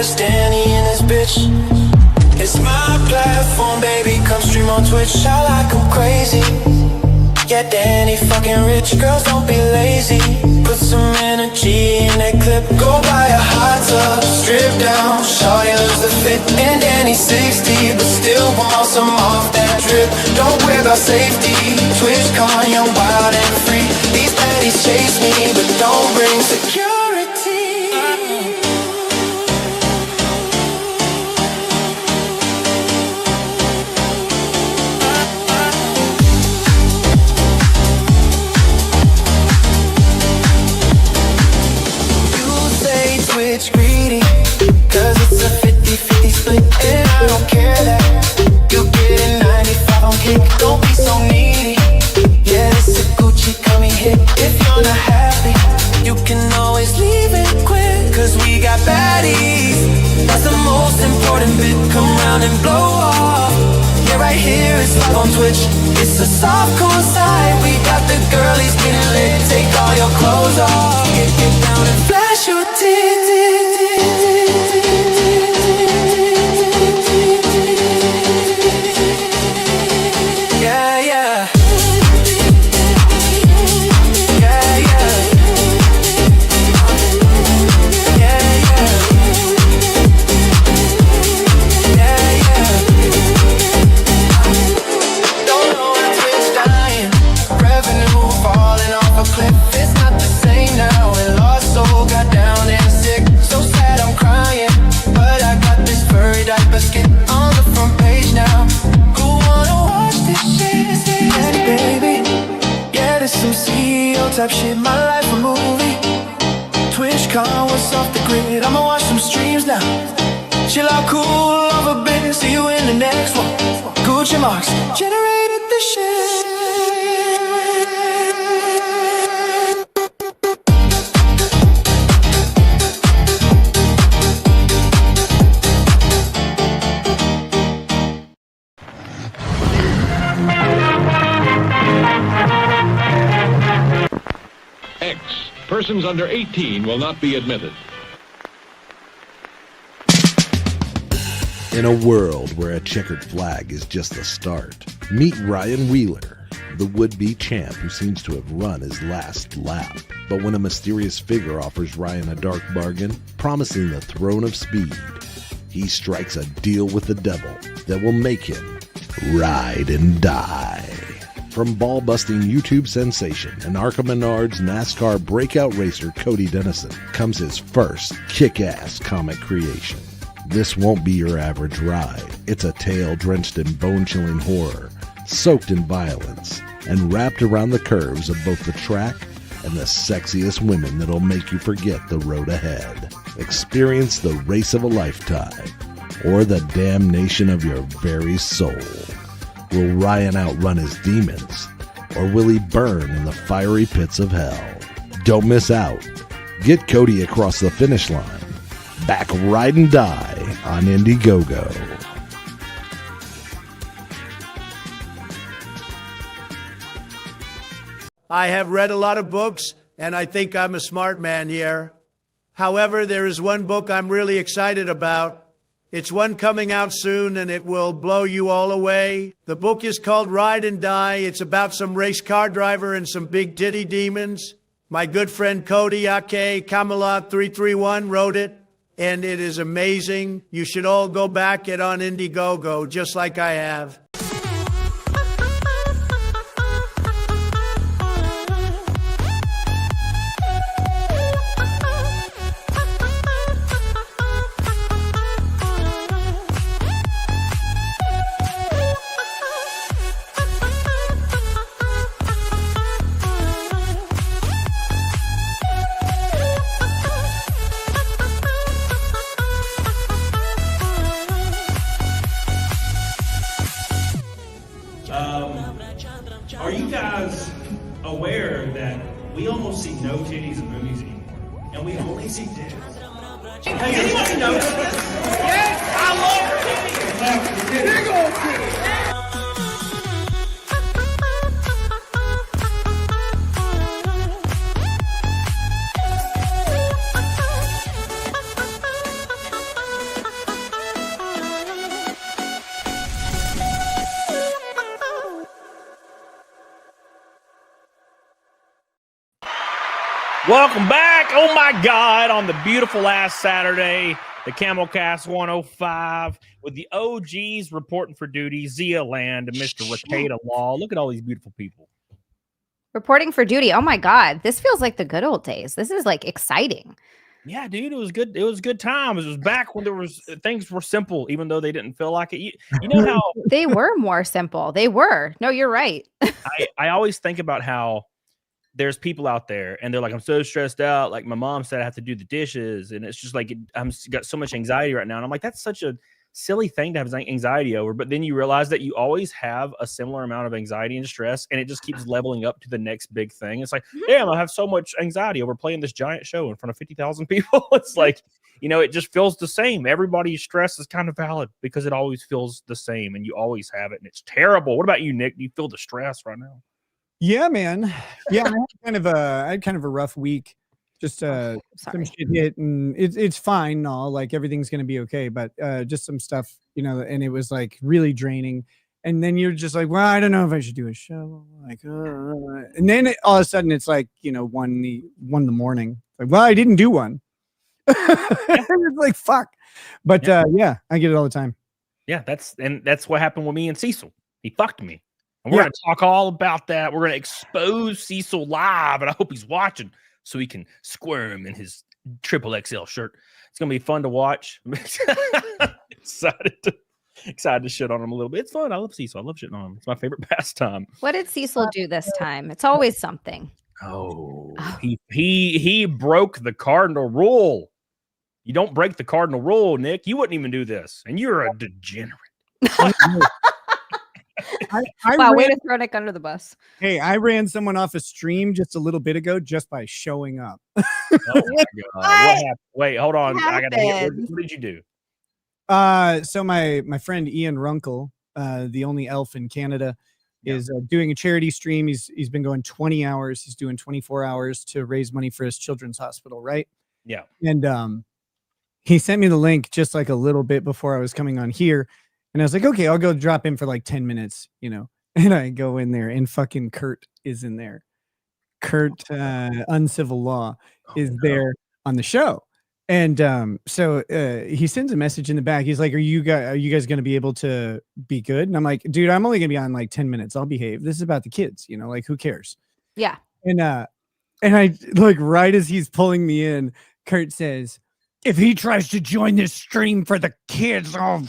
there's Danny in this bitch. It's my platform, baby, come stream on Twitch. I like 'em crazy. Yeah, Danny fucking rich, girls don't be lazy. Put some energy in that clip. Go buy a hot tub, strip down, shawty loves the fit. And Danny's 60, but still wants some off that drip. Don't worry about safety, Twitch con, young, wild and free. These baddies chase me, but don't bring security. Greedy, cause it's a 50-50 split. And I don't care that you get a 95 on kick. Don't be so needy. Yeah, this a Gucci coming hit. If you're not happy, you can always leave it quick. Cause we got baddies, that's the most important bit. Come round and blow off. Yeah, right here it's live on Twitch. It's a soft core side. We got the girlies getting lit. Take all your clothes off. Get down and flash your tits. Type shit, my life a movie. TwitchCon, what's off the grid? I'ma watch some streams now. Chill out, cool off a bit. See you in the next one. Gucci marks generated the shit. Persons under 18 will not be admitted. In a world where a checkered flag is just the start, meet Ryan Wheeler, the would-be champ who seems to have run his last lap. But when a mysterious figure offers Ryan a dark bargain, promising the throne of speed, he strikes a deal with the devil that will make him ride and die. From ball-busting YouTube sensation and Arkham Menard's NASCAR breakout racer Cody Dennison comes his first kick-ass comic creation. This won't be your average ride. It's a tale drenched in bone-chilling horror, soaked in violence, and wrapped around the curves of both the track and the sexiest women that'll make you forget the road ahead. Experience the race of a lifetime, or the damnation of your very soul. Will Ryan outrun his demons, or will he burn in the fiery pits of hell? Don't miss out. Get Cody across the finish line. Back Ride and Die on Indiegogo. I have read a lot of books, and I think I'm a smart man here. However, there is one book I'm really excited about. It's one coming out soon, and it will blow you all away. The book is called Ride and Die. It's about some race car driver and some big titty demons. My good friend Cody, aka Camelot 331, wrote it, and it is amazing. You should all go back it on Indiegogo, just like I have. Are you guys aware that we almost see no titties in movies anymore? And we only see dicks? Has anybody noticed this? Yes, I love titties! Big old titties! Welcome back. Oh my God, on the beautiful ass Saturday, the CAMELCAST 105 with the OGs reporting for duty, Zia Land and Mr. Rekieta Law. Look at all these beautiful people. Reporting for duty. Oh my God. This feels like the good old days. This is like exciting. Yeah, dude, it was good. It was good times. It was back when there was things were simple, even though they didn't feel like it. You know how They were more simple. They were. No, you're right. I always think about how there's people out there and they're like, I'm so stressed out. Like my mom said, I have to do the dishes. And it's just like, I'm got so much anxiety right now. And I'm like, that's such a silly thing to have anxiety over. But then you realize that you always have a similar amount of anxiety and stress. And it just keeps leveling up to the next big thing. It's like, damn, I have so much anxiety over playing this giant show in front of 50,000 people. It's like, you know, it just feels the same. Everybody's stress is kind of valid because it always feels the same and you always have it. And it's terrible. What about you, Nick? Do you feel the stress right now? Yeah, man. Yeah, I had kind of a rough week. Just some shit hit, and it's fine. All like everything's gonna be okay, but just some stuff, you know. And it was like really draining. And then you're just like, well, I don't know if I should do a show. Like, and then all of a sudden it's like, you know, 1 in the morning. Like, well, I didn't do one. It's like fuck. But yeah, I get it all the time. Yeah, that's what happened with me and Cecil. He fucked me. And we're going to talk all about that. We're going to expose Cecil live, and I hope he's watching so he can squirm in his XXL shirt. It's going to be fun to watch. Excited to shit on him a little bit. It's fun. I love Cecil. I love shitting on him. It's my favorite pastime. What did Cecil do this time? It's always something. Oh. He broke the cardinal rule. You don't break the cardinal rule, Nick. You wouldn't even do this, and you're a degenerate. Wow, way to throw Nick under the bus. Hey, I ran someone off a stream just a little bit ago just by showing up. Oh my God. What happened? Wait, hold on. I gotta get, what did you do? So my friend Ian Runkle, the only elf in Canada, is doing a charity stream. He's been going 20 hours. He's doing 24 hours to raise money for his children's hospital, right? Yeah. And he sent me the link just like a little bit before I was coming on here. And I was like, okay, I'll go drop in for like 10 minutes, you know. And I go in there and fucking Kurt is in there. Kurt, Uncivil Law, is there on the show. And so he sends a message in the back. He's like, are you guys going to be able to be good? And I'm like, dude, I'm only going to be on like 10 minutes. I'll behave. This is about the kids, you know, like who cares? Yeah. And I like right as he's pulling me in, Kurt says, if he tries to join this stream for the kids, and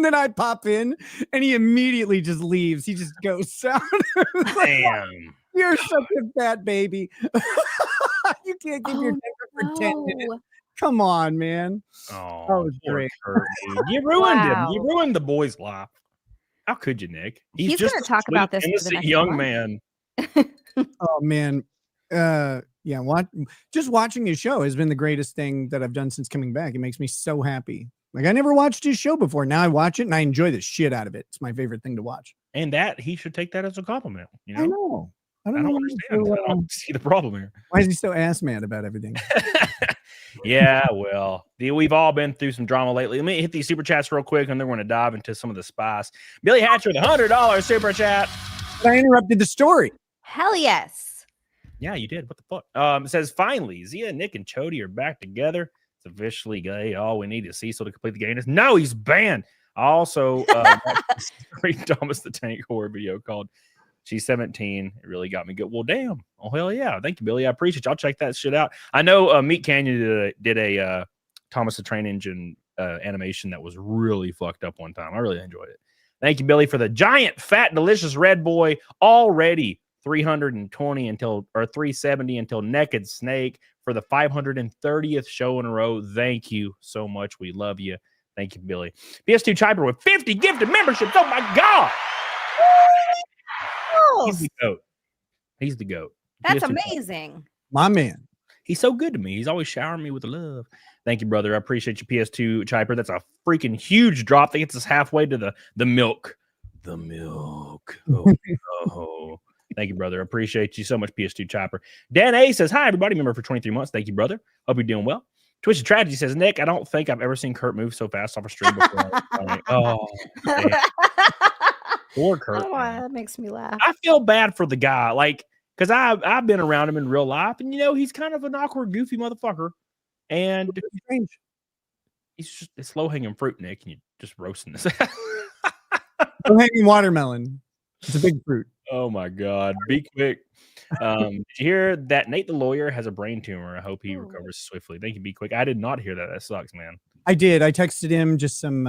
then I pop in and he immediately just leaves. He just goes out. Damn. You're such a fat baby. You can't give your temper for 10 minutes. Come on, man. Oh, that was great. You ruined him. You ruined the boy's life. How could you, Nick? He's just going to talk about this innocent for the next young month. man. Oh man. Yeah, just watching his show has been the greatest thing that I've done since coming back. It makes me so happy. Like I never watched his show before. Now I watch it and I enjoy the shit out of it. It's my favorite thing to watch. And that he should take that as a compliment. You know? I know. I don't understand. So, I don't see the problem here. Why is he so ass mad about everything? Yeah, well, we've all been through some drama lately. Let me hit these super chats real quick, and then we're going to dive into some of the spice. Billy Hatcher, the $100 super chat. But I interrupted the story. Hell yes. Yeah, you did. What the fuck? It says, finally, Zia, Nick, and Chody are back together. It's officially gay. All we need is Cecil to complete the gayness. No, he's banned. Also, great Thomas the Tank horror video called She's 17. It really got me good. Well, damn. Oh, hell yeah. Thank you, Billy. I appreciate you. I'll check that shit out. I know Meat Canyon did a Thomas the Train Engine animation that was really fucked up one time. I really enjoyed it. Thank you, Billy, for the giant, fat, delicious red boy. Already 320 until, or 370 until Naked Snake for the 530th show in a row. Thank you so much. We love you. Thank you, Billy. PS2 Chiper with 50 gifted memberships. Oh, my God. He's the GOAT. He's the GOAT. That's PS2 amazing. My man. He's so good to me. He's always showering me with love. Thank you, brother. I appreciate you, PS2 Chiper. That's a freaking huge drop. That gets us halfway to the milk. The milk. Oh, no. Thank you, brother. I appreciate you so much, PS2 Chiper. Dan A says, hi, everybody. Member for 23 months. Thank you, brother. Hope you're doing well. Twisted Tragedy says, Nick, I don't think I've ever seen Kurt move so fast off a stream before. Oh, damn. Poor Kurt. Oh, that makes me laugh. I feel bad for the guy. Like, because I've been around him in real life, and he's kind of an awkward, goofy motherfucker, and Strange. he's just it's low hanging fruit, Nick, and you just roasting this. Hanging watermelon. It's a big fruit. Oh my God! Be quick. Did you hear that Nate the lawyer has a brain tumor? I hope he recovers swiftly. Thank you. Be quick. I did not hear that. That sucks, man. I did. I texted him just some,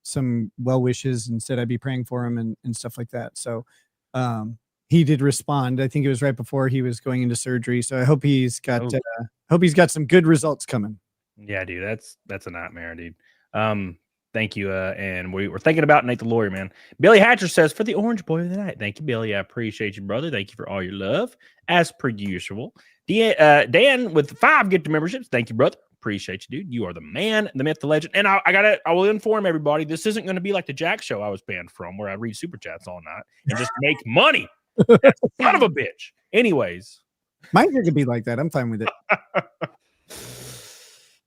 some well wishes and said I'd be praying for him and stuff like that. So, he did respond. I think it was right before he was going into surgery. So I hope he's got, some good results coming. Yeah, dude. That's a nightmare, dude. Thank you. And we're thinking about Nate the lawyer, man. Billy Hatcher says, for the Orange Boy of the Night. Thank you, Billy. I appreciate you, brother. Thank you for all your love, as per usual. Dan with 5 gift memberships. Thank you, brother. Appreciate you, dude. You are the man, the myth, the legend. And I will inform everybody, this isn't going to be like the Jack Show I was banned from, where I read super chats all night and just make money. That's son of a bitch. Anyways. Mine could be like that. I'm fine with it.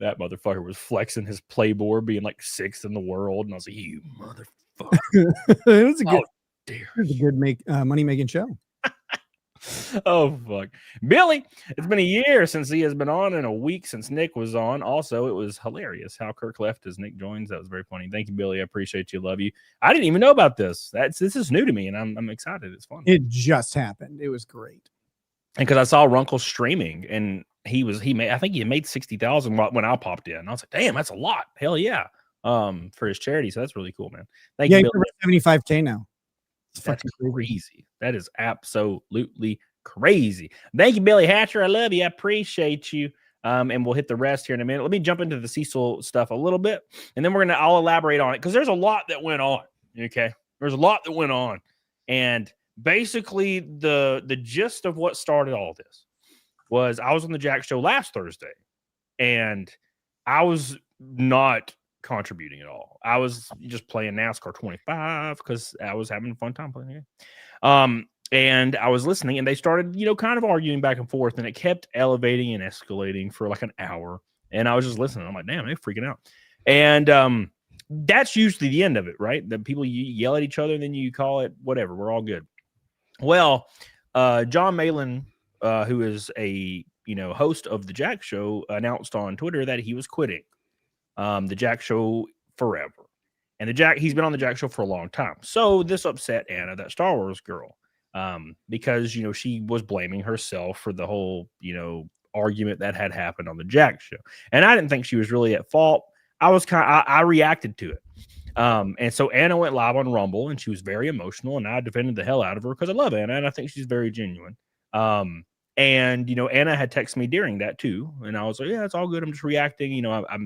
That motherfucker was flexing his playboard, being like 6th in the world, and I was like, "You motherfucker!" It was a good, dear. It was a good money making show. Oh fuck, Billy! It's been a year since he has been on, and a week since Nick was on. Also, it was hilarious how Kirk left as Nick joins. That was very funny. Thank you, Billy. I appreciate you. Love you. I didn't even know about this. This is new to me, and I'm excited. It's fun. It just happened. It was great. And because I saw Runkle streaming, and I think he made 60,000 when I popped in. I was like, damn, that's a lot. Hell yeah. For his charity. So that's really cool, man. Thank you, Billy. 75K now. That's crazy. That is absolutely crazy. Thank you, Billy Hatcher. I love you. I appreciate you. And we'll hit the rest here in a minute. Let me jump into the Cecil stuff a little bit, and then I'll elaborate on it, because there's a lot that went on. Okay. There's a lot that went on. And basically the gist of what started all this was I was on the Jack Show last Thursday, and I was not contributing at all. I was just playing NASCAR 25 because I was having a fun time playing the game. And I was listening, and they started, kind of arguing back and forth, and it kept elevating and escalating for like an hour. And I was just listening. I'm like, damn, they're freaking out. And that's usually the end of it, right? That people yell at each other, and then you call it whatever. We're all good. Well, John Malin, who is a host of the Jack Show, announced on Twitter that he was quitting the Jack Show forever. And he's been on the Jack Show for a long time. So this upset Anna, that Star Wars girl, because she was blaming herself for the whole argument that had happened on the Jack Show. And I didn't think she was really at fault. I reacted to it. And so Anna went live on Rumble, and she was very emotional, and I defended the hell out of her because I love Anna, and I think she's very genuine. And Anna had texted me during that too, and I was like, yeah, it's all good. I'm just reacting. A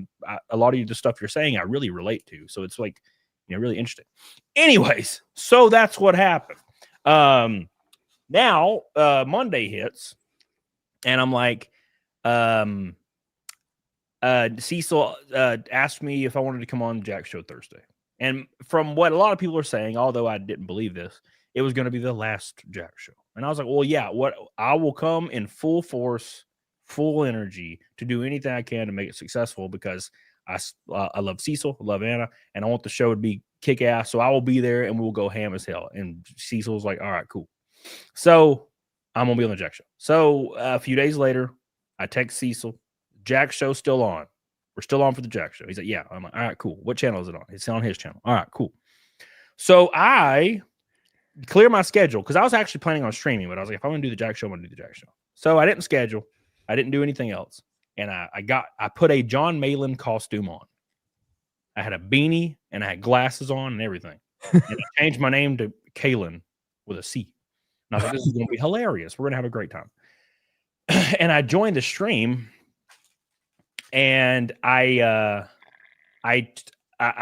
lot of the stuff you're saying, I really relate to. So it's like, really interesting. Anyways, so that's what happened. Now Monday hits, and I'm like, Cecil asked me if I wanted to come on Jack Show Thursday. And from what a lot of people are saying, although I didn't believe this, it was going to be the last Jack Show. And I was like, well, yeah, I will come in full force, full energy to do anything I can to make it successful, because I love Cecil, I love Anna, and I want the show to be kick ass. So I will be there, and we'll go ham as hell. And Cecil was like, all right, cool. So I'm going to be on the Jack Show. So a few days later, I text Cecil, Jack Show still on. We're still on for the Jack Show. He's like, yeah. I'm like, all right, cool. What channel is it on? It's on his channel. All right, cool. So I clear my schedule, because I was actually planning on streaming, but I was like, if I want to do the Jack Show, I'm going to do the Jack Show. So I didn't schedule. I didn't do anything else. And I put a John Malin costume on. I had a beanie, and I had glasses on and everything. And I changed my name to Kalen with a C. And I was like, this is going to be hilarious. We're going to have a great time. And I joined the stream, and I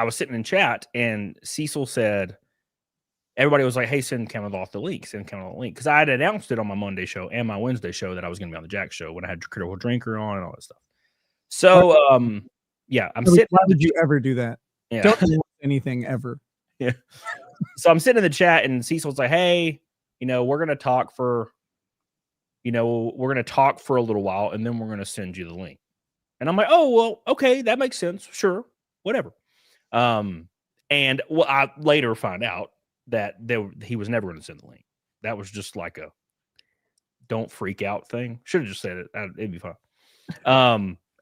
was sitting in chat, and Cecil said, everybody was like, hey, send Camel off the link, because I had announced it on my Monday show and my Wednesday show that I was going to be on the Jack Show when I had Critical Drinker on and all that stuff. So, yeah, I'm sitting. Why would you ever do that? Yeah. Don't do anything ever. Yeah. So I'm sitting in the chat, and Cecil's like, hey, we're going to talk for a little while, and then we're going to send you the link. And I'm like, oh, well, okay, that makes sense. Sure. Whatever. And I later find out that he was never going to send the link. That was just like don't freak out thing. Should have just said it. It'd be fine.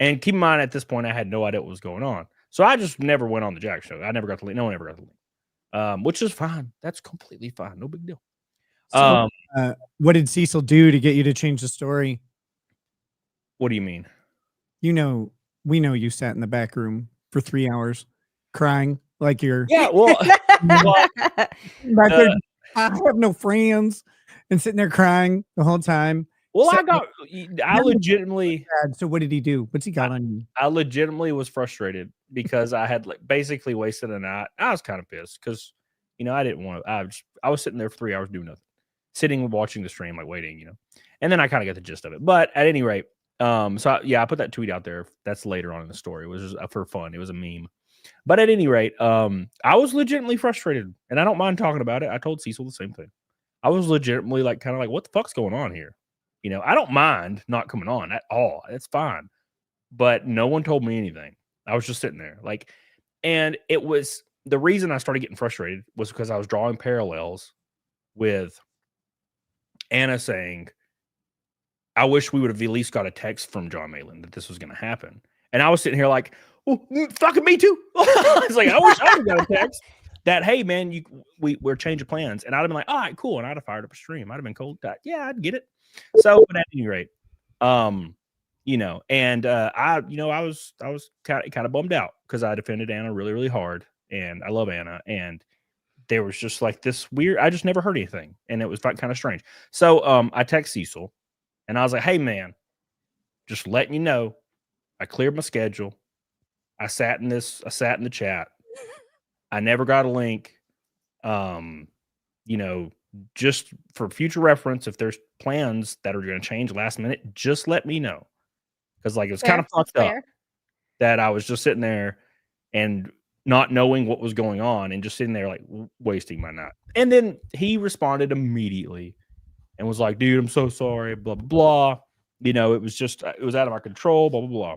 And keep in mind, at this point, I had no idea what was going on. So I just never went on the Jack show. I never got the link. No one ever got the link. Which is fine. That's completely fine. No big deal. So, what did Cecil do to get you to change the story? What do you mean? We know you sat in the back room for 3 hours crying like you're Well, back there, I have no friends, and sitting there crying the whole time. Well, I legitimately. So what did he do? What's he got on you? I legitimately was frustrated because I had basically wasted a night. I was kind of pissed because, I didn't want to. I was sitting there for 3 hours doing nothing, sitting watching the stream, like waiting, and then I kind of got the gist of it. But at any rate, I put that tweet out there. That's later on in the story. It was just for fun. It was a meme. But at any rate, I was legitimately frustrated, and I don't mind talking about it. I told Cecil the same thing. I was legitimately kind of like, what the fuck's going on here? I don't mind not coming on at all. It's fine. But no one told me anything. I was just sitting there. And it was the reason I started getting frustrated was because I was drawing parallels with Anna saying, I wish we would have at least got a text from John Malin that this was going to happen. And I was sitting here like, oh, fucking me too. It's like, I wish I would have got a text that, hey, man, we're changing plans. And I'd have been like, all right, cool. And I'd have fired up a stream. I'd have been cold. Yeah, I'd get it. So, but at any rate, I was kind of bummed out because I defended Anna really, really hard, and I love Anna, and there was just like this weird. I just never heard anything, and it was kind of strange. So, I text Cecil, and I was like, "Hey, man, just letting you know, I cleared my schedule. I sat in the chat. I never got a link. Just for future reference, if there's plans that are going to change last minute, just let me know." Because it was kind of fucked up that I was just sitting there and not knowing what was going on and just sitting there wasting my night. And then he responded immediately and was like, dude, I'm so sorry, blah, blah, blah. It was out of my control, blah, blah, blah.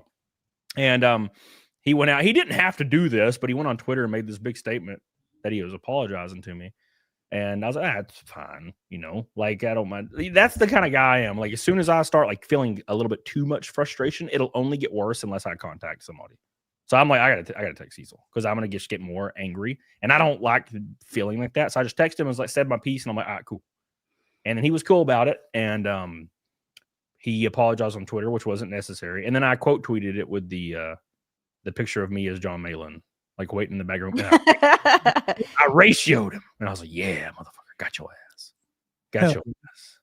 And he went out. He didn't have to do this, but he went on Twitter and made this big statement that he was apologizing to me. And I was like, that's fine. I don't mind. That's the kind of guy I am. As soon as I start feeling a little bit too much frustration, it'll only get worse unless I contact somebody. So I'm like, I gotta text Cecil because I'm going to just get more angry. And I don't like feeling like that. So I just texted him and was said my piece. And I'm like, all right, cool. And then he was cool about it. And he apologized on Twitter, which wasn't necessary. And then I quote tweeted it with the picture of me as John Malin. Waiting in the back room. I ratioed him. And I was like, yeah, motherfucker, got your ass. Got your ass.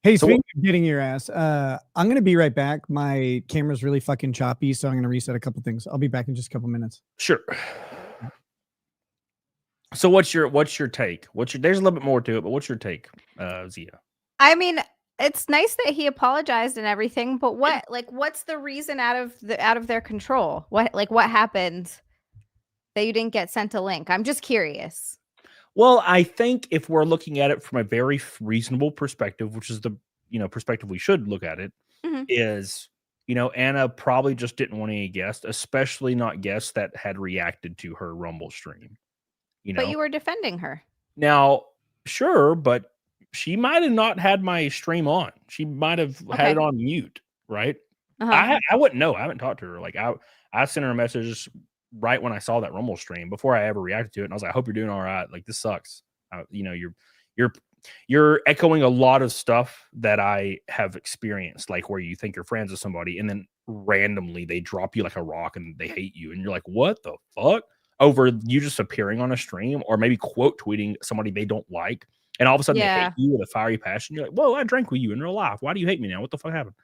Hey, speaking of getting your ass, I'm going to be right back. My camera's really fucking choppy, so I'm going to reset a couple things. I'll be back in just a couple minutes. Sure. So what's your take? There's a little bit more to it, but what's your take, Zia? I mean, it's nice that he apologized and everything, but what's the reason out of their control? What happened that you didn't get sent a link? I'm just curious. Well, I think if we're looking at it from a very reasonable perspective, which is the perspective we should look at it, is Anna probably just didn't want any guests, especially not guests that had reacted to her Rumble stream. But you were defending her. Now, sure, but she might have not had my stream on. She might have had it on mute, right? I wouldn't know. I haven't talked to her. I sent her a message right when I saw that Rumble stream before I ever reacted to it. And I was like, I hope you're doing all right. This sucks. You're echoing a lot of stuff that I have experienced, where you think you're friends with somebody and then randomly they drop you like a rock and they hate you. And you're like, what the fuck? Over you just appearing on a stream or maybe quote tweeting somebody they don't like. And all of a sudden they hate you with a fiery passion. You're like, whoa, I drank with you in real life. Why do you hate me now? What the fuck happened?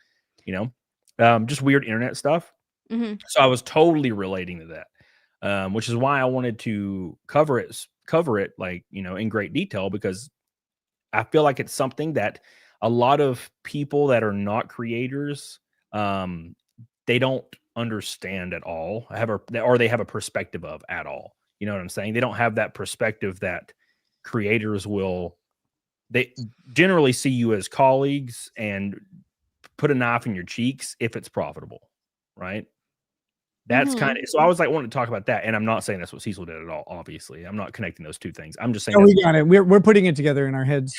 Just weird internet stuff. So I was totally relating to that. Which is why I wanted to cover it in great detail, because I feel like it's something that a lot of people that are not creators, they don't understand at all, or they have a perspective of at all. You know what I'm saying? They don't have that perspective that creators they generally see you as colleagues and put a knife in your cheeks if it's profitable, right? That's kind of, so I was wanting to talk about that, and I'm not saying that's what Cecil did at all. Obviously, I'm not connecting those two things. I'm just saying. We got it. We're putting it together in our heads.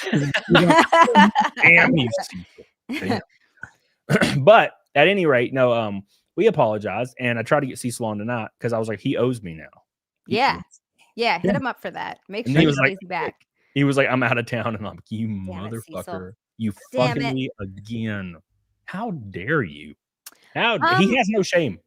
Damn you, Cecil. Damn. But at any rate, no, we apologized, and I tried to get Cecil on tonight because I was like, he owes me now. Yeah. Yeah. Hit him up for that. Make And sure he he was like, pays you back. he was like, I'm out of town, and I'm like, you Damn it, Cecil. motherfucker, you Damn fucking it. me again. How dare you? How Um, he has no shame.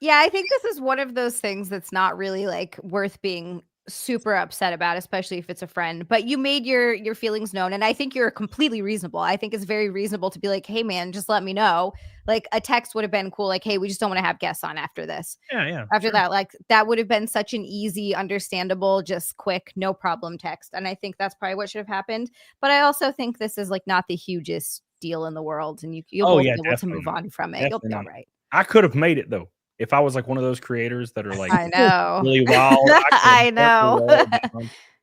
Yeah, I think this is one of those things that's not really like worth being super upset about, especially if it's a friend. But you made your feelings known, and I think you're completely reasonable. I think it's very reasonable to be like, "Hey, man, just let me know." Like a text would have been cool. Like, "Hey, we just don't want to have guests on after this." Yeah. After sure. that, like that would have been such an easy, understandable, just quick, no problem text. And I think that's probably what should have happened. But I also think this is like not the hugest deal in the world, and you'll both be able to definitely move not. on from it. You'll Definitely be all not. right. I could have made it though. If I was like one of those creators that are like I know. really wild, I know.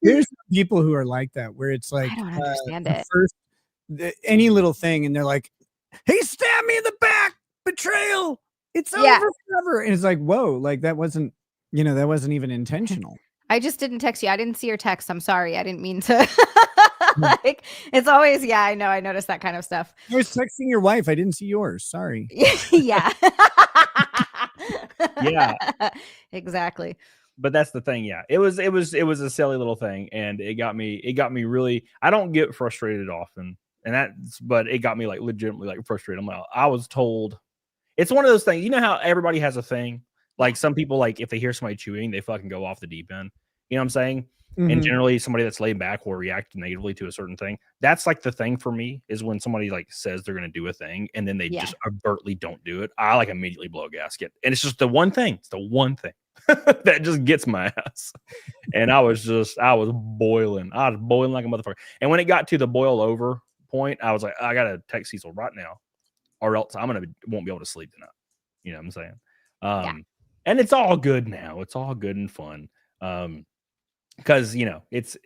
There's people who are like that, where it's like I don't understand the it. first any little thing, and they're like, "He stabbed me in the back, betrayal. It's Yeah. over forever." And it's like, whoa, like that wasn't, that wasn't even intentional. I just didn't text you. I didn't see your text. I'm sorry. I didn't mean to. Like it's always, yeah, I know. I noticed that kind of stuff. I was texting your wife. I didn't see yours. Sorry. Yeah. Yeah. Exactly. But that's the thing. Yeah, it was a silly little thing, and it got me really. I don't get frustrated often, but it got me like legitimately like frustrated. I'm like, I was told. It's one of those things. You know how everybody has a thing. Like some people, like if they hear somebody chewing, they fucking go off the deep end. You know what I'm saying? And generally, somebody that's laid back will react negatively to a certain thing. That's like the thing for me is when somebody like says they're going to do a thing and then they just overtly don't do it. I like immediately blow a gasket, and it's just the one thing. It's the one thing that just gets my ass. And I was boiling. I was boiling like a motherfucker. And when it got to the boil over point, I was like, I gotta text Cecil right now, or else won't be able to sleep tonight. You know what I'm saying? And it's all good now. It's all good and fun. Because it's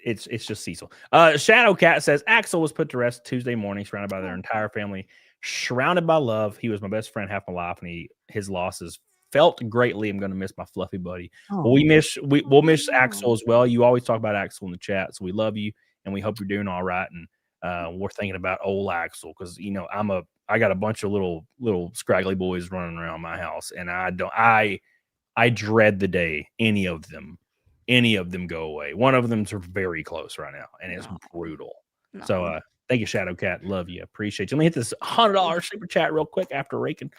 just Cecil. Shadow Cat says Axel was put to rest Tuesday morning, surrounded by their entire family, surrounded by love. He was my best friend half my life, and his losses felt greatly. I'm going to miss my fluffy buddy. But we'll miss Axel as well. You always talk about Axel in the chat, so we love you and we hope you're doing all right. And we're thinking about old Axel because I got a bunch of little scraggly boys running around my house, and I dread the day any of them go away. One of them's very close right now, and it's brutal. No. So thank you, Shadow Cat. Love you. Appreciate you. Let me hit this $100 super chat real quick after Rakin.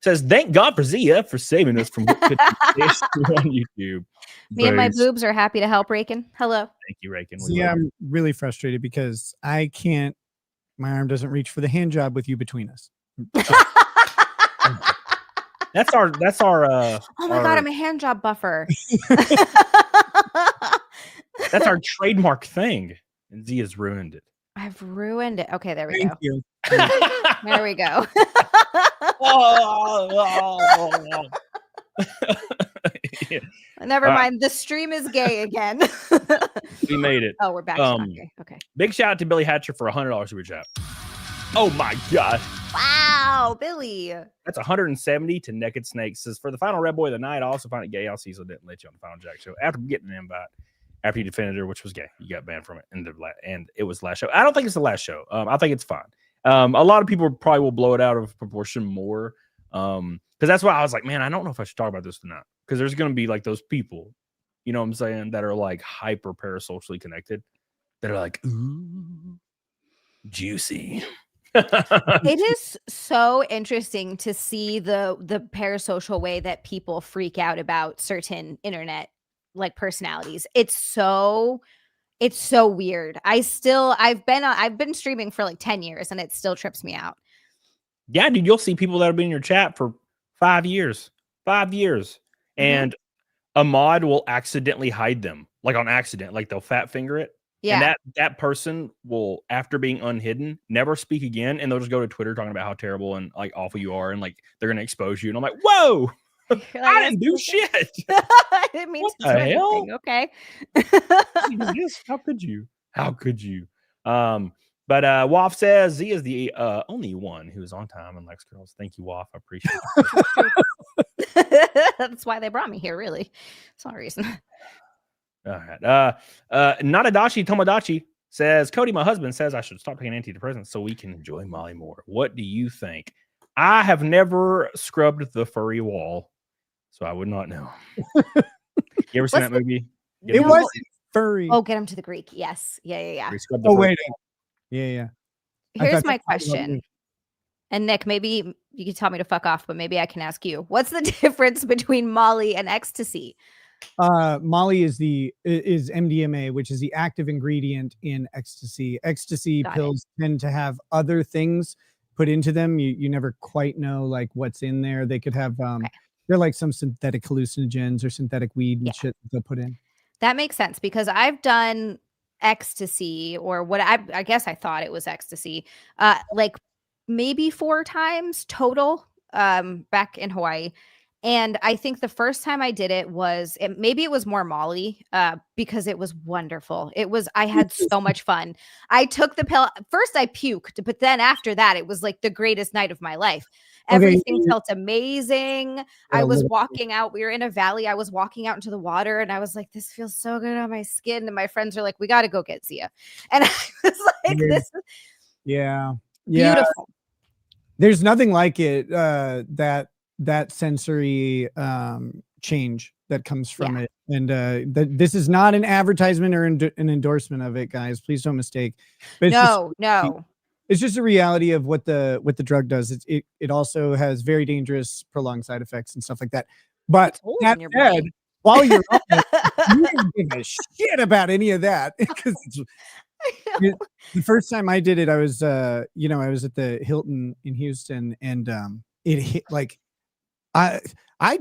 Says, thank God for Zia for saving us from what could be on YouTube. Me and my boobs are happy to help Rakin. Hello. Thank you, Rakin. Yeah, I'm really frustrated because my arm doesn't reach for the hand job with you between us. That's our oh my God, I'm a hand job buffer. That's our trademark thing. And Zia's ruined it. I've ruined it. Okay, there we Thank go. you. There we go. Yeah. Never mind. The stream is gay again. We made it. Oh, we're back. Okay. Big shout out to Billy Hatcher for $100 super chat. Oh my God. Wow, Billy. That's 170 to Naked Snake. Says, for the final Red Boy of the night, I also find it gay. Cecil didn't let you on the Final Jack show after getting an invite. After you defended her, which was gay, you got banned from it, and it was the last show. I don't think it's the last show. I think it's fine. A lot of people probably will blow it out of proportion more, because that's why I was like, man, I don't know if I should talk about this or not, because there's going to be like those people, you know what I'm saying, that are like hyper parasocially connected, that are like, ooh, juicy. It is so interesting to see the parasocial way that people freak out about certain internet like personalities. It's so weird. I've been streaming for like 10 years and it still trips me out. Yeah, dude, you'll see people that have been in your chat for 5 years. 5 years. And a mod will accidentally hide them, like on accident, like they'll fat finger it. Yeah. And that person will, after being unhidden, never speak again, and they'll just go to Twitter talking about how terrible and like awful you are, and like they're gonna expose you. And I'm like, whoa, I didn't do shit. I didn't mean to do anything. Okay. Yes, how could you? How could you? But Waff says Z is the only one who is on time and likes girls. Thank you, Waff. I appreciate it. That's why they brought me here, really. It's not a reason. All right. Nadadashi Tomodachi says, Cody, my husband says I should stop taking antidepressants so we can enjoy Molly more. What do you think? I have never scrubbed the furry wall, so I would not know. You ever seen that movie? It wasn't furry. Oh, Get Him to the Greek. Yes. Yeah. Oh, wait. Yeah. Here's my question. And Nick, maybe you can tell me to fuck off, but maybe I can ask you. What's the difference between Molly and ecstasy? Molly is MDMA, which is the active ingredient in ecstasy. Ecstasy pills tend to have other things put into them. You never quite know like what's in there. They could have they're like some synthetic hallucinogens or synthetic weed and shit that they'll put in. That makes sense because I've done ecstasy, or what I guess I thought it was ecstasy, like maybe 4 times total, back in Hawaii. And I think the first time I did it was, maybe it was more Molly, because it was wonderful. I had so much fun. I took the pill. First I puked, but then after that, it was like the greatest night of my life. Everything felt amazing. I was walking out. We were in a valley. I was walking out into the water and I was like, this feels so good on my skin. And my friends are like, we got to go get Zia. And I was like, this is beautiful. There's nothing like it, that sensory change that comes from it. And this is not an advertisement or an endorsement of it, guys. Please don't mistake. But no. It's just a reality of what the drug does. It also has very dangerous prolonged side effects and stuff like that. But that said, while you're on it, you don't give a shit about any of that because the first time I did it, I was I was at the Hilton in Houston, and it hit like I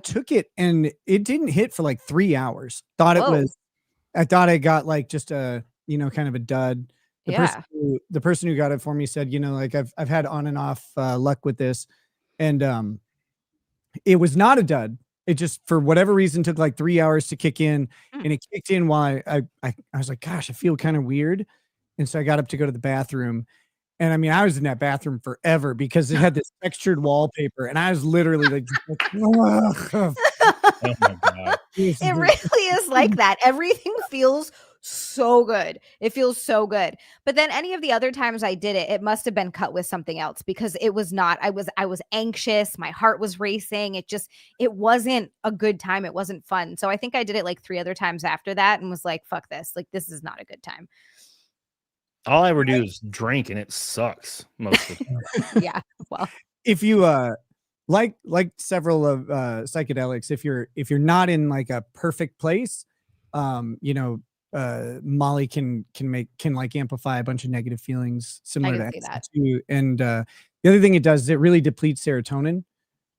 took it and it didn't hit for like 3 hours. I thought I got like just a kind of a dud. The person who got it for me said, like I've had on and off luck with this, and it was not a dud. It just, for whatever reason, took like 3 hours to kick in, and it kicked in while I was like, gosh, I feel kind of weird, and so I got up to go to the bathroom, and I mean, I was in that bathroom forever because it had this textured wallpaper, and I was literally like, oh my God. It really is like that. Everything feels so good. It feels so good. But then any of the other times I did it, it must have been cut with something else, because it was not, I was anxious. My heart was racing. It wasn't a good time. It wasn't fun. So I think I did it like 3 other times after that and was like, fuck this. Like, this is not a good time. All I ever do is drink, and it sucks most of the time. Yeah. Well, if you like several of psychedelics, if you're not in like a perfect place, Molly can like amplify a bunch of negative feelings similar to ecstasy. And the other thing it does is it really depletes serotonin.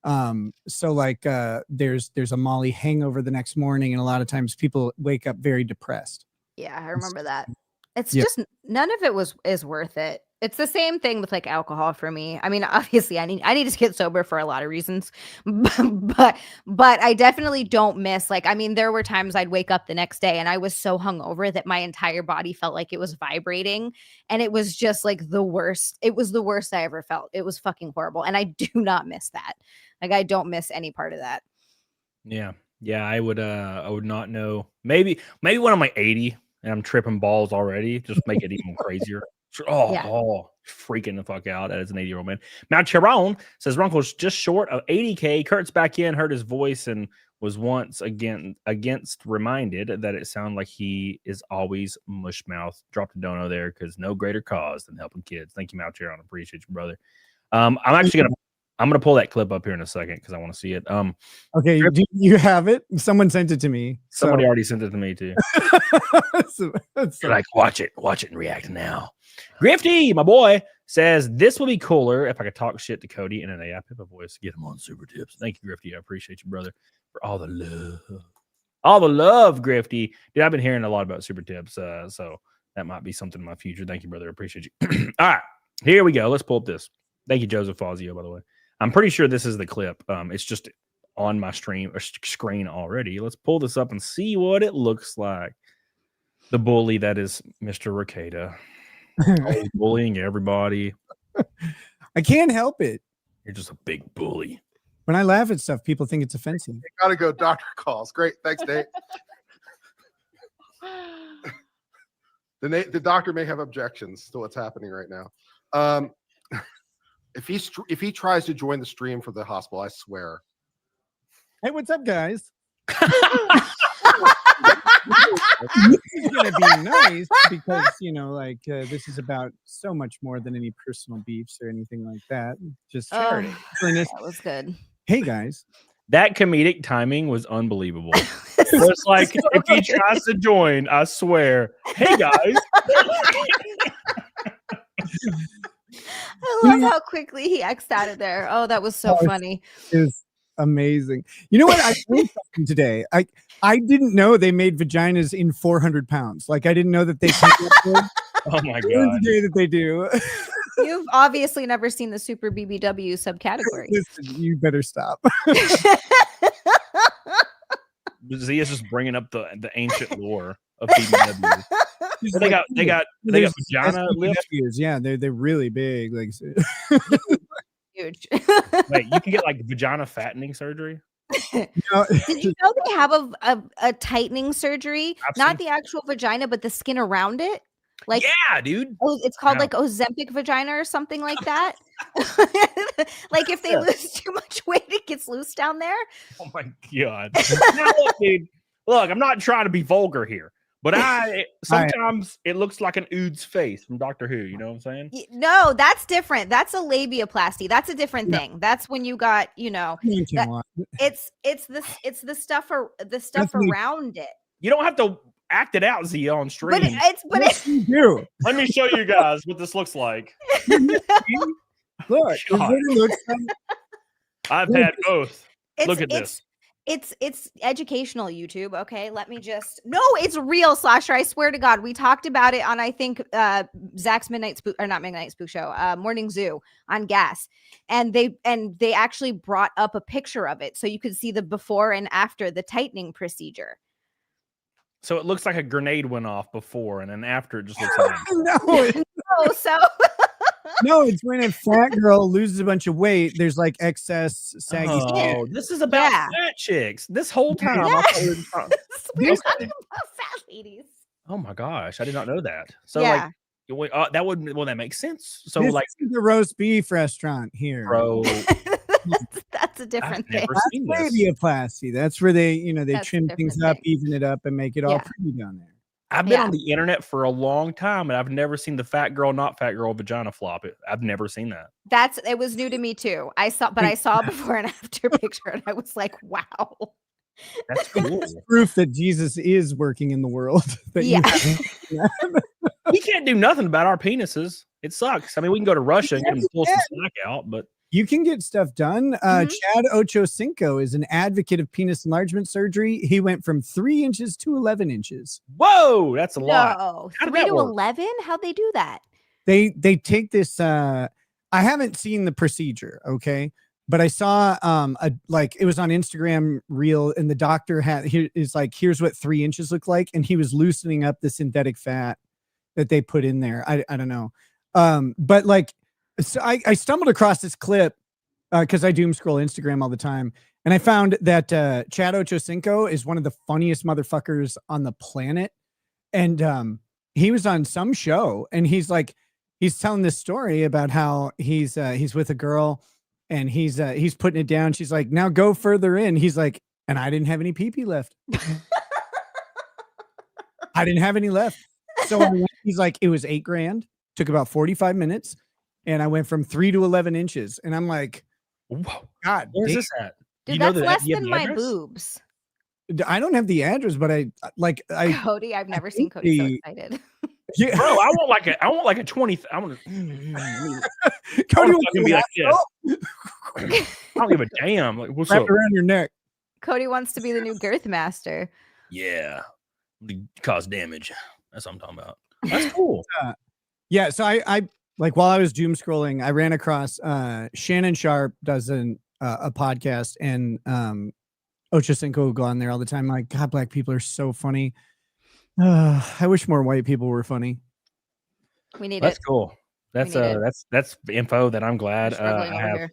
So like there's a Molly hangover the next morning, and a lot of times people wake up very depressed. Yeah, I remember that. It's just none of it is worth it. It's the same thing with like alcohol for me. I mean, obviously I need to get sober for a lot of reasons, but I definitely don't miss, like, I mean, there were times I'd wake up the next day and I was so hungover that my entire body felt like it was vibrating, and it was just like the worst. It was the worst I ever felt. It was fucking horrible. And I do not miss that. Like, I don't miss any part of that. Yeah. I would not know. Maybe when I'm like 80 and I'm tripping balls already, just make it even crazier. Freaking the fuck out as an 80-year-old man. Now, Chiron says Runkle's just short of 80K. Kurt's back in, heard his voice, and was once again reminded that it sounded like he is always mushmouth. Dropped a dono there because no greater cause than helping kids. Thank you, Mal Chiron. Appreciate you, brother. I'm gonna pull that clip up here in a second because I want to see it. Okay, do you have it? Someone sent it to me. Somebody already sent it to me too. Like, watch it and react now. Grifty, my boy, says this will be cooler if I could talk shit to Cody in an AI Pippa voice. Get him on super tips. Thank you, Grifty. I appreciate you, brother, for all the love, Grifty. Dude, I've been hearing a lot about super tips, so that might be something in my future. Thank you, brother. I appreciate you. All right, here we go. Let's pull up this. Thank you, Joseph Fazio, by the way. I'm pretty sure this is the clip. It's just on my screen already. Let's pull this up and see what it looks like. The bully that is Mr. Rekieta. Always bullying everybody. I can't help it. You're just a big bully. When I laugh at stuff, people think it's offensive. You gotta go doctor calls. Great. Thanks, Nate. The doctor may have objections to what's happening right now. If he tries to join the stream for the hospital, I swear. Hey, what's up, guys? This is gonna be nice because like this is about so much more than any personal beefs or anything like that. Just charity. That was good. Hey guys, that comedic timing was unbelievable. It's like if he tries to join, I swear. Hey guys. I love how quickly he X'd out of there. Oh, that was so funny. Is amazing. You know what? I learned something today. I didn't know they made vaginas in 400 pounds. Like I didn't know that they. Oh my god! The day that they do. You've obviously never seen the Super BBW subcategory. Listen, you better stop. Bucee is just bringing up the ancient lore of BBW. They got vagina lift. Yeah, they're really big. Like huge. Wait, you can get like vagina fattening surgery. Did you know they have a tightening surgery? Not the actual vagina, but the skin around it. Like yeah, dude. Oh, it's called like Ozempic vagina or something like that. Like if they lose too much weight, it gets loose down there. Oh my god! Now, look, dude. Look, I'm not trying to be vulgar here, but sometimes it looks like an Ood's face from Doctor Who. You know what I'm saying? No, that's different. That's a labiaplasty. That's a different thing. That's when you got it's the stuff around it. You don't have to act it out, Zia, on stream. But it's you. Let me show you guys what this looks like. Look, I've had both. Look at this. It's educational YouTube. Okay, let me just. No, it's real, Slasher. I swear to God, we talked about it on I think Zach's Midnight Spook or not Midnight Spook show, Morning Zoo on Gas, and they actually brought up a picture of it so you could see the before and after the tightening procedure. So it looks like a grenade went off before, and then after it just looks like No, it's when a fat girl loses a bunch of weight. There's like excess saggy skin. Oh, this is about fat chicks. This whole time, I thought we were talking about fat ladies. Oh my gosh, I did not know that. So like, that makes sense. So this like is the roast beef restaurant here, bro. That's a different thing. That's labiaplasty. That's where they trim things up, even it up, and make it all pretty down there. I've been on the internet for a long time, and I've never seen the fat girl, not fat girl vagina flop. I've never seen that. It was new to me too. I saw before and after picture, and I was like, wow. That's cool. That's proof that Jesus is working in the world. Yeah. We can't do nothing about our penises. It sucks. I mean, we can go to Russia and get them to pull some slack out, but you can get stuff done. Chad Ochocinco is an advocate of penis enlargement surgery. He went from 3 inches to 11 inches. Whoa, that's a lot. No, 3 to 11? How'd they do that? They take this. I haven't seen the procedure, okay, but I saw it was on Instagram reel, and the doctor is like, here's what 3 inches look like, and he was loosening up the synthetic fat that they put in there. I don't know, but like. So I stumbled across this clip because I doom scroll Instagram all the time, and I found that Chad Ochocinco is one of the funniest motherfuckers on the planet, and he was on some show, and he's telling this story about how he's with a girl, and he's putting it down. She's like, now go further in. He's like, and I didn't have any pee-pee left. I didn't have any left. So he's like, it was $8,000. Took about 45 minutes. And I went from 3 to 11 inches. And I'm like, whoa, God, where's this at? Dude, that's less than my boobs. I don't have the address, but Cody, I've never seen Cody so excited. Yeah. Bro, I want like a 20. I want to Cody to be like this. I don't give a damn. Like, what's up? Around your neck. Cody wants to be the new girth master. Yeah. Cause damage. That's what I'm talking about. That's cool. Yeah. So I like while I was doom scrolling, I ran across Shannon Sharp does a podcast, and Ochocinco will go on there all the time. Like, God, black people are so funny. I wish more white people were funny. We need That's it. cool. That's info that I'm glad I have. Here.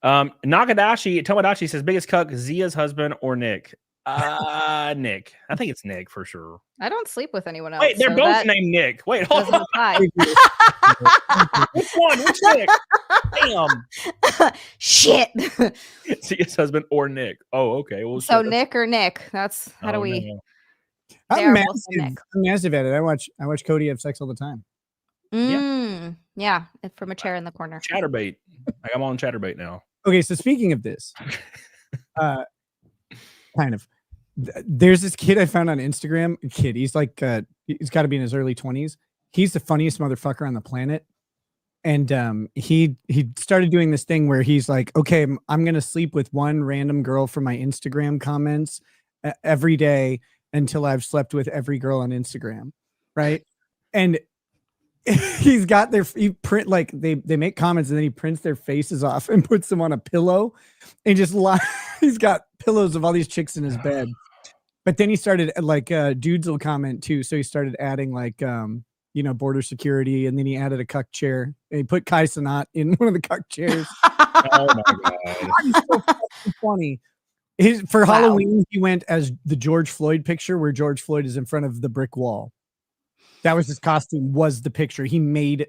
Nakadashi Tomodachi says biggest cuck, Zia's husband or Nick. Nick. I think it's Nick for sure. I don't sleep with anyone else. Wait, they're so both that named Nick. Wait, hold doesn't on. apply. Which one? Which Nick? Damn. Shit. See his husband or Nick. Oh, okay. Well, So shit, Nick or Nick? That's how do we? no. They I'm are both massive. Nick. I'm massive at it. I watch Cody have sex all the time. Yeah, from a chair in the corner. Chatterbait. Like I'm on Chatterbait now. Okay, so speaking of this, kind of, there's this kid I found on Instagram. Kid, he's like, he's got to be in his early 20s. He's the funniest motherfucker on the planet. And he started doing this thing where he's like, okay, I'm gonna sleep with one random girl from my Instagram comments every day until I've slept with every girl on Instagram, right? And he's got he print like they make comments and then he prints their faces off and puts them on a pillow and just he's got pillows of all these chicks in his bed. But then he started like dudes will comment too, so he started adding like border security, and then he added a cuck chair and he put Kai Cenat in one of the cuck chairs. Oh my god. He's so fucking funny. For Halloween, he went as the George Floyd picture where George Floyd is in front of the brick wall. That was his costume, was the picture. He made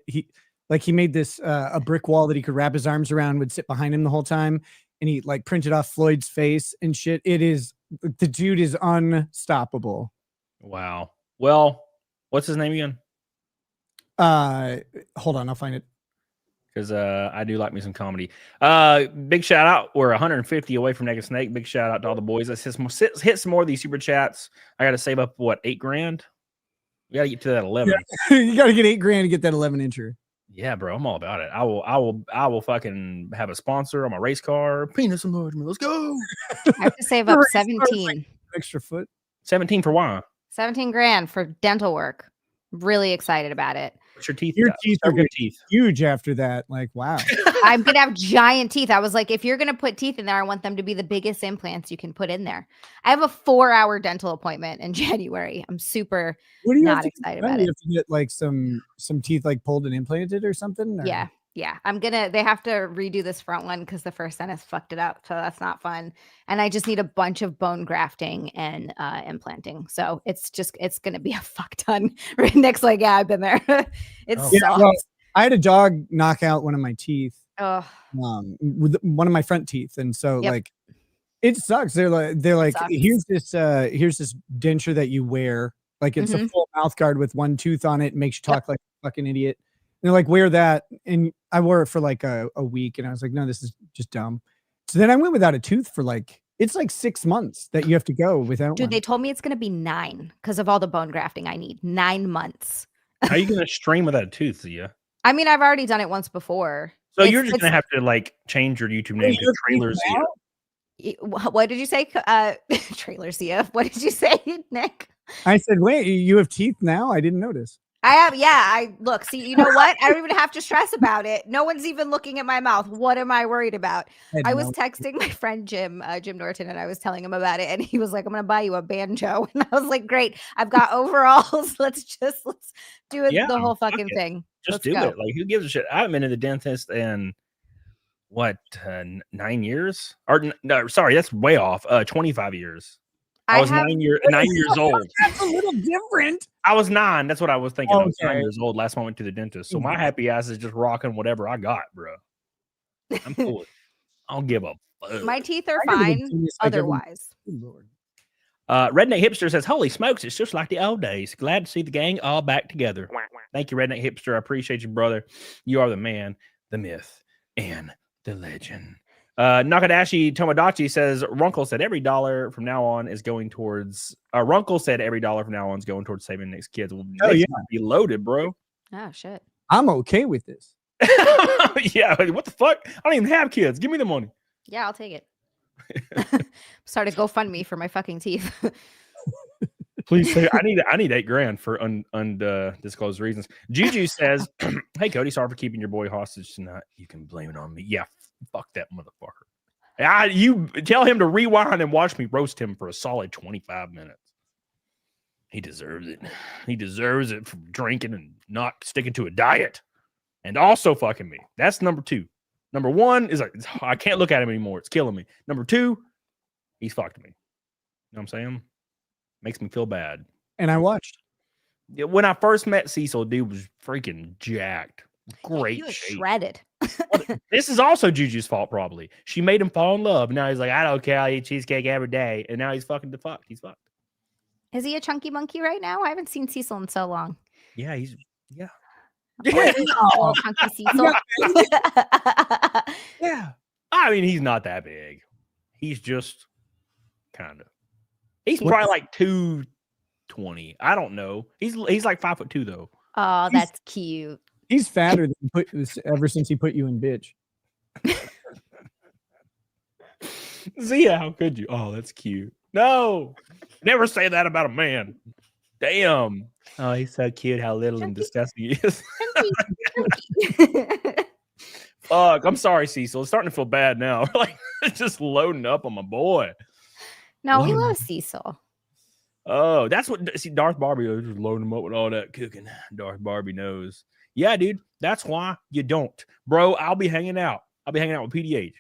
this a brick wall that he could wrap his arms around, would sit behind him the whole time, and he like printed off Floyd's face and shit. The dude is unstoppable. Wow. Well, what's his name again? Hold on, I'll find it. Because I do like me some comedy. Big shout out. We're 150 away from Naked Snake. Big shout out to all the boys. Let's hit some more of these super chats. I got to save up what, $8,000? We got to get to that 11. Yeah. You got to get $8,000 to get that 11-incher. Yeah, bro, I'm all about it. I will fucking have a sponsor on my race car. Penis enlargement. Let's go. I have to save up 17. Extra foot. 17 for why? 17 grand for dental work. Really excited about it. What's your teeth? Your teeth are your teeth. Huge after that. Like, wow. I'm gonna have giant teeth. I was like, if you're gonna put teeth in there, I want them to be the biggest implants you can put in there. I have a 4-hour dental appointment in January. I'm super not excited about it. You have to get like some teeth like pulled and implanted or something? Or? Yeah. They have to redo this front one because the first dentist fucked it up. So that's not fun. And I just need a bunch of bone grafting and implanting. So it's going to be a fuck ton. Nick's like, yeah, I've been there. Sucks. Well, I had a dog knock out one of my teeth. Oh. With one of my front teeth. And so like, it sucks. They're like, here's this denture that you wear. Like it's a full mouth guard with one tooth on it. It makes you talk like a fucking idiot. And they're like, wear that. And I wore it for like a week. And I was like, no, this is just dumb. So then I went without a tooth for it's like 6 months that you have to go without one. They told me it's going to be 9 because of all the bone grafting I need. 9 months. How are you going to stream without a tooth, Zia? I mean, I've already done it once before. So you're just going to have to like change your YouTube name to Trailer Zia. What did you say? Trailer Zia. What did you say, Nick? I said, wait, you have teeth now? I didn't notice. I have, I look, see, you know what? I don't even have to stress about it. No one's even looking at my mouth. What am I worried about? I was texting my friend Jim Norton, and I was telling him about it, and he was like, I'm gonna buy you a banjo. And I was like, great, I've got overalls. Let's do it, the whole fucking thing. Just do it. Like, who gives a shit? I haven't been to the dentist in 9 years? Or no, sorry, that's way off. 25 years. I was 9 years old. That's a little different. I was 9. That's what I was thinking. I was 9 years old last time I went to the dentist. So my happy ass is just rocking whatever I got, bro. I'm cool. I don't give a fuck. My teeth are fine otherwise. Redneck Hipster says, holy smokes, it's just like the old days. Glad to see the gang all back together. Thank you, Redneck Hipster. I appreciate you, brother. You are the man, the myth, and the legend. Nakadashi Tomodachi says Runkle said every dollar from now on is going towards Runkle said every dollar from now on is going towards saving Nick's kids. Well, be loaded, bro. Oh shit. I'm okay with this. Yeah, what the fuck? I don't even have kids. Give me the money. Yeah, I'll take it. Start a GoFundMe for my fucking teeth. Please say I need $8,000 for undisclosed reasons. Juju says, hey Cody, sorry for keeping your boy hostage tonight. You can blame it on me. Yeah, fuck that motherfucker. You tell him to rewind and watch me roast him for a solid 25 minutes. He deserves it. He deserves it for drinking and not sticking to a diet. And also fucking me. That's number 2. Number 1 is like, I can't look at him anymore. It's killing me. Number 2, he's fucked me. know what I'm saying? Makes me feel bad. And I watched. Yeah, when I first met Cecil, dude was freaking jacked. Great He was shape. shredded. This is also Juju's fault, probably. She made him fall in love. Now he's like, I don't care. I eat cheesecake every day. And now he's fucking fucked. He's fucked. Is he a chunky monkey right now? I haven't seen Cecil in so long. Yeah, he's yeah. Oh, chunky Cecil. Yeah. I mean, he's not that big. He's just kind of. He's probably like 220. I don't know. He's like 5'2" though. Oh, that's cute. He's fatter than ever since he put you in bitch. Zia, how could you? Oh, that's cute. No, never say that about a man. Damn. Oh, he's so cute. How little and disgusting he is. Fuck. I'm sorry, Cecil. It's starting to feel bad now. Like it's just loading up on my boy. No, we love Cecil. Oh, that's what. See, Darth Barbie was just loading him up with all that cooking. Darth Barbie knows. Yeah, dude. That's why you don't, bro. I'll be hanging out. I'll be hanging out with PDH,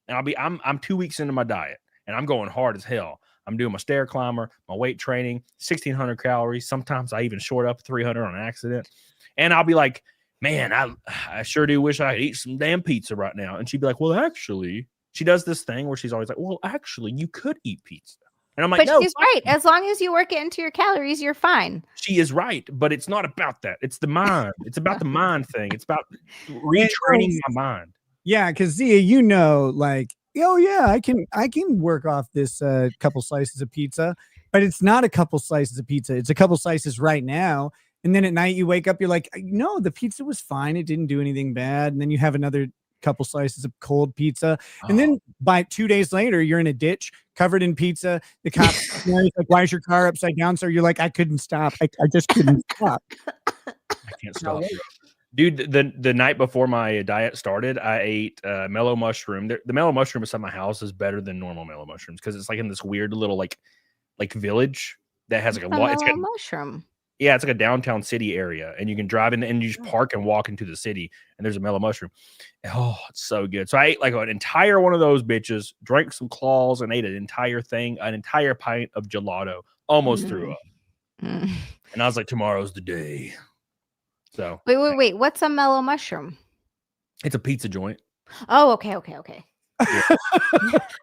and I'm 2 weeks into my diet, and I'm going hard as hell. I'm doing my stair climber, my weight training, 1,600 calories. Sometimes I even short up 300 on accident, and I'll be like, man, I sure do wish I could eat some damn pizza right now. And she'd be like, well, actually, she does this thing where she's always like, well, actually, you could eat pizza. And I'm like, but no, she's right. As long as you work it into your calories, you're fine. She is right, but it's not about that. It's the mind. It's about the mind thing. It's about retraining my mind. Yeah, because Zia, like, oh yeah, I can work off this couple slices of pizza, but it's not a couple slices of pizza. It's a couple slices right now. And then at night you wake up, you're like, no, the pizza was fine. It didn't do anything bad. And then you have another couple slices of cold pizza. And then by 2 days later, you're in a ditch covered in pizza. The cops like, why is your car upside down? So you're like, I couldn't stop. I just couldn't stop. I can't stop. Dude, the night before my diet started, I ate mellow mushroom. The mellow mushroom inside my house is better than normal mellow mushrooms because it's like in this weird little like village that has like a lot. It's got mushroom. Yeah, it's like a downtown city area, and you can drive in and you just park and walk into the city, and there's a mellow mushroom. Oh, it's so good. So I ate like an entire one of those bitches, drank some claws, and ate an entire pint of gelato. Almost threw up. And I was like, tomorrow's the day. So wait. What's a mellow mushroom? It's a pizza joint. Oh, okay. Yeah.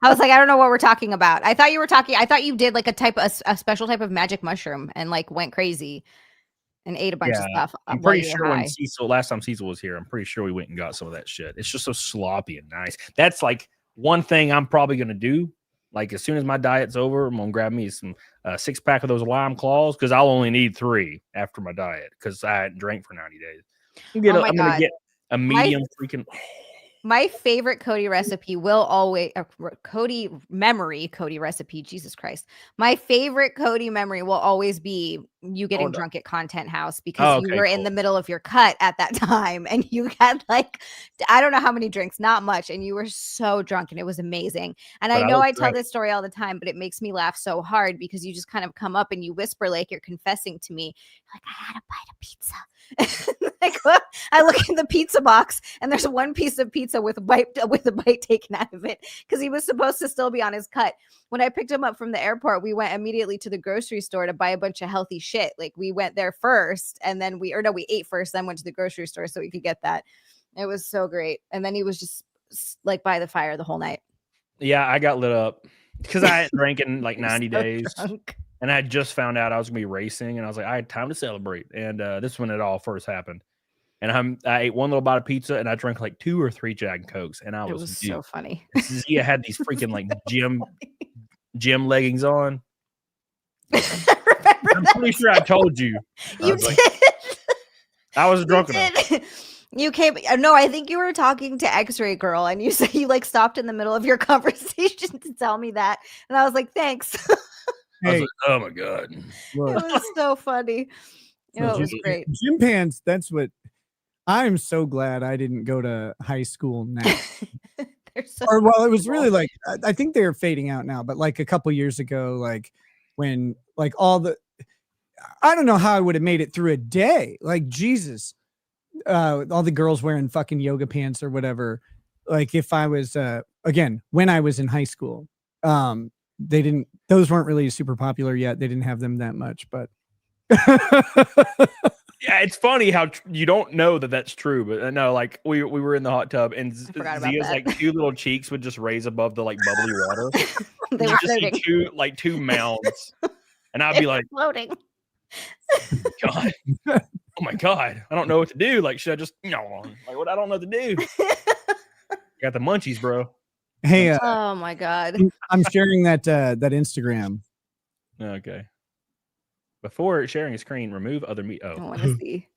I was like, I don't know what we're talking about. I thought you did like a special type of magic mushroom and like went crazy and ate a bunch of stuff. I'm pretty sure when last time Cecil was here, I'm pretty sure we went and got some of that shit. It's just so sloppy and nice. That's like one thing I'm probably going to do. Like as soon as my diet's over, I'm going to grab me some 6-pack of those lime claws because I'll only need 3 after my diet because I hadn't drank for 90 days. I'm going to get a medium freaking... My favorite Cody recipe will always Cody recipe. Jesus Christ. My favorite Cody memory will always be you getting drunk at Content House because you were in the middle of your cut at that time and you had like, I don't know how many drinks, not much. And you were so drunk and it was amazing. And I know I tell this story all the time, but it makes me laugh so hard because you just kind of come up and you whisper like you're confessing to me. Like, I had a bite of pizza. Like, I look in the pizza box and there's one piece of pizza with a bite taken out of it because he was supposed to still be on his cut. When I picked him up from the airport, we went immediately to the grocery store to buy a bunch of healthy shit. Like we went there first and then we ate first, then went to the grocery store so we could get that. It was so great. And then he was just like by the fire the whole night. Yeah, I got lit up because I hadn't drank in like 90 days. Drunk. And I just found out I was going to be racing, and I was like, I had time to celebrate. And this is when it all first happened. And I ate one little bite of pizza, and I drank like 2 or 3 Jack and Cokes, and I was so funny. Zia had these freaking like gym leggings on. I'm pretty sure I told you. You did. I was drunk enough. You came. No, I think you were talking to X-Ray Girl, and you said you like stopped in the middle of your conversation to tell me that, and I was like, thanks. I was like, oh my God. Look. It was so funny. It was great. Gym pants, that's what I'm so glad I didn't go to high school now. It was really like, I think they're fading out now, but like a couple years ago, like when like I don't know how I would have made it through a day. Like Jesus, all the girls wearing fucking yoga pants or whatever. Like if I was, again, when I was in high school, they didn't. Those weren't really super popular yet. They didn't have them that much, but. Yeah, it's funny how you don't know that that's true, but no, like we were in the hot tub and forgot about Zia's that. like two little cheeks would just raise above the like bubbly water. They You were just see floating. two mounds, and I'd They be were like, floating. God, oh my God, I don't know what to do. Like, should I just like what? I don't know what to do. Got the munchies, bro. Hey, Oh my God. I'm sharing that Instagram. Okay. Before sharing a screen, remove other I Oh, want to see.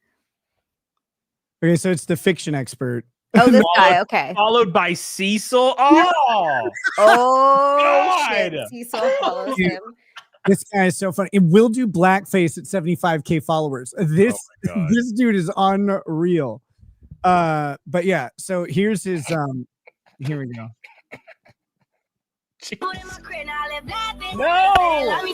Okay, so it's the fiction expert. Oh, this guy. Okay. followed by Cecil. Oh, Oh shit. God. Cecil follows Dude. him. This guy is so funny. It will do blackface at 75K followers. This Oh my God. this dude is unreal. But yeah, so here's his here we go. No.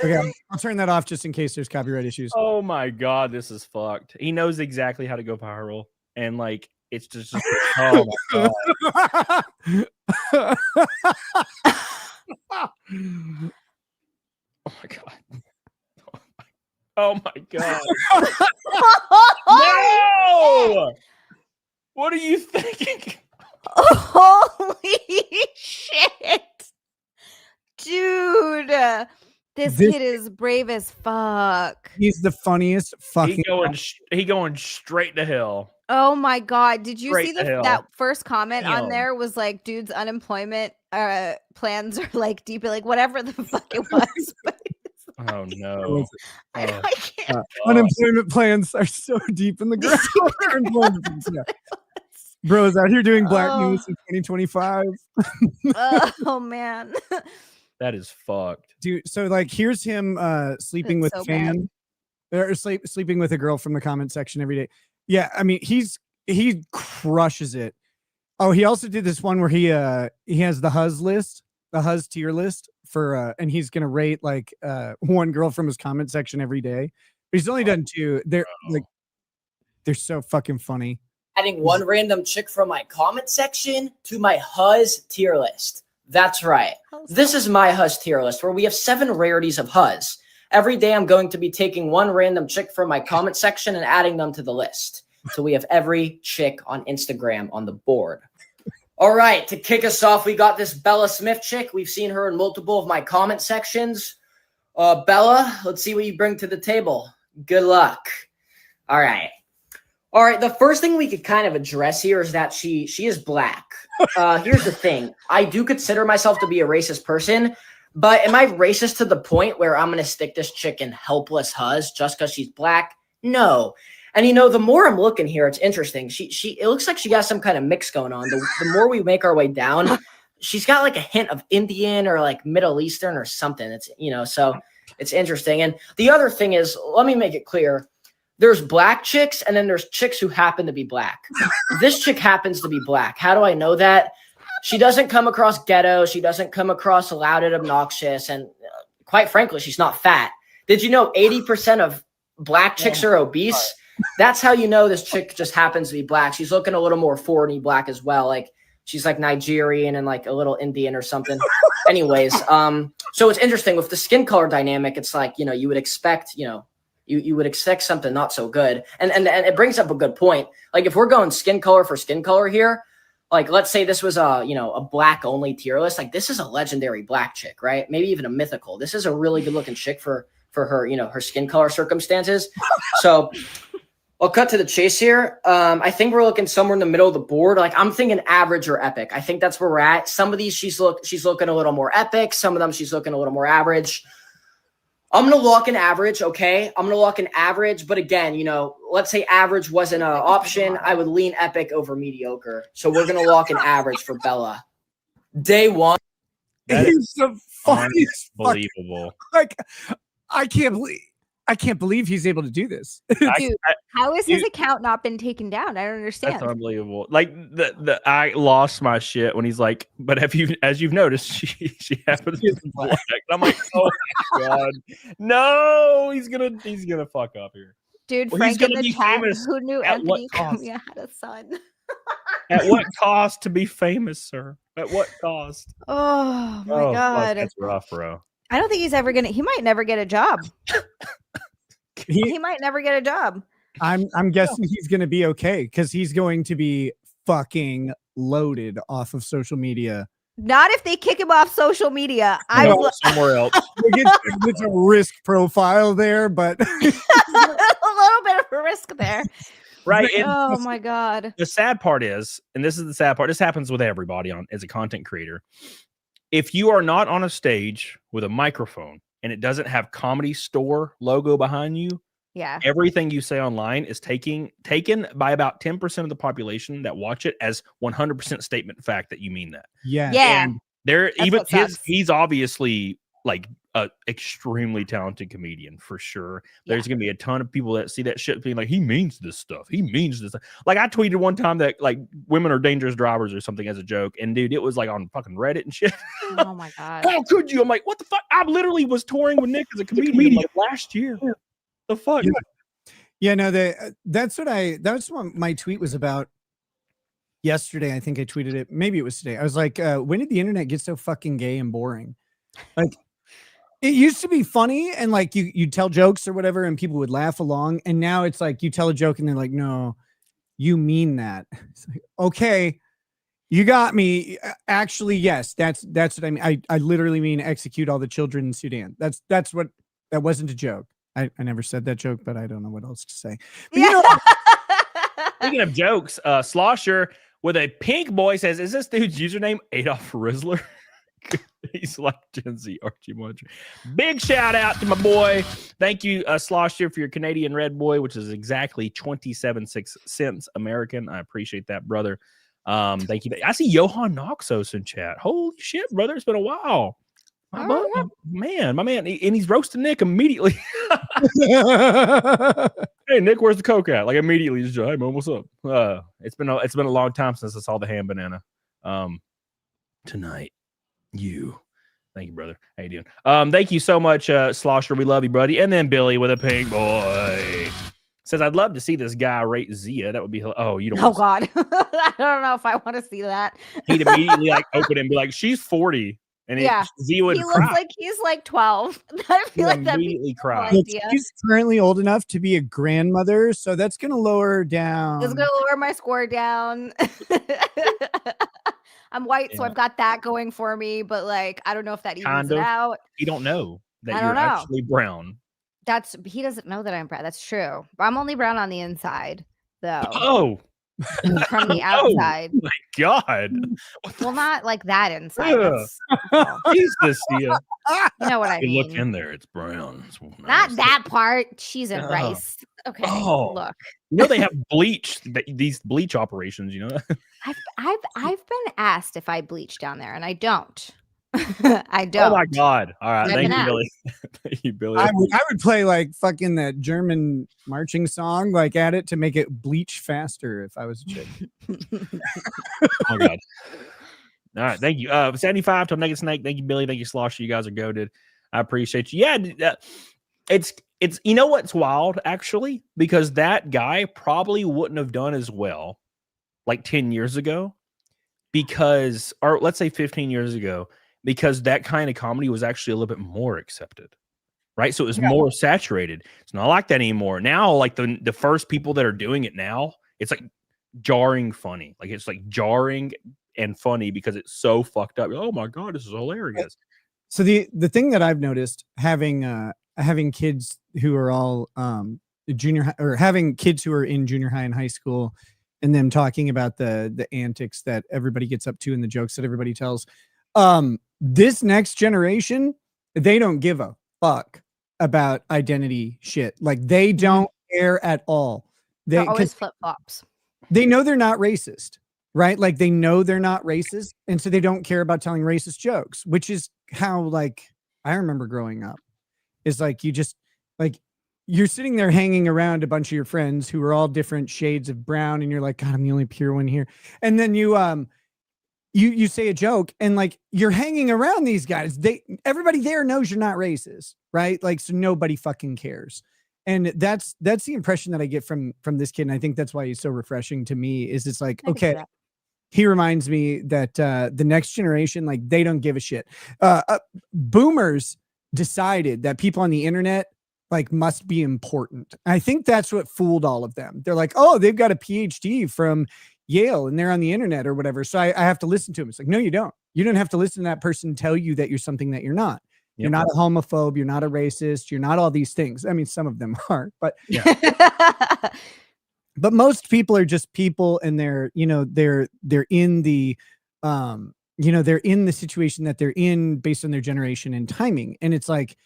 Okay, I'll turn that off just in case there's copyright issues. Oh my God, this is fucked. He knows exactly how to go viral, and like it's just oh my God. Oh my God. Oh my God. No! What are you thinking? Holy shit. Dude. This kid is brave as fuck. He's the funniest fucking He going straight to hell. Oh my God. Did you Straight see to hell. that first comment on Damn. there was like, dude's unemployment plans are like deep, like whatever the fuck it was. Oh no. I can't. unemployment plans are so deep in the ground. Unemployment plans, yeah. Bro is out here doing black Oh. news in 2025. Oh man. That is fucked. Dude, so like here's him sleeping That's with so a fan. Or sleeping with a girl from the comment section every day. Yeah, I mean he crushes it. Oh, he also did this one where he has the Huz list, the Huz tier list for and he's gonna rate like one girl from his comment section every day. But he's only done two. They're like they're so fucking funny. Adding one random chick from my comment section to my Huz tier list. That's right. This is my Huz tier list where we have 7 rarities of Huz. Every day I'm going to be taking one random chick from my comment section and adding them to the list. So we have every chick on Instagram on the board. All right, to kick us off, we got this Bella Smith chick. We've seen her in multiple of my comment sections. Bella, let's see what you bring to the table. Good luck. All right. All right, the first thing we could kind of address here is that she is black. Here's the thing. I do consider myself to be a racist person, but am I racist to the point where I'm going to stick this chick in helpless Huz just because she's black? No. And, you know, the more I'm looking here, it's interesting. It looks like she got some kind of mix going on. The more we make our way down, she's got like a hint of Indian or like Middle Eastern or something. It's, you know, so it's interesting. And the other thing is, let me make it clear. There's black chicks and then there's chicks who happen to be black. This chick happens to be black. How do I know that? She doesn't come across ghetto. She doesn't come across loud and obnoxious. And quite frankly, she's not fat. Did you know 80% of black chicks are obese? That's how you know this chick just happens to be black. She's looking a little more foreign-y black as well. Like she's like Nigerian and like a little Indian or something. Anyways, so it's interesting with the skin color dynamic. It's like, you know, you would expect, you know, you would expect something not so good. And it brings up a good point. Like if we're going skin color for skin color here, like let's say this was a, you know, a black only tier list. Like this is a legendary black chick, right? Maybe even a mythical. This is a really good looking chick for her, you know, her skin color circumstances. So I'll cut to the chase here. I think we're looking somewhere in the middle of the board. Like I'm thinking average or epic. I think that's where we're at. Some of these she's looking a little more epic. Some of them she's looking a little more average. I'm going to lock in average, okay? I'm going to lock in average. But again, you know, let's say average wasn't an option. I would lean epic over mediocre. So we're going to lock in average for Bella. Day one. That He's the funniest fucking, Unbelievable. like I can't believe he's able to do this. Dude, how has his account not been taken down? I don't understand. That's unbelievable. Like I lost my shit when he's like, but as you've noticed, she happens to be black. I'm like, oh my God. No, he's gonna fuck up here. Dude, Well, Frank he's in gonna the be chat, famous who knew at what Anthony cost? Cumia had a son? At what cost to be famous, sir? At what cost? Oh my fuck, God. that's rough, bro. I don't think he's ever gonna. He might never get a job. He- He might never get a job. I'm guessing he's going to be okay because he's going to be fucking loaded off of social media. Not if they kick him off social media. No, somewhere else. It's a risk profile there, but a little bit of a risk there. Right. Oh my God. The sad part is, and this is the sad part, this happens with everybody as a content creator. If you are not on a stage with a microphone and it doesn't have Comedy Store logo behind you, Yeah. everything you say online is taken by about 10% of the population that watch it as 100% statement fact that you mean that. yeah. Yeah. And there, That's even what sucks. he's obviously like a extremely talented comedian for sure. There's gonna be a ton of people that see that shit being like, he means this stuff. He means this. Like I tweeted one time that like women are dangerous drivers or something as a joke, and dude, it was like on fucking Reddit and shit. Oh my God. How could you? I'm like, what the fuck? I literally was touring with Nick as a comedian like last year. The fuck? Yeah, no, that's what my tweet was about yesterday. I think I tweeted it. Maybe it was today. I was like, when did the internet get so fucking gay and boring? Like, it used to be funny and like you tell jokes or whatever and people would laugh along. And now it's like you tell a joke and they're like, no, you mean that. It's like, okay, you got me. Actually, yes, that's what I mean. I literally mean execute all the children in Sudan. That wasn't a joke. I never said that joke, but I don't know what else to say. But you know, Speaking of jokes, Slosher with a pink boy says, is this dude's username Adolf Rizzler? He's like Gen Z Archie Muncher. Big shout out to my boy. Thank you, Slosher, for your Canadian Red Boy, which is exactly 27 cents American. I appreciate that, brother. Thank you. I see Johan Noxos in chat. Holy shit, brother. It's been a while. My man, and he's roasting Nick immediately. Hey, Nick, where's the Coke at? Like immediately, just hey man, what's up? It's been a long time since I saw the ham banana. Tonight, thank you, brother. How you doing? Thank you so much, Slosher. We love you, buddy. And then Billy with a pink boy says, I'd love to see this guy rate Zia. That would be oh, you don't. Oh God, I don't know if I want to see that. He'd immediately like open it and be like, she's 40. And Yeah. Zia would He cry. looks like he's like 12. I feel like that'd be immediately cry. cool idea. she's currently old enough to be a grandmother, so that's gonna lower her down. It's gonna lower my score down. I'm white, so Yeah. I've got that going for me, but like I don't know if that evens Kind it of. out. You don't know that I you're don't know. actually brown. He doesn't know that I'm brown. That's true. But I'm only brown on the inside, though. Oh From the Oh. outside. my God. Well, not like that inside. Ugh. That's, Jesus, Zia. you know what I You mean. look in there, it's brown. It's Not nice. that part. Cheese and Oh. rice. Okay. Oh. Look. You know they have bleach, these bleach operations, you know? I've been asked if I bleach down there, and I don't. I don't. Oh my God. All right. I've Thank been you, asked. Billy. Thank you, Billy. I would play like fucking that German marching song, like at it to make it bleach faster if I was a chick. Oh my God. All right. Thank you. 75 to Naked Snake. Thank you, Billy. Thank you, Slosher. You guys are goated. I appreciate you. Yeah. It's you know what's wild actually, because that guy probably wouldn't have done as well like 10 years ago or let's say 15 years ago, because that kind of comedy was actually a little bit more accepted. Right. So it was more saturated. It's not like that anymore. Now, like the first people that are doing it now, it's like jarring funny. Like it's like jarring and funny because it's so fucked up. Oh my God, this is hilarious. So the thing that I've noticed having kids who are all junior high, or having kids who are in junior high and high school, and them talking about the antics that everybody gets up to and the jokes that everybody tells. This next generation, they don't give a fuck about identity shit. Like they don't care at all. They're always flip flops. They know they're not racist, right? Like they know they're not racist, and so they don't care about telling racist jokes, which is how like I remember growing up. Is like you just like you're sitting there hanging around a bunch of your friends who are all different shades of brown, and you're like, God, I'm the only pure one here. And then you say a joke, and like you're hanging around these guys. Everybody there knows you're not racist, right? Like so nobody fucking cares. And that's the impression that I get from this kid, and I think that's why he's so refreshing to me. Is it's like, okay, he reminds me that the next generation, like, they don't give a shit. Boomers decided that people on the internet like must be important. I think that's what fooled all of them. They're like, oh, they've got a PhD from Yale and they're on the internet or whatever, so I have to listen to them. It's like, no, you don't. You don't have to listen to that person tell you that you're something that you're not. You're not a homophobe. You're not a racist. You're not all these things. I mean, some of them are, but but most people are just people, and they're, you know, they're in the you know, they're in the situation that they're in based on their generation and timing. And it's like,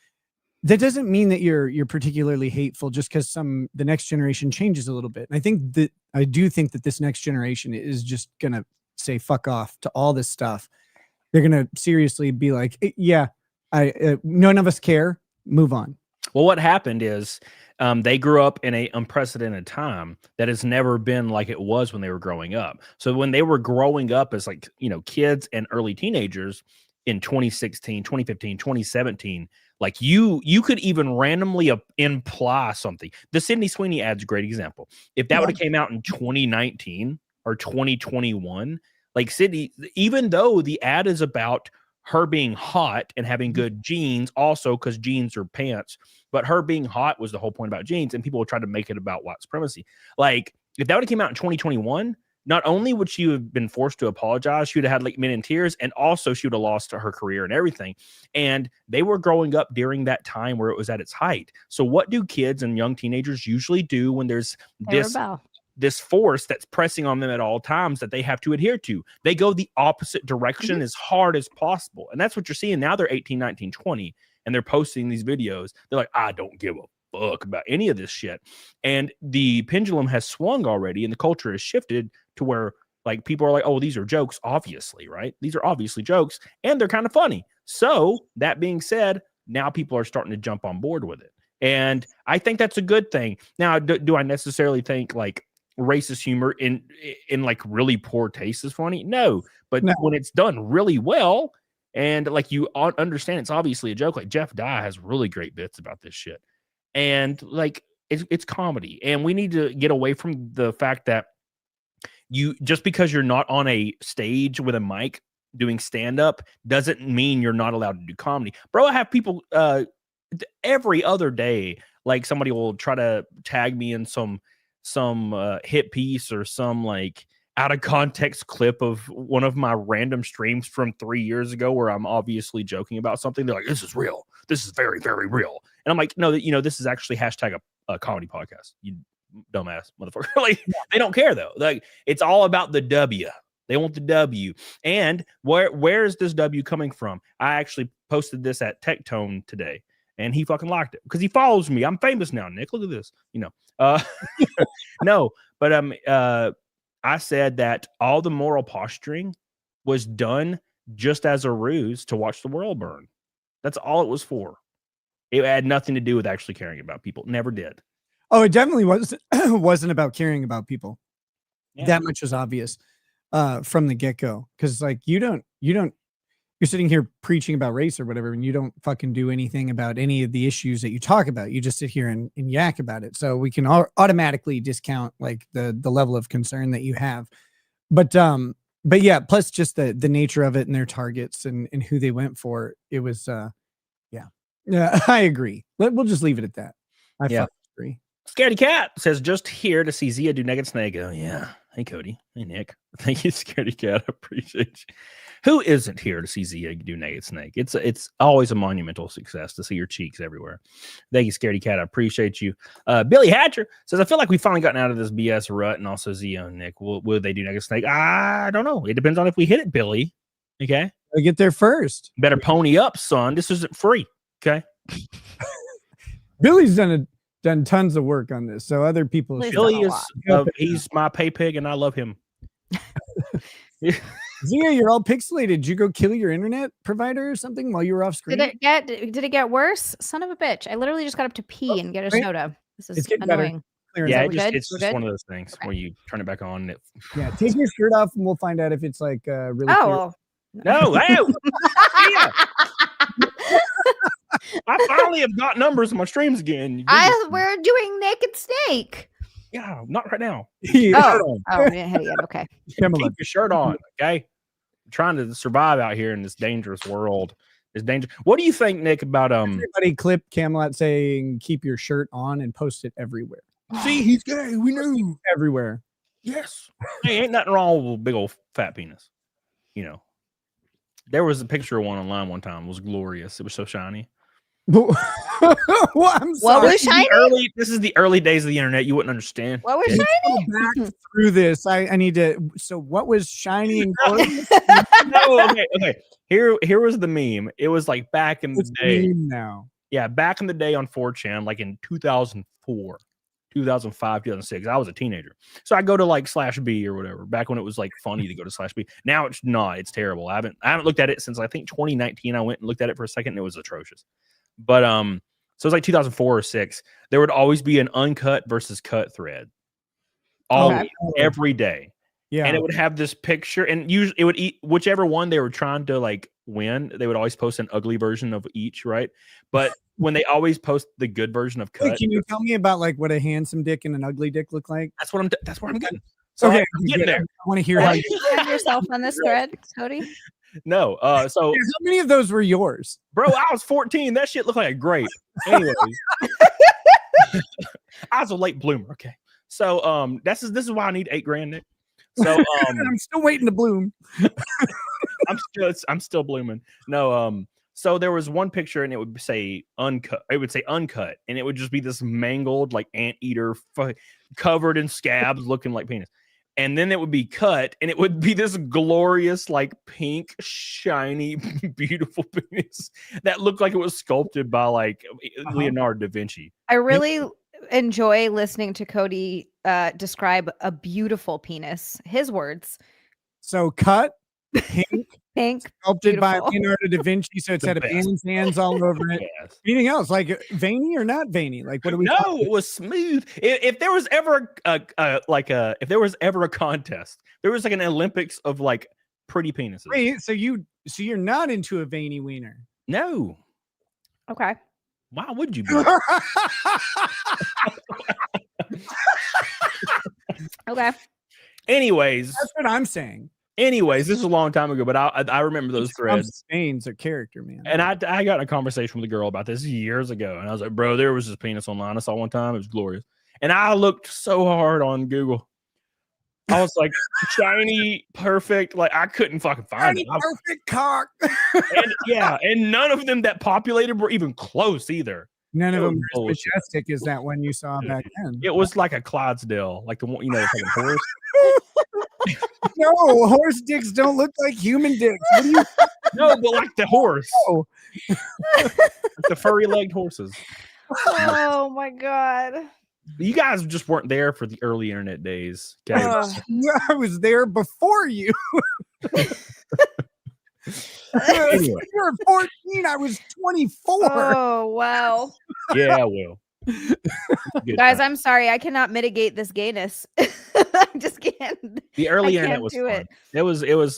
that doesn't mean that you're particularly hateful just because the next generation changes a little bit. And I do think that this next generation is just gonna say fuck off to all this stuff. They're gonna seriously be like, yeah, none of us care. Move on. Well, what happened is they grew up in an unprecedented time that has never been like it was when they were growing up. So when they were growing up as, like, you know, kids and early teenagers in 2016, 2015, 2017, like you could even randomly imply something. The Sydney Sweeney ad's a great example. If that would have came out in 2019 or 2021, like, Sydney, even though the ad is about her being hot and having good genes, also because jeans are pants, but her being hot was the whole point about jeans, and people would try to make it about white supremacy. Like, if that would have came out in 2021, not only would she have been forced to apologize, she would have had like men in tears, and also she would have lost her career and everything. And they were growing up during that time where it was at its height. So what do kids and young teenagers usually do when there's this force that's pressing on them at all times that they have to adhere to? They go the opposite direction as hard as possible. And that's what you're seeing now. They're 18, 19, 20, and they're posting these videos. They're like, I don't give a fuck about any of this shit. And the pendulum has swung already, and the culture has shifted to where, like, people are like, oh, these are jokes, obviously, right? These are obviously jokes, and they're kind of funny. So that being said, now people are starting to jump on board with it. And I think that's a good thing. Now, do I necessarily think like racist humor in like really poor taste is funny? No, but when it's done really well, and like you understand it's obviously a joke, like Jeff Dye has really great bits about this shit, and like it's comedy, and we need to get away from the fact that you, just because you're not on a stage with a mic doing stand-up doesn't mean you're not allowed to do comedy. Bro, I have people every other day, like, somebody will try to tag me in some hit piece or some like out of context clip of one of my random streams from 3 years ago where I'm obviously joking about something. They're like, this is real. This is very, very real. And I'm like, no, you know, this is actually hashtag a comedy podcast. You dumbass motherfucker. Like, they don't care though. Like, it's all about the W. They want the W. And where is this W coming from? I actually posted this at Tech Tone today, and he fucking liked it because he follows me. I'm famous now, Nick. Look at this. You know, no, but I said that all the moral posturing was done just as a ruse to watch the world burn. That's all it was for. It had nothing to do with actually caring about people. Never did. Oh, it definitely wasn't about caring about people. Yeah. That much was obvious from the get-go. Because like you're sitting here preaching about race or whatever, and you don't fucking do anything about any of the issues that you talk about. You just sit here and yak about it. So we can automatically discount like the level of concern that you have. But yeah, plus just the nature of it and their targets and who they went for. It was yeah, I agree. We'll just leave it at that. I fucking agree. Scaredy Cat says, just here to see Zia do Naked Snake. Oh, yeah. Hey, Cody. Hey, Nick. Thank you, Scaredy Cat. I appreciate you. Who isn't here to see Zia do Naked Snake? It's always a monumental success to see your cheeks everywhere. Thank you, Scaredy Cat. I appreciate you. Billy Hatcher says, I feel like we've finally gotten out of this BS rut, and also Zia and Nick. Will they do Naked Snake? I don't know. It depends on if we hit it, Billy. Okay? I get there first. Better pony up, son. This isn't free. Okay? Billy's done tons of work on this, so other people should. Billy is he's my pay pig, and I love him. Zia, you're all pixelated. Did you go kill your internet provider or something while you were off screen? Did it get worse? Son of a bitch! I literally just got up to pee and get a soda. This is annoying. Yeah, it's just one of those things where you turn it back on. And yeah, take your shirt off, and we'll find out if it's like really. Oh, no! Yeah. I finally have got numbers on my streams again. We're doing Naked Snake. Yeah, not right now. Oh, we didn't hit it yet. Okay. Camelot. Keep your shirt on, okay? I'm trying to survive out here in this dangerous world. It's dangerous. What do you think, Nick, about Everybody clip Camelot saying "keep your shirt on" and post it everywhere. See, he's gay. We knew. Everywhere. Yes. Hey, ain't nothing wrong with a big old fat penis. You know. There was a picture of one online one time. It was glorious. It was so shiny. Well, I'm What sorry. was shiny? This is the early days of the internet. You wouldn't understand. What was Let's shiny? go back through this. I need to. So, what was shiny and glorious? No, okay. Here was the meme. It was like back in the It's day. meme now. Yeah, back in the day on 4chan, like in 2004, 2005, 2006. I was a teenager. So I go to like /B or whatever, back when it was like funny to go to /B. Now it's not, it's terrible. I haven't looked at it since I think 2019. I went and looked at it for a second and it was atrocious. But so it was like 2004 or 6. There would always be an uncut versus cut thread. Always, every day. Yeah. And it would have this picture, and usually it would eat whichever one they were trying to like win. They would always post an ugly version of each, right? But when they always post the good version of cut, Hey, can you tell me about like what a handsome dick and an ugly dick look like? that's where I'm getting. So Okay, I'm getting good. there. I want to hear how. Did you find yourself on this thread, Cody? No, so How many of those were yours? bro, I was 14. That shit looked like a grape. Anyways, I was a late bloomer. Okay, so this is why I need $8,000, Nick. So I'm still waiting to bloom. I'm still blooming. No, so there was one picture and it would say uncut. It would say uncut, and it would just be this mangled like anteater covered in scabs, looking like penis. And then it would be cut, and it would be this glorious, like pink, shiny, beautiful penis that looked like it was sculpted by like Leonardo da Vinci. I really enjoy listening to Cody describe a beautiful penis. His words. So cut, Pink, sculpted by beautiful. Leonardo da Vinci, so it's The had a best. man's hands all over it. Yes. Anything else, like veiny or not veiny? Like what do we? No, it was smooth. If there was ever if there was ever a contest, there was like an Olympics of like pretty penises. Wait, so you're not into a veiny wiener? No, Okay. why would you be? Okay. Anyways, That's what I'm saying. this is a long time ago, but I remember those threads. Spain's a character, man. And I got in a conversation with a girl about this years ago, and I was like, bro, there was this penis online I saw one time. It was glorious. And I looked so hard on Google. I was like, shiny, perfect. Like, I couldn't fucking find it. Perfect cock. And none of them that populated were even close either. None of It them was are as bullshit. majestic as that one you saw back then. It was like a Clydesdale, like the one, the fucking horse. No, horse dicks don't look like human dicks. What do you? No, but like the horse. Oh. Like the furry-legged horses. Oh my god. You guys just weren't there for the early internet days. Okay? I was there before you. Anyway. You were 14. I was 24. Oh wow. Yeah, well. Good Guys, time. I'm sorry. I cannot mitigate this gayness. I just can't. The early I internet can't was do fun. it.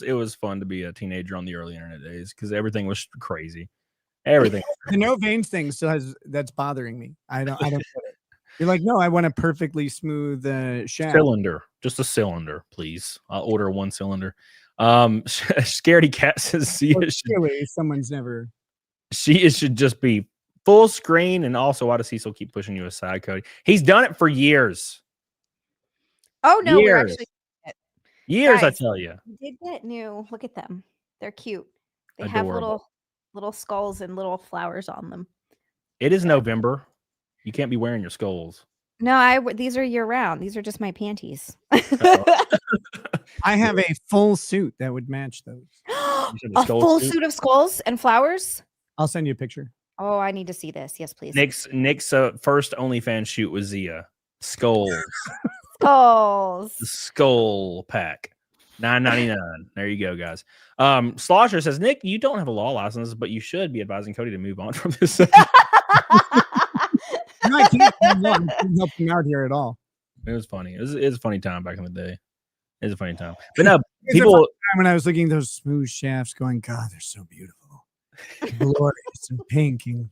It was fun to be a teenager on the early internet days because everything was crazy. Everything. The no veins thing still has that's bothering me. I don't get it. You're like, no, I want a perfectly smooth shaft. Cylinder, just a cylinder, please. I'll order one cylinder. Scaredy Cat says Clearly, someone's never. she should just be full screen, and also why does Cecil keep pushing you aside, Cody? He's done it for years. Oh no, we're Years. actually Years, I Guys. tell you. we did get new. Look at them. They're cute. They have Adorable. little skulls and little flowers on them. It is November. You can't be wearing your skulls. No, these are year round. These are just my panties. I have a full suit that would match those. said the A skull full suit? suit of skulls and flowers. I'll send you a picture. Oh, I need to see this. Yes, please. Nick's first OnlyFans shoot was Zia. Skulls. Skulls. The skull pack. $9.99. There you go, guys. Slosher says, Nick, you don't have a law license, but you should be advising Cody to move on from this. No, I can't help him out here at all. It was funny. It was a funny time back in the day. It was a funny time. But no, It's a people. fun time when I was looking at those smooth shafts, going, God, they're so beautiful, glorious and pink and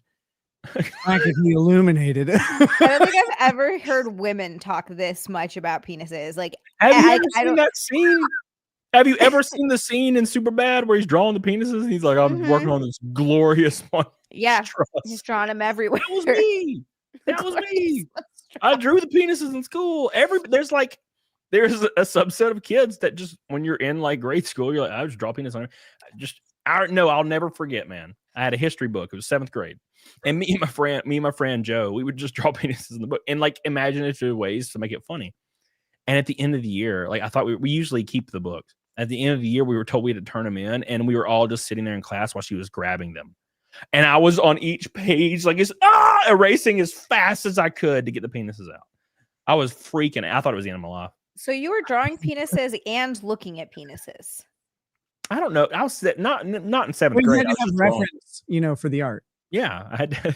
Practically illuminated. I don't think I've ever heard women talk this much about penises. Like, Have you I ever seen don't. that scene? Have you ever seen the scene in Superbad where he's drawing the penises and he's like, I'm working on this glorious one? Yeah, Trust. he's drawing them everywhere. That was me. That was me. I drew the penises in school. There's a subset of kids that just when you're in like grade school, you're like, I just draw penis on it. I'll never forget, man. I had a history book. It was 7th grade. And me and my friend Joe, we would just draw penises in the book in like imaginative ways to make it funny. And at the end of the year, like I thought we usually keep the books. At the end of the year, we were told we had to turn them in, and we were all just sitting there in class while she was grabbing them. And I was on each page, like erasing as fast as I could to get the penises out. I was freaking out. I thought it was the end of my life. So you were drawing penises and looking at penises. I don't know. I was not in 7th You grade. had to have reference, for the art. Yeah, I had to.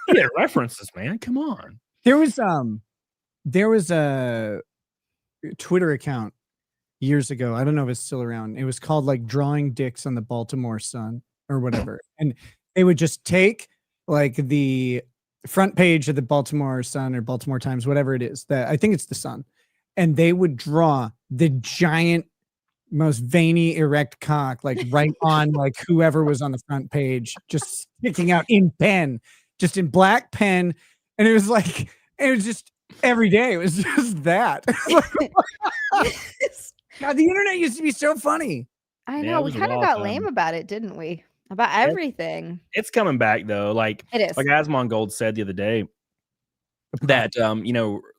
Yeah, references, man. Come on. There was a Twitter account years ago. I don't know if it's still around. It was called like Drawing Dicks on the Baltimore Sun or whatever. And they would just take like the front page of the Baltimore Sun or Baltimore Times, whatever it is, that I think it's the Sun. And they would draw the giant, most veiny, erect cock, like right on like whoever was on the front page, just sticking out in pen, just in black pen. And it was just every day. It was just that. God, the internet used to be so funny. I know. We kind of got lame about it, didn't we? About everything. It's coming back though. Like it is. Like Asmongold said the other day that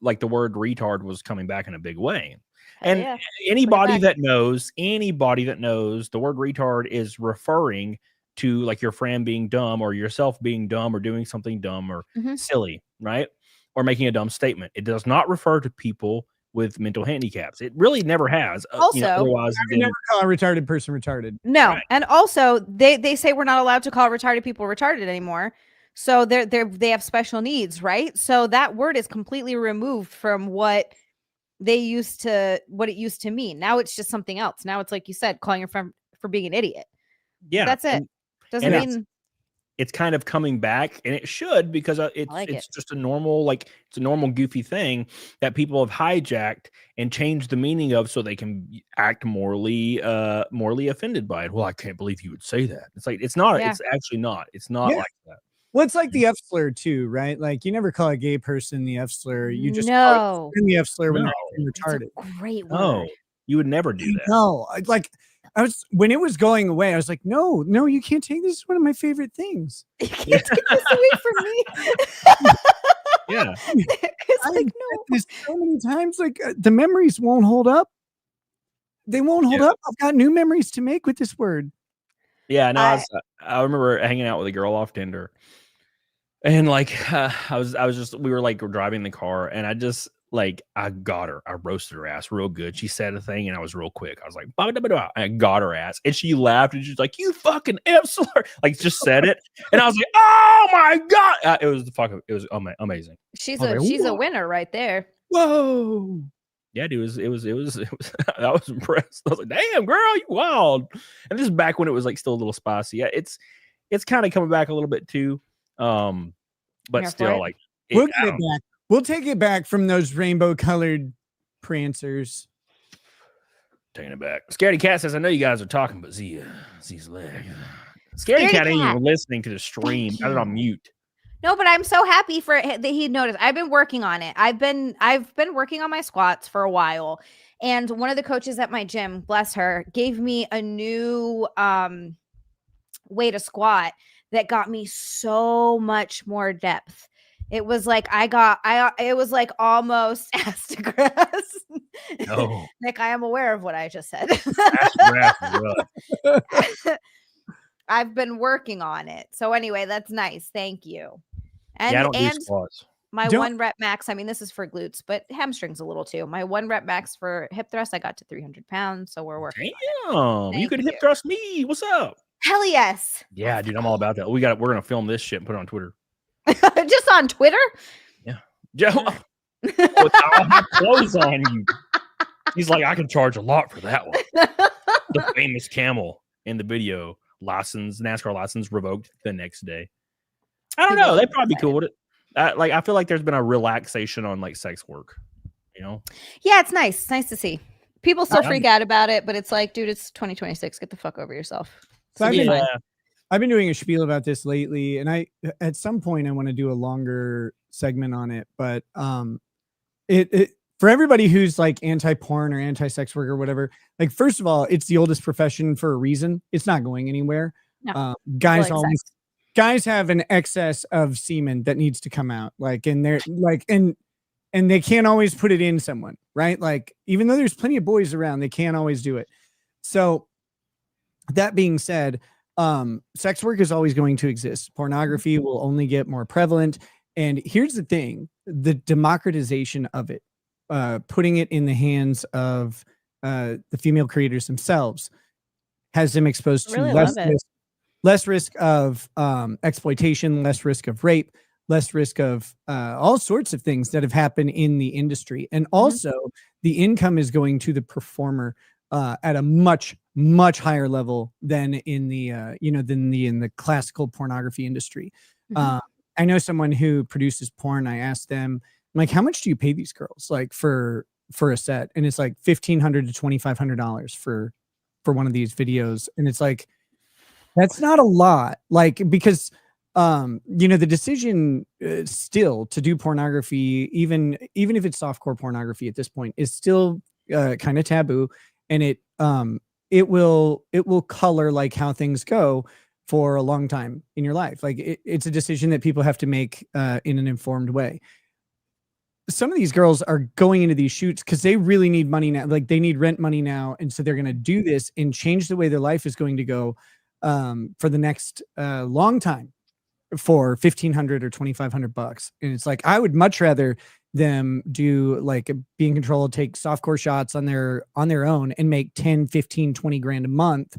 like the word retard was coming back in a big way. And anybody that knows the word retard is referring to like your friend being dumb or yourself being dumb or doing something dumb or silly, right? Or making a dumb statement. It does not refer to people with mental handicaps. It really never has. Also, otherwise I would never call a retarded person retarded. No, right. And also they say we're not allowed to call retarded people retarded anymore. So they have special needs, right? So that word is completely removed from what it used to mean. Now it's just something else. Now it's like you said, calling your friend for being an idiot. Yeah, that's it. Doesn't mean it's kind of coming back, and it should, because it's just a normal, like it's a normal goofy thing that people have hijacked and changed the meaning of so they can act morally offended by it. Well, I can't believe you would say that. It's like it's not. Yeah. It's actually not. It's not like that. Well, it's like the F slur too, right? Like you never call a gay person the F slur. You just call the F slur when they're retarded. Great word. No, you would never do that. No, like when it was going away, I was like, no, you can't take this. Is one of my favorite things. You can't take this away from me. Yeah, I like this so many times. Like the memories won't hold up. They won't hold up. I've got new memories to make with this word. Yeah, no, I remember hanging out with a girl off Tinder. And like we were like driving the car, and I got her. I roasted her ass real good. She said a thing, and I was real quick. I was like, bah, bah, bah, bah. I got her ass, and she laughed, and she's like, "You fucking F slur!" Like just said it, and I was like, "Oh my god!" It was amazing. She's a winner right there. Whoa. Yeah, dude, it was I was impressed. I was like, "Damn, girl, you wild!" And this is back when it was like still a little spicy. Yeah, it's kind of coming back a little bit too. But still, like we'll get it back. We'll take it back from those rainbow colored prancers. Taking it back. Scaredy Cat says, I know you guys are talking, but Z's leg. Scaredy Cat ain't even listening to the stream. Got it on mute. No, but I'm so happy that he noticed. I've been working on it. I've been working on my squats for a while. And one of the coaches at my gym, bless her, gave me a new way to squat that got me so much more depth. It was like it was like almost ass to grass. No. Nick, I am aware of what I just said. I've been working on it. So anyway, that's nice. Thank you. And, I don't do squats. My 1 rep max, I mean, this is for glutes, but hamstrings a little too. My 1 rep max for hip thrust, I got to 300 pounds. So we're working. Damn, you could hip thrust me. What's up? Hell yes. Yeah, dude, I'm all about that. We're gonna film this shit and put it on Twitter. Just on Twitter? Yeah. Joe, I'll have clothes on you. He's like, I can charge a lot for that one. The famous camel in the video, NASCAR license revoked the next day. I don't People know. are They'd probably be excited. cool with it. I feel like there's been a relaxation on like sex work. You know, Yeah, it's nice. It's nice to see. People still Yeah. freak out about it, but it's like, dude, it's 2026. Get the fuck over yourself. So It's fine. I've been doing a spiel about this lately, and at some point I want to do a longer segment on it. But it for everybody who's like anti-porn or anti-sex work or whatever, like first of all, it's the oldest profession for a reason. It's not going anywhere. No. Guys Well, always guys have an excess of semen that needs to come out, like, and they're like, and they can't always put it in someone, right? Like, even though there's plenty of boys around, they can't always do it. So that being said, sex work is always going to exist. Pornography will only get more prevalent. And here's the thing, the democratization of it, putting it in the hands of the female creators themselves has them exposed to Really love it. less risk of exploitation, less risk of rape, less risk of all sorts of things that have happened in the industry. And also the income is going to the performer at a much higher level than in the in the classical pornography industry. I know someone who produces porn. I asked them, I'm like, how much do you pay these girls like for a set? And it's like $1,500 to $2,500 for one of these videos. And it's like, that's not a lot, like, because the decision still to do pornography, even if it's softcore pornography at this point, is still kind of taboo, and it will color like how things go for a long time in your life. Like it's a decision that people have to make in an informed way. Some of these girls are going into these shoots because they really need money now, like they need rent money now, and so they're going to do this and change the way their life is going to go for the next long time for $1,500 or $2,500. And it's like, I would much rather them do like be in control, take softcore shots on their own and make 10, 15, 20 grand a month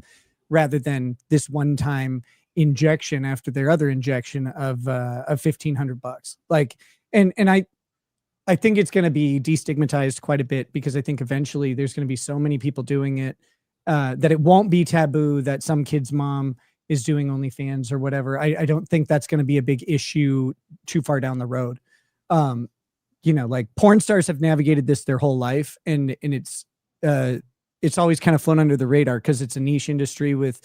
rather than this one time injection after their other injection of $1,500. Like, and I think it's going to be destigmatized quite a bit, because I think eventually there's going to be so many people doing it that it won't be taboo that some kid's mom is doing OnlyFans or whatever. I don't think that's going to be a big issue too far down the road. Like porn stars have navigated this their whole life, and it's always kind of flown under the radar because it's a niche industry with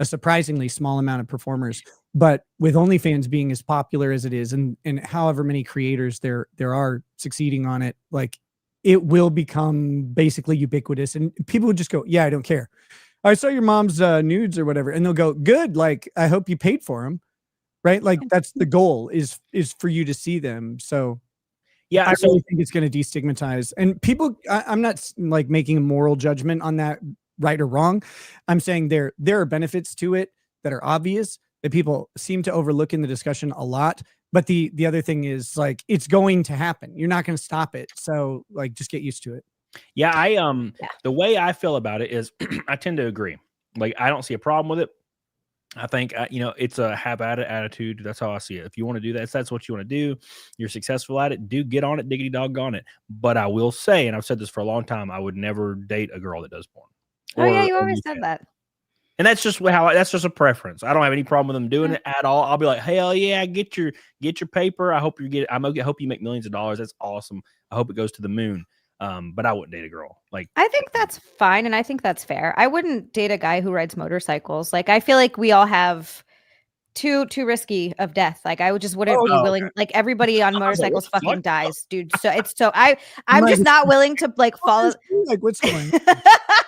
a surprisingly small amount of performers. But with OnlyFans being as popular as it is, and however many creators there are succeeding on it, like it will become basically ubiquitous, and people would just go, yeah, I don't care. I saw your mom's nudes or whatever. And they'll go, good. Like, I hope you paid for them. Right. Like that's the goal is for you to see them. So yeah, I really think it's going to destigmatize, and people, I'm not like making a moral judgment on that, right or wrong. I'm saying there are benefits to it that are obvious that people seem to overlook in the discussion a lot. But the other thing is, like, it's going to happen. You're not going to stop it. So like, just get used to it. Yeah, the way I feel about it is I tend to agree. Like, I don't see a problem with it. I think, it's a have at it attitude. That's how I see it. If you want to do that, if that's what you want to do, you're successful at it, do get on it, diggity doggone it. But I will say, and I've said this for a long time, I would never date a girl that does porn. Oh yeah, you always said that. And that's just that's just a preference. I don't have any problem with them doing it at all. I'll be like, hell yeah, get your paper. I hope hope you make millions of dollars. That's awesome. I hope it goes to the moon. But I wouldn't date a girl. Like, I think that's fine, and I think that's fair. I wouldn't date a guy who rides motorcycles. Like, I feel like we all have too risky of death. Like, I wouldn't be willing. Okay. Like, everybody on motorcycles fucking dies, dude. So I'm just not willing to like follow. Like, what's going on?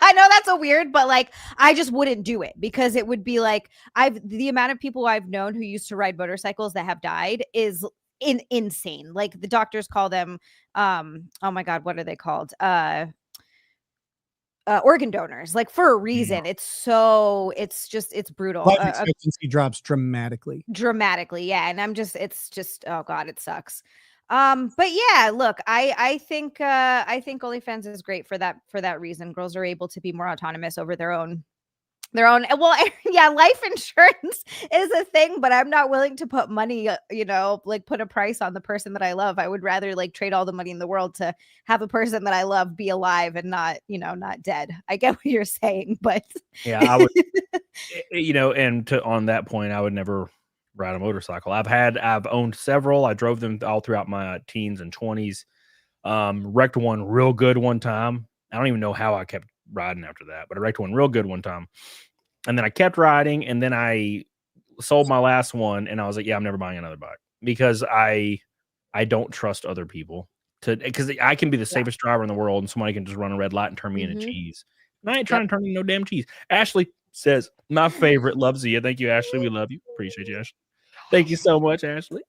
I know that's a weird, but like, I just wouldn't do it, because it would be like the amount of people I've known who used to ride motorcycles that have died is insane. Like, the doctors call them oh my god, what are they called? Organ donors, like, for a reason. It's brutal. Life expectancy drops dramatically. Yeah, and it's just oh god, it sucks. But yeah, look, I think OnlyFans is great for that reason. Girls are able to be more autonomous over their own. Well, yeah, life insurance is a thing, but I'm not willing to put money, like put a price on the person that I love. I would rather like trade all the money in the world to have a person that I love be alive and not dead. I get what you're saying, but yeah, I would, and on that point, I would never ride a motorcycle. I've owned several. I drove them all throughout my teens and 20s. Wrecked one real good one time. I don't even know how I kept riding after that, but I wrecked one real good one time. And then I kept riding, and then I sold my last one, and I was like, yeah, I'm never buying another bike because I don't trust other people because I can be the safest driver in the world, and somebody can just run a red light and turn me into cheese. And I ain't trying to turn me no damn cheese. Ashley says, my favorite, loves Zia. Thank you, Ashley. We love you. Appreciate you, Ashley. Thank you so much, Ashley.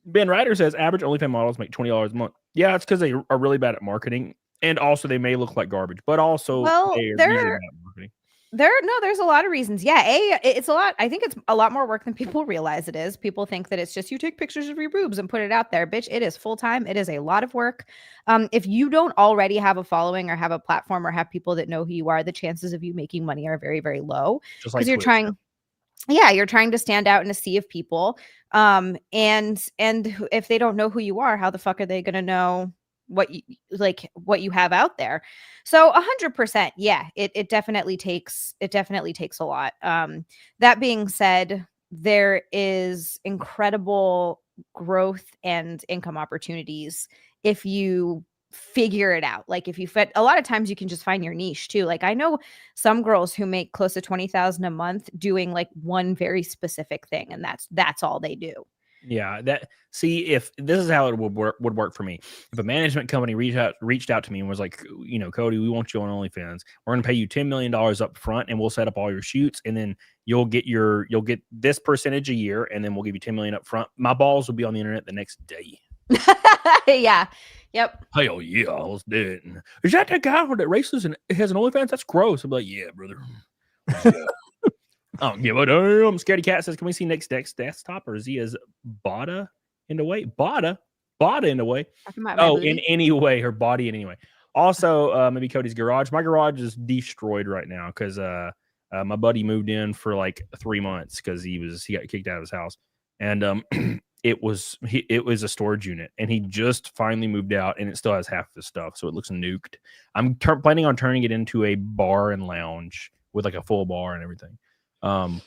Ben Ryder says average OnlyFans models make $20 a month. Yeah, it's because they are really bad at marketing, and also they may look like garbage, but also they're usually bad at marketing. There's a lot of reasons. Yeah, it's a lot. I think it's a lot more work than people realize it is. People think that it's just you take pictures of your boobs and put it out there. Bitch, it is full time. It is a lot of work. If you don't already have a following or have a platform or have people that know who you are, the chances of you making money are very, very low. Just like you're Twitter. trying. Yeah, you're trying to stand out in a sea of people. And if they don't know who you are, how the fuck are they going to know what you have out there? So 100%. Yeah, it definitely takes a lot. That being said, there is incredible growth and income opportunities if you figure it out. Like if you fit, a lot of times you can just find your niche too. Like I know some girls who make close to 20,000 a month doing like one very specific thing, and that's all they do. Yeah, if this is how it would work for me. If a management company reached out to me and was like, Cody, we want you on OnlyFans. We're going to pay you $10 million up front, and we'll set up all your shoots, and then you'll get this percentage a year, and then we'll give you $10 million up front. My balls will be on the internet the next day. Yeah. Yep. Hell yeah, let's do it. Is that guy that races and has an OnlyFans? That's gross. I'm like, yeah, brother. I don't give a damn. Scaredy Cat says, can we see Nick's desktop or Zia's Bada in the way? Bada in the way. In any way, her body in any way. Also, maybe Cody's garage. My garage is destroyed right now because my buddy moved in for like 3 months because he got kicked out of his house. And it was a storage unit, and he just finally moved out, and it still has half of his stuff, so it looks nuked. I'm planning on turning it into a bar and lounge with like a full bar and everything.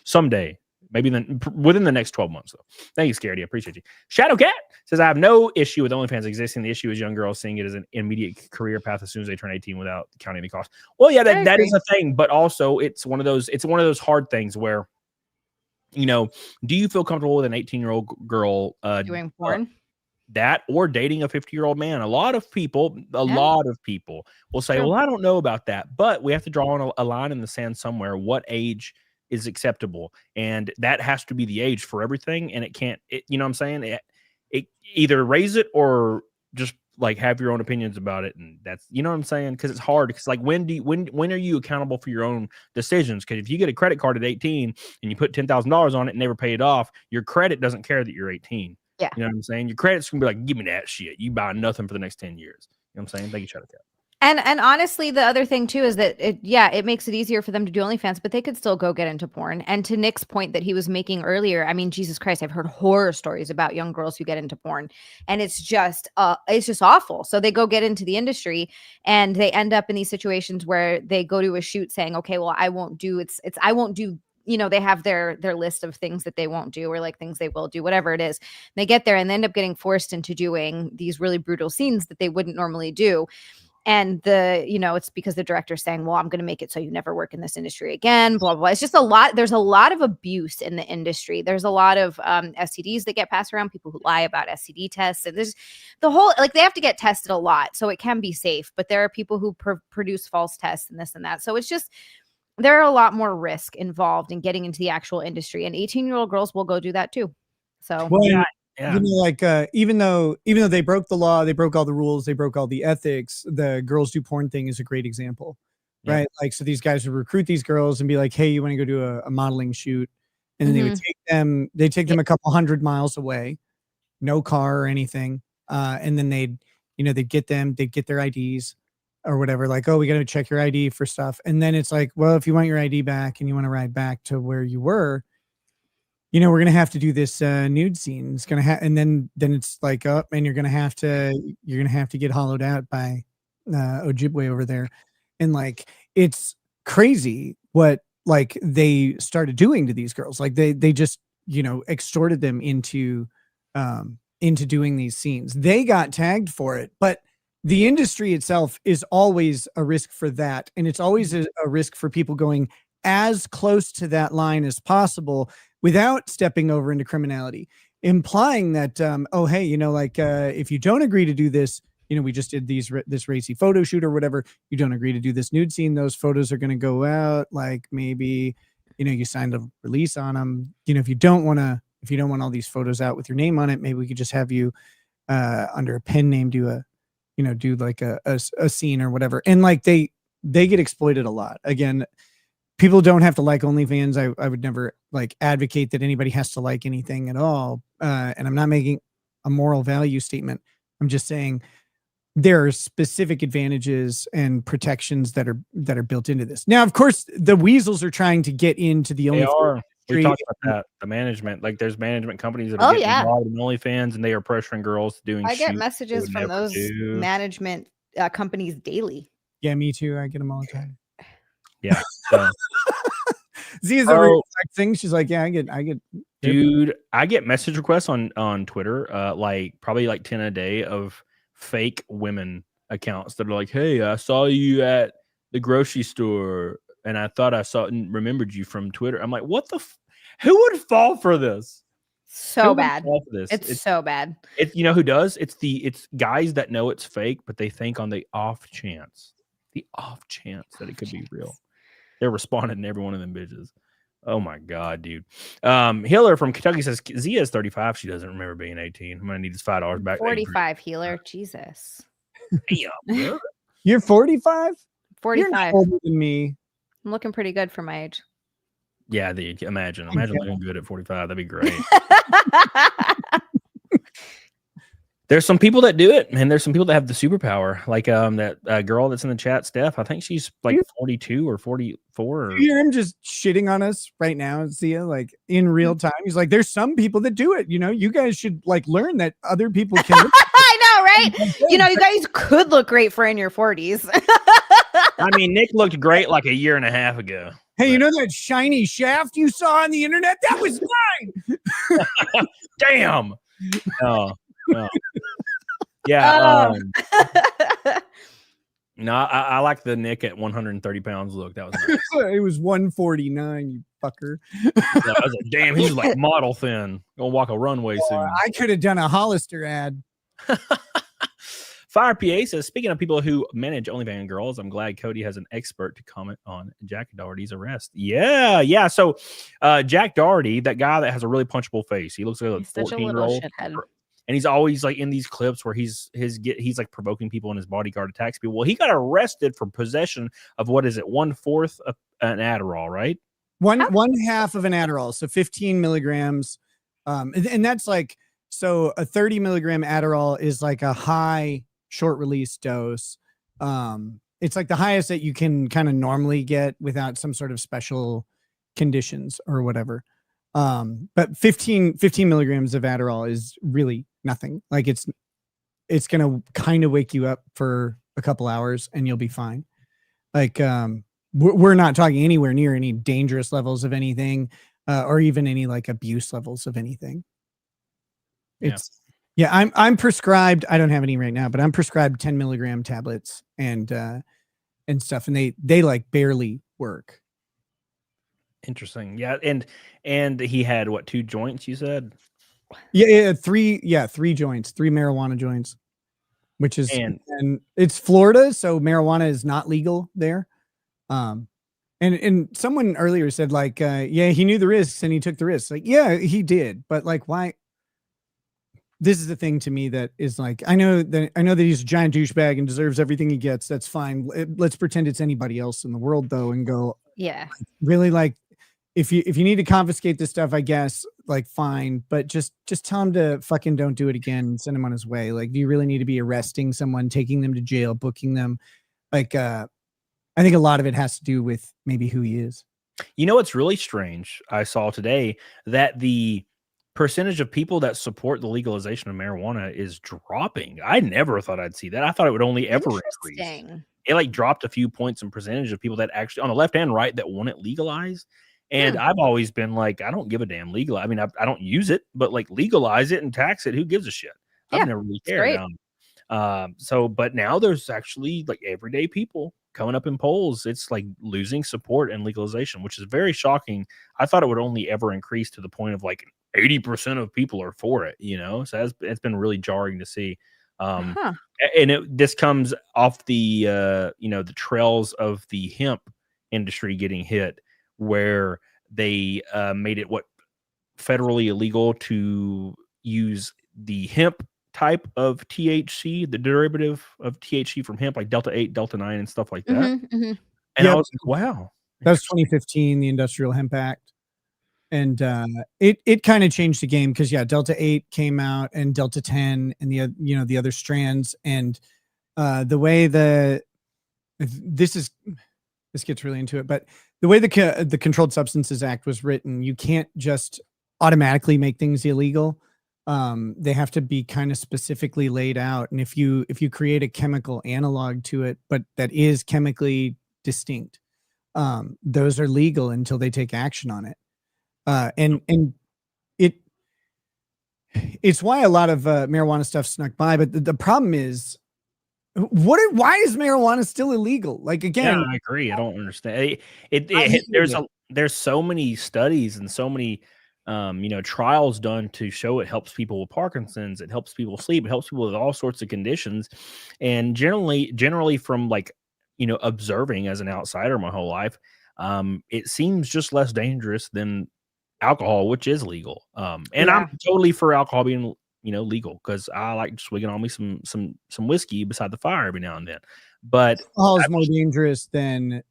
Someday, maybe within the next 12 months though. Thank you, Scaredy. I appreciate you. Shadow Cat says, I have no issue with OnlyFans existing. The issue is young girls seeing it as an immediate career path as soon as they turn 18 without counting the cost. Well, yeah, that is a thing, but also it's one of those hard things where, do you feel comfortable with an 18-year-old girl doing porn? That or dating a 50-year-old man? A lot of people will say, well, I don't know about that, but we have to draw on a line in the sand somewhere. What age is acceptable? And that has to be the age for everything. And it can't, you know what I'm saying? It either raise it or just like have your own opinions about it. And that's, you know what I'm saying? Because it's hard. Because like when are you accountable for your own decisions? Because if you get a credit card at 18 and you put $10,000 on it and never pay it off, your credit doesn't care that you're 18. Yeah. You know what I'm saying? Your credit's gonna be like, give me that shit. You buy nothing for the next 10 years. You know what I'm saying? Thank you, Shadow Cat. And honestly, the other thing too is that it makes it easier for them to do OnlyFans, but they could still go get into porn. And to Nick's point that he was making earlier, I mean, Jesus Christ, I've heard horror stories about young girls who get into porn, and it's just awful. So they go get into the industry, and they end up in these situations where they go to a shoot saying, okay, well, I won't do they have their list of things that they won't do or like things they will do, whatever it is. They get there and they end up getting forced into doing these really brutal scenes that they wouldn't normally do. And it's because the director's saying, well, I'm going to make it so you never work in this industry again, blah, blah, blah. It's just there's a lot of abuse in the industry. There's a lot of STDs that get passed around, people who lie about STD tests. And there's the whole, like, they have to get tested a lot so it can be safe. But there are people who produce false tests and this and that. So it's just, there are a lot more risk involved in getting into the actual industry. And 18-year-old girls will go do that too. So, yeah. Even though they broke the law, they broke all the rules, they broke all the ethics, the girls do porn thing is a great example, right? Like, so these guys would recruit these girls and be like, hey, you want to go do a modeling shoot? And then they would take them a couple 100 miles away, no car or anything. And then they'd get their IDs or whatever, like, oh, we got to check your ID for stuff. And then it's like, well, if you want your ID back and you want to ride back to where you were, we're going to have to do this nude scene. It's going to and then it's like, oh, and you're going to have to get hollowed out by Ojibwe over there. And like, it's crazy what like they started doing to these girls. Like they just extorted them into doing these scenes. They got tagged for it, but the industry itself is always a risk for that. And it's always a risk for people going as close to that line as possible without stepping over into criminality, implying that, oh, hey, if you don't agree to do this, we just did this racy photo shoot or whatever, you don't agree to do this nude scene, those photos are going to go out. Like maybe, you signed a release on them. If you don't want all these photos out with your name on it, maybe we could just have you under a pen name do like a scene or whatever. And like they get exploited a lot. Again, people don't have to like OnlyFans. I would never like advocate that anybody has to like anything at all. And I'm not making a moral value statement. I'm just saying there are specific advantages and protections that are built into this. Now, of course, the weasels are trying to get into the OnlyFans. We talked about that. The management, like there's management companies that are getting involved in OnlyFans, and they are pressuring girls doing. I get messages from those management companies daily. Yeah, me too. I get them all the time. Yeah. So. Zia's a real thing. She's like, yeah, I get. Dude, I get message requests on Twitter, probably like 10 a day of fake women accounts that are like, hey, I saw you at the grocery store and I thought I saw and remembered you from Twitter. I'm like, what the who would fall for this? So bad. It's so bad. Who does? It's guys that know it's fake, but they think on the off chance that it could be real. They're responding to every one of them bitches. Oh my God, dude. Healer from Kentucky says Zia is 35. She doesn't remember being 18. I'm gonna need this $5 back. 45, Healer. Jesus. Damn. You're 45? 45. You're older than me. I'm looking pretty good for my age. Yeah, imagine looking good at 45. That'd be great. There's some people that do it, and there's some people that have the superpower, like that girl that's in the chat, Steph. I think she's like 42 or 44. You hear him just shitting on us right now, Zia, like in real time. He's like, "There's some people that do it. You guys should like learn that other people can." I know, right? You guys could look great for in your 40s. I mean, Nick looked great like a year and a half ago. Hey, that shiny shaft you saw on the internet? That was mine. Damn. Oh. Yeah. No, I like the Nick at 130 pounds look. That was nice. It was 149, you fucker. I was like, damn, he's like model thin. Gonna walk a runway soon. I could have done a Hollister ad. Fire PA says, speaking of people who manage OnlyFans girls, I'm glad Cody has an expert to comment on Jack Doherty's arrest. Yeah. So Jack Doherty, that guy that has a really punchable face, he looks like a 14-year-old. And he's always like in these clips where he's like provoking people and his bodyguard attacks people. Well, he got arrested for possession of 1/4 of an Adderall, right? One half of an Adderall, so 15 milligrams. And that's like, so a 30 milligram Adderall is like a high short release dose. It's like the highest that you can kind of normally get without some sort of special conditions or whatever. But 15 milligrams of Adderall is really nothing. Like it's going to kind of wake you up for a couple hours and you'll be fine. Like, we're not talking anywhere near any dangerous levels of anything, or even any like abuse levels of anything. I'm prescribed. I don't have any right now, but I'm prescribed 10 milligram tablets and stuff. And they like barely work. Interesting. Yeah. And he had 2 joints, you said? Yeah. 3 joints, 3 marijuana joints, which is, and it's Florida. So marijuana is not legal there. And someone earlier said like, he knew the risks and he took the risks. Like, yeah, he did. But like, why? This is the thing to me that is like, I know that he's a giant douchebag and deserves everything he gets. That's fine. Let's pretend it's anybody else in the world though. And go, yeah, really, like, if you need to confiscate this stuff, I guess, like, fine, but just tell him to fucking don't do it again and send him on his way. Like, do you really need to be arresting someone, taking them to jail, booking them? Like, I think a lot of it has to do with maybe who he is. What's really strange? I saw today that the percentage of people that support the legalization of marijuana is dropping. I never thought I'd see that. I thought it would only ever increase. It like dropped a few points in percentage of people that actually on the left and right that want it legalized. And I've always been like, I don't give a damn legal. I mean, I don't use it, but like legalize it and tax it. Who gives a shit? I've never really cared. But now there's actually like everyday people coming up in polls. It's like losing support and legalization, which is very shocking. I thought it would only ever increase to the point of like 80% of people are for it, you know? So it's been really jarring to see. And this comes off the, the trails of the hemp industry getting hit, where they made it federally illegal to use the hemp type of THC, the derivative of THC from hemp, like Delta 8, Delta 9, and stuff like that. And I was like, wow. That was 2015, the Industrial Hemp Act. And it kind of changed the game because Delta 8 came out and Delta 10 and the other strands, and the way this gets really into it, but the way the Controlled Substances Act was written, you can't just automatically make things illegal. They have to be kind of specifically laid out, and if you create a chemical analog to it, but that is chemically distinct, those are legal until they take action on it. And it's why a lot of marijuana stuff snuck by. But the problem is, why is marijuana still illegal? Like, again, I agree. I don't understand. There's so many studies and so many trials done to show it helps people with Parkinson's, it helps people sleep, it helps people with all sorts of conditions. And generally from like, observing as an outsider my whole life, it seems just less dangerous than alcohol, which is legal. And I'm totally for alcohol being legal, because I like swigging on me some whiskey beside the fire every now and then. But alcohol is more dangerous than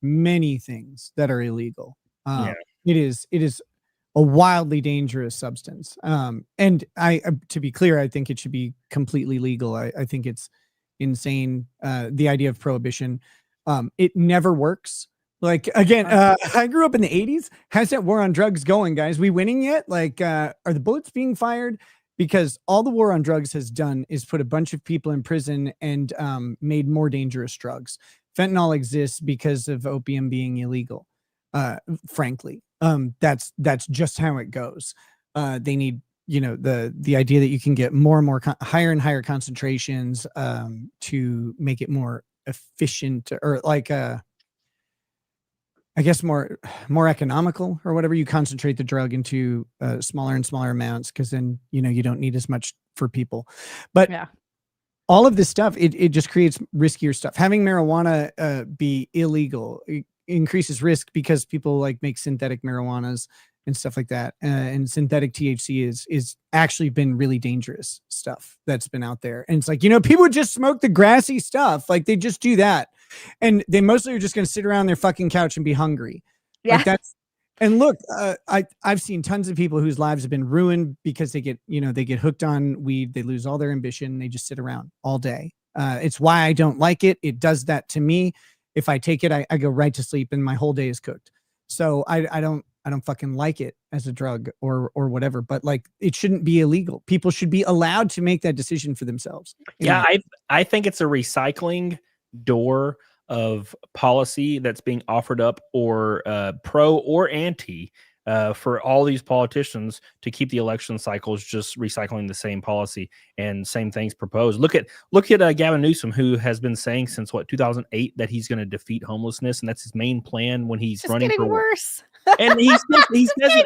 many things that are illegal. It is a wildly dangerous substance. And to be clear, I think it should be completely legal. I think it's insane. The idea of prohibition, it never works. Like, again, I grew up in the 80s. How's that war on drugs going, guys? We winning yet? Like, are the bullets being fired? Because all the war on drugs has done is put a bunch of people in prison and made more dangerous drugs. Fentanyl exists because of opium being illegal. Frankly, that's just how it goes. They need, the idea that you can get more and more higher and higher concentrations to make it more efficient, or like I guess more economical, or whatever. You concentrate the drug into smaller and smaller amounts, because then you don't need as much for people. But all of this stuff, it just creates riskier stuff. Having marijuana be illegal increases risk, because people like make synthetic marijuanas and stuff like that. And synthetic THC is actually been really dangerous stuff that's been out there. And it's like, people just smoke the grassy stuff. Like, they just do that. And they mostly are just going to sit around their fucking couch and be hungry. Like, that's, and look, I've seen tons of people whose lives have been ruined because they get hooked on weed. They lose all their ambition. They just sit around all day. It's why I don't like it. It does that to me. If I take it, I go right to sleep and my whole day is cooked. So I don't fucking like it as a drug or whatever, but like, it shouldn't be illegal. People should be allowed to make that decision for themselves. I think it's a recycling door of policy that's being offered up, or pro or anti, for all these politicians to keep the election cycles just recycling the same policy and same things proposed. Look at Gavin Newsom, who has been saying since 2008 that he's going to defeat homelessness, and that's his main plan when he's running for worse. And he says it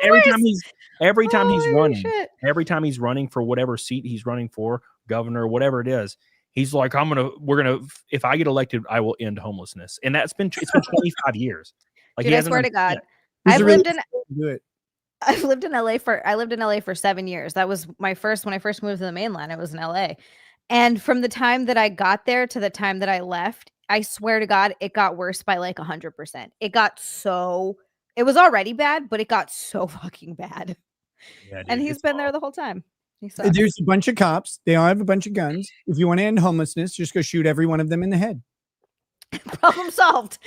every time he's running for whatever seat he's running for, governor, whatever it is. He's like, if I get elected, I will end homelessness. And it's been 25 years. Like, dude, I swear to God, I've lived in LA for 7 years. That was when I first moved to the mainland. I was in LA. And from the time that I got there to the time that I left, I swear to God, it got worse by like 100%. It was already bad, but it got so fucking bad. Yeah, dude, and he's been there the whole time. There's a bunch of cops. They all have a bunch of guns. If you want to end homelessness, just go shoot every one of them in the head. Problem solved.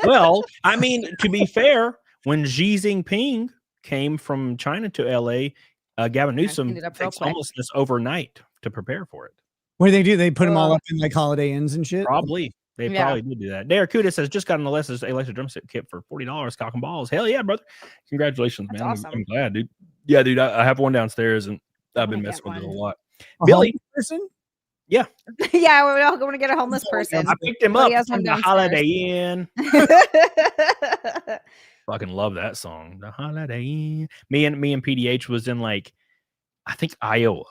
Well, I mean, to be fair, when Xi Jinping came from China to LA, Gavin Newsom fixed homelessness overnight to prepare for it. What do? They put them all up in like Holiday Inns and shit? Probably. They Yeah. probably did do that. Darakuda says, just got an electric drum set kit for $40. Cock and balls. Hell yeah, brother. Congratulations, That's man. awesome. I'm glad, dude. Yeah, dude. I have one downstairs and I I've been wanna messing get with it a one. lot. A Billy. homeless person? Yeah. Yeah, we're all going to get a homeless person. I picked him Somebody up has from one the downstairs. Holiday Inn. Fucking love that song. The Holiday Inn. Me and PDH was in like, I think Iowa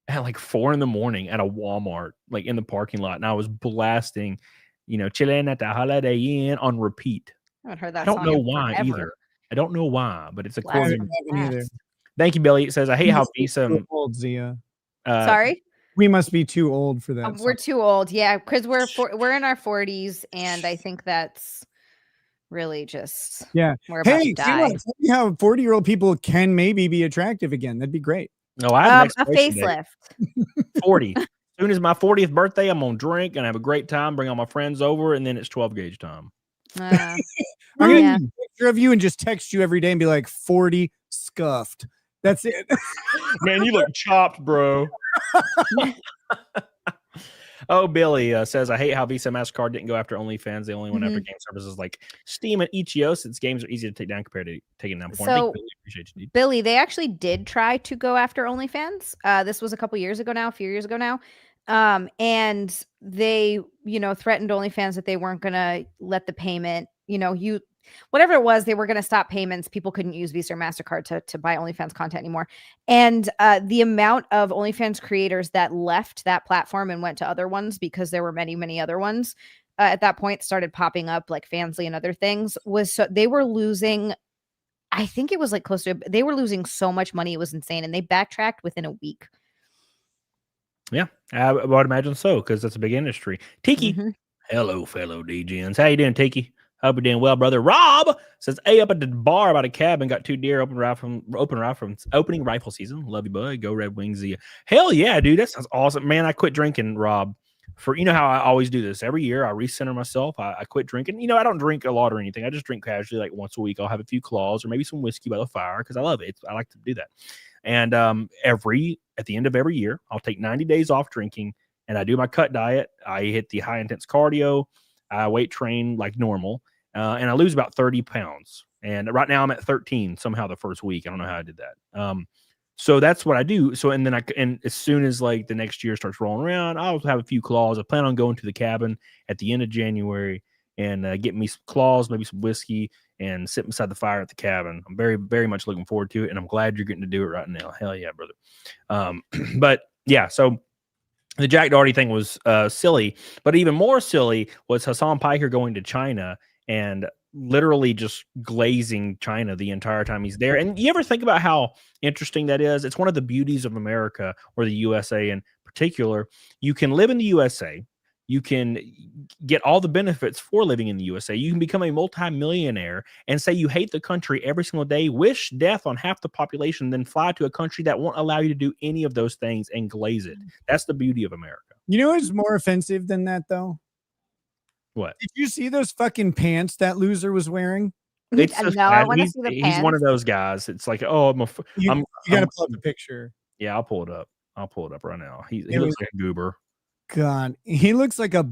at like 4 a.m. at a Walmart, like in the parking lot. And I was blasting, chilling at the Holiday Inn on repeat. I haven't heard that I don't song know in why forever. either. I don't know why, but it's a Blast chord. from haven't either. past. Thank you, Billy. It says, I hate We how must be Visa. too old, Zia. Sorry? We must be too old for that. We're song. too old. Yeah, because we're in our 40s, and I think that's really just Yeah. we're about to Hey, die. tell me how 40-year-old people can maybe be attractive again. That'd be great. No, I have an A expiration date. facelift. 40. As soon as my 40th birthday, I'm gonna drink and have a great time, bring all my friends over, and then it's 12 gauge time. I'm gonna yeah. take a picture of you and just text you every day and be like 40 scuffed. That's it. Man, you look chopped, bro. Oh, Billy says, I hate how Visa MasterCard didn't go after OnlyFans. They only went after game services like Steam and itch.io, since games are easy to take down compared to taking down porn. So, Billy, appreciate you, dude. Billy, they actually did try to go after OnlyFans. This was a few years ago now. And they, threatened OnlyFans that they weren't going to let the payment, whatever it was, they were going to stop payments. People couldn't use Visa or MasterCard to buy OnlyFans content anymore. And the amount of OnlyFans creators that left that platform and went to other ones, because there were many, many other ones at that point started popping up, like Fansly and other things, they were losing, I think it was like they were losing so much money. It was insane. And they backtracked within a week. Yeah, I would imagine so, because that's a big industry. Tiki, hello, fellow DJs. How you doing, Tiki? Hope you're doing well, brother. Rob says, "Hey, up at the bar by the cabin, got 2 deer opening rifle season. Love you, bud. Go Red Wings." Hell yeah, dude. That sounds awesome, man. I quit drinking, Rob. For how I always do this every year. I recenter myself. I quit drinking. I don't drink a lot or anything. I just drink casually, like once a week. I'll have a few claws or maybe some whiskey by the fire because I love it. I like to do that. And at the end of every year, I'll take 90 days off drinking, and I do my cut diet. I hit the high intense cardio. I weight train like normal, and I lose about 30 pounds. And right now I'm at 13 somehow the first week. I don't know how I did that. So that's what I do. So, and as soon as like the next year starts rolling around, I'll have a few claws. I plan on going to the cabin at the end of January and getting me some claws, maybe some whiskey, and sit beside the fire at the cabin. I'm very, very much looking forward to it, and I'm glad you're getting to do it right now. Hell yeah, brother. But yeah, so the Jack Doherty thing was silly, but even more silly was Hasan Piker going to China and literally just glazing China the entire time he's there. And you ever think about how interesting that is? It's one of the beauties of America, or the USA in particular. You can live in the USA. You can get all the benefits for living in the USA. You can become a multimillionaire and say you hate the country every single day, wish death on half the population, then fly to a country that won't allow you to do any of those things and glaze it. That's the beauty of America. You know what's more offensive than that, though? What? Did you see those fucking pants that loser was wearing? It's so No, I want to see the he's pants. one of those guys. It's like, oh, You gotta pull up the picture. Yeah, I'll pull it up. I'll pull it up right now. He It looks was- like a goober. God, he looks like a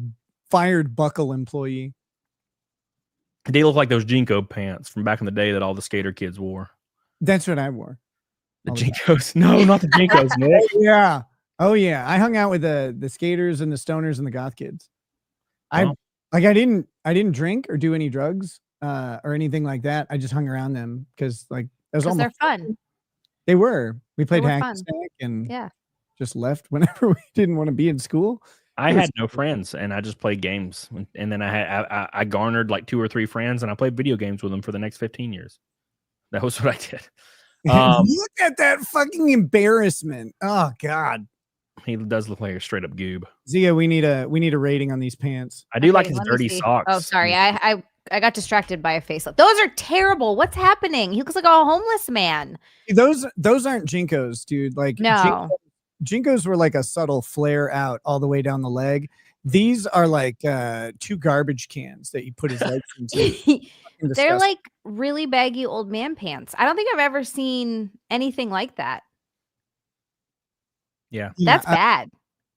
fired Buckle employee. They look like those Jinko pants from back in the day that all the skater kids wore. That's what I wore. The all the time. Jinkos. No, not the Jinkos, Nick. Yeah. Oh yeah. I hung out with the skaters and the stoners and the goth kids. Wow. I didn't drink or do any drugs or anything like that. I just hung around them because like that was Because they're almost fun. They were. We played were hack fun. and stack and Yeah. just left whenever we didn't want to be in school. I It was had no friends, and I just played games. And then I garnered like 2 or 3 friends, and I played video games with them for the next 15 years. That was what I did. Look at that fucking embarrassment. Oh God. He does look like a straight up goob. Zia, we need a rating on these pants. I do like Okay, his let me dirty see. socks. Oh, sorry. I got distracted by a facelift. Those are terrible. What's happening? He looks like a homeless man. Those aren't Jinkos, dude. Like No. Jinkos were like a subtle flare out all the way down the leg. These are like 2 garbage cans that you put his legs into. Fucking They're disgusting. like really baggy old man pants. I don't think I've ever seen anything like that. Yeah. Yeah, That's bad.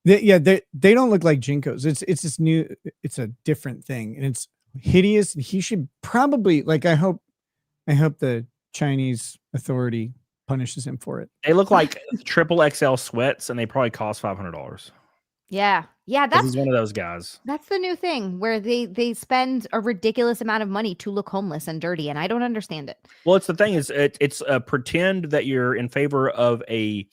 They don't look like Jinkos. It's this new. It's a different thing, and it's hideous. And he should probably I hope the Chinese authority punishes him for it. They look like triple XL sweats, and they probably cost $500. Yeah, He's one of those guys. That's the new thing where they spend a ridiculous amount of money to look homeless and dirty, and I don't understand it. Well, it's the thing is it's pretend that you're in favor of a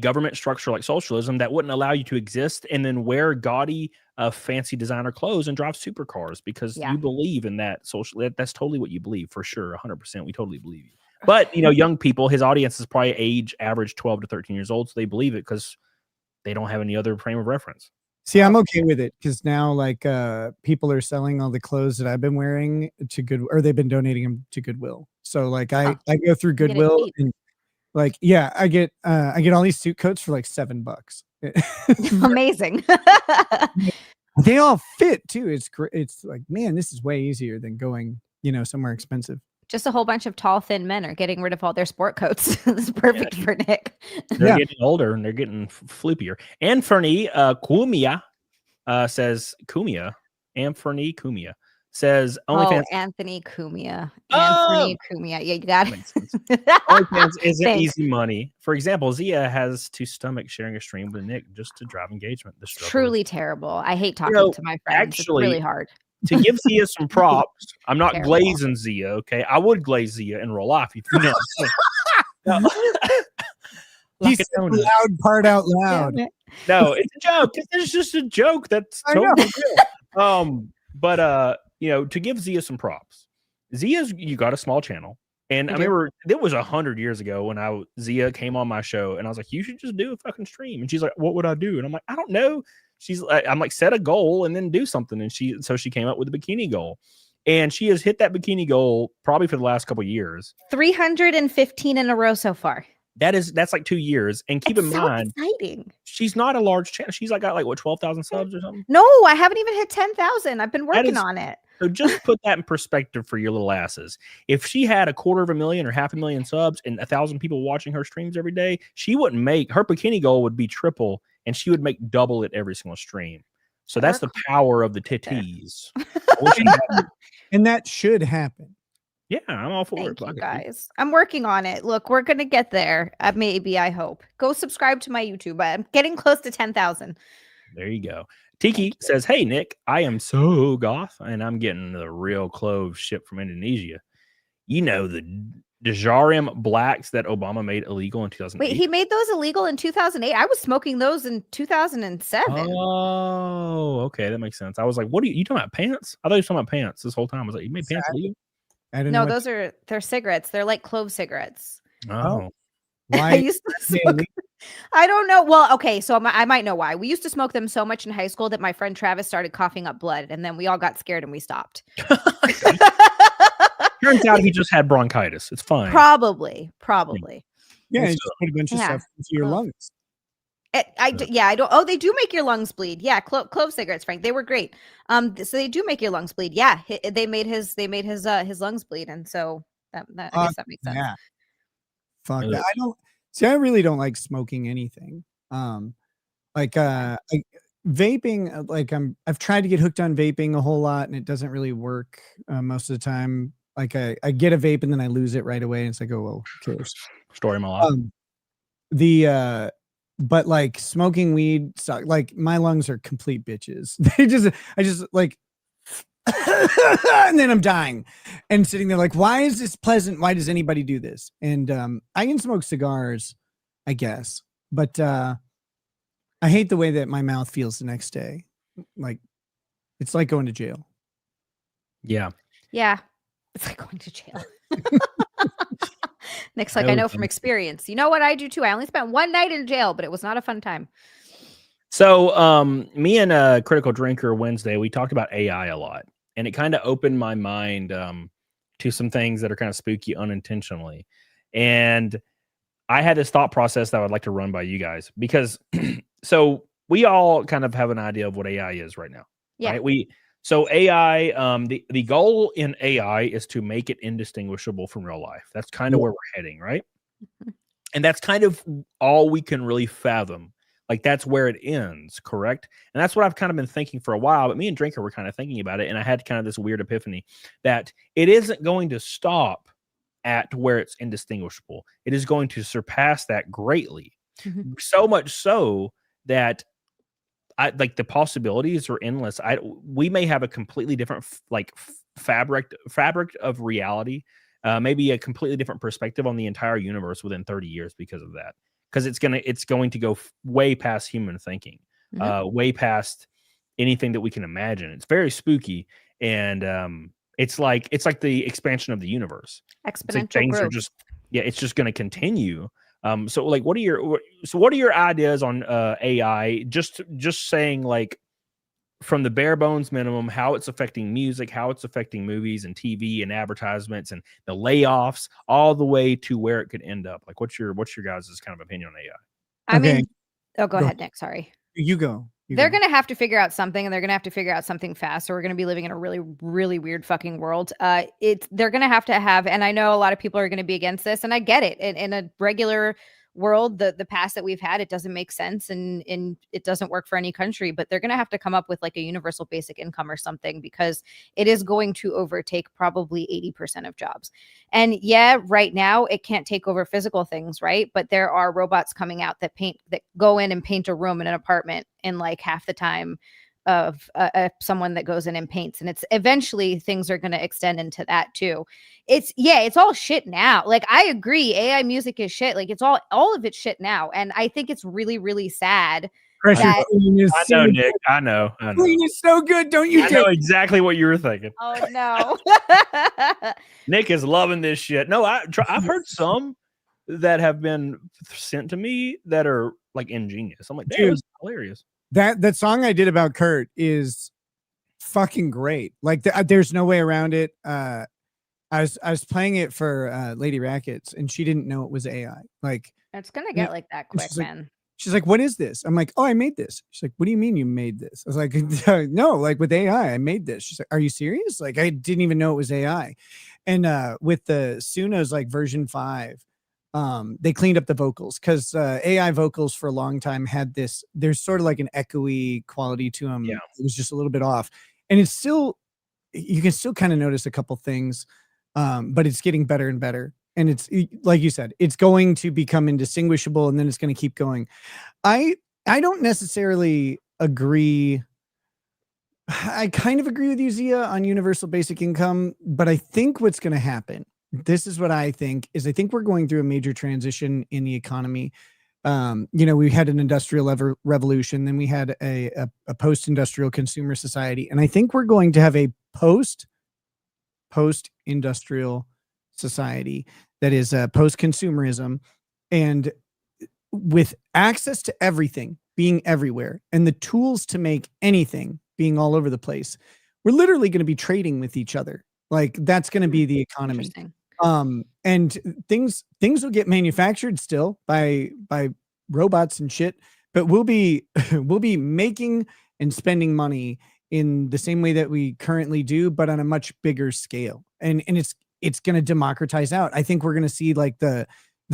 government structure like socialism that wouldn't allow you to exist, and then wear gaudy, fancy designer clothes and drive supercars because you believe in that social. That's totally what you believe for sure, 100%. We totally believe you. But young people, his audience is probably age average 12 to 13 years old, so they believe it because they don't have any other frame of reference. See, I'm okay with it because now people are selling all the clothes that I've been wearing to or they've been donating them to Goodwill. So I go through Goodwill and I get all these suit coats for $7. Amazing. They all fit too. It's great. It's man, this is way easier than going somewhere expensive. Just a whole bunch of tall, thin men are getting rid of all their sport coats. This is perfect for Nick. They're getting older and they're getting floopier. Anthony Kumia says Anthony Kumia says OnlyFans. Anthony Kumia. Anthony Kumia. Yeah, you got it. OnlyFans isn't easy money. For example, Zia has to stomach sharing a stream with Nick just to drive engagement. Truly terrible. I hate talking to my friends. Actually, it's really hard. To give Zia some props, I'm not glazing Zia, okay? I would glaze Zia in real life if you know. He said the loud part out loud. No, it's a joke. It's just a joke. That's totally real. But to give Zia some props, you got a small channel. And I remember it was 100 years ago when Zia came on my show and I was like, you should just do a fucking stream. And she's like, what would I do? And I'm like, I don't know. I'm like, set a goal and then do something. And she came up with a bikini goal, and she has hit that bikini goal probably for the last couple of years. 315 in a row so far. That's like 2 years. And keep in mind, exciting. She's not a large channel. She's got 12,000 subs or something. No, I haven't even hit 10,000. I've been working on it. So just put that in perspective for your little asses. If she had 250,000 or 500,000 subs and 1,000 people watching her streams every day, she wouldn't make her bikini goal would be triple, and she would make double it every single stream. So that's the power of the titties. And that should happen. Yeah, I'm all for it. Thank you guys. I'm working on it. Look, we're going to get there. Maybe, I hope. Go subscribe to my YouTube. I'm getting close to 10,000. There you go. Tiki says, hey, Nick, I am so goth, and I'm getting the real cloves shipped from Indonesia. The Dejarim blacks that Obama made illegal in 2008. Wait, he made those illegal in 2008? I was smoking those in 2007. Oh, okay. That makes sense. I was like, what are you talking about, pants? I thought you were talking about pants this whole time. I was like, you made pants illegal? I don't know. No, they're cigarettes. They're like clove cigarettes. Oh. Why? I used to smoke. I don't know. Well, okay, so I might know why. We used to smoke them so much in high school that my friend Travis started coughing up blood, and then we all got scared and we stopped. Turns out he just had bronchitis. It's fine. Probably. Yeah, you just put a bunch of stuff into your lungs. I don't. Oh, they do make your lungs bleed. Yeah, clove cigarettes, Frank. They were great. So they do make your lungs bleed. Yeah, they made his lungs bleed, and so that I guess that makes sense. Yeah. Fuck that. I really don't like smoking anything. Vaping. I've tried to get hooked on vaping a whole lot, and it doesn't really work most of the time. I get a vape and then I lose it right away, and it's like, oh well, who cares? Story of my life. But smoking weed, my lungs are complete bitches. I just and then I'm dying and sitting there why is this pleasant? Why does anybody do this? And I can smoke cigars, I guess, but I hate the way that my mouth feels the next day. It's like going to jail. Yeah. It's like going to jail. Nick's like, I know from experience. You know what I do too? I only spent one night in jail, but it was not a fun time. So me and Critical Drinker Wednesday, we talked about AI a lot, and it kind of opened my mind to some things that are kind of spooky unintentionally. And I had this thought process that I would like to run by you guys, because so we all kind of have an idea of what AI is right now. Yeah. Right? So AI, the goal in AI is to make it indistinguishable from real life. That's kind of where we're heading, right? And that's kind of all we can really fathom. Like that's where it ends, correct? And that's what I've kind of been thinking for a while. But me and Drinker were kind of thinking about it, and I had kind of this weird epiphany that it isn't going to stop at where it's indistinguishable. It is going to surpass that greatly. So much so that like the possibilities are endless. We may have a completely different fabric of reality, maybe a completely different perspective on the entire universe within 30 years because of that. Because it's going to go way past human thinking, way past anything that we can imagine. It's very spooky, and it's like the expansion of the universe. Exponential things growth. are just it's just going to continue. So like, what are your ideas on AI? Just saying, like, from the bare bones minimum, how it's affecting music, how it's affecting movies and TV and advertisements and the layoffs, all the way to where it could end up. Like, what's your guys' kind of opinion on AI? I mean, go ahead, Nick. Sorry. You go. They're going to have to figure out something, and they're going to have to figure out something fast, or we're going to be living in a really, really weird fucking world. They're going to have, and I know a lot of people are going to be against this, and I get it. In a regular world, the past that we've had, it doesn't make sense, and it doesn't work for any country, but they're going to have to come up with like a universal basic income or something, because it is going to overtake probably 80% of jobs. And yeah, right now it can't take over physical things, right? But there are robots coming out that go in and paint a room in an apartment in like half the time of someone that goes in and paints. And it's eventually things are going to extend into that too. It's all shit now. Like, I agree, AI music is shit. Like, it's all of it's shit now. And I think it's really, really sad. Pressure Queen is I know, Nick. I know. Queen is so good, don't you? I know exactly what you were thinking. Oh no. Nick is loving this shit. No, I've heard some that have been sent to me that are like ingenious. I'm like, damn, it's hilarious. That song I did about Kurt is fucking great. Like, there's no way around it. I was playing it for Lady Rackets, and she didn't know it was AI. Like, it's gonna get like that quick, man. She's like, "What is this?" I'm like, "Oh, I made this." She's like, "What do you mean you made this?" I was like, "No, like with AI, I made this." She's like, "Are you serious?" Like, I didn't even know it was AI. And with the Sunos like version 5, they cleaned up the vocals, because AI vocals for a long time had this, there's sort of like an echoey quality to them. Yeah. It was just a little bit off, and it's still, you can still kind of notice a couple things, but it's getting better and better. And it's like you said, it's going to become indistinguishable, and then it's going to keep going. I don't necessarily agree. I kind of agree with you, Zia, on universal basic income, but I think what's going to happen, this is what I think, is I think we're going through a major transition in the economy. We had an industrial revolution, then we had a post-industrial consumer society, and I think we're going to have a post-industrial society that is post-consumerism, and with access to everything being everywhere and the tools to make anything being all over the place, we're literally going to be trading with each other. Like, that's going to be the economy. And things will get manufactured still by robots and shit, but we'll be making and spending money in the same way that we currently do, but on a much bigger scale. And it's going to democratize out. I think we're going to see like the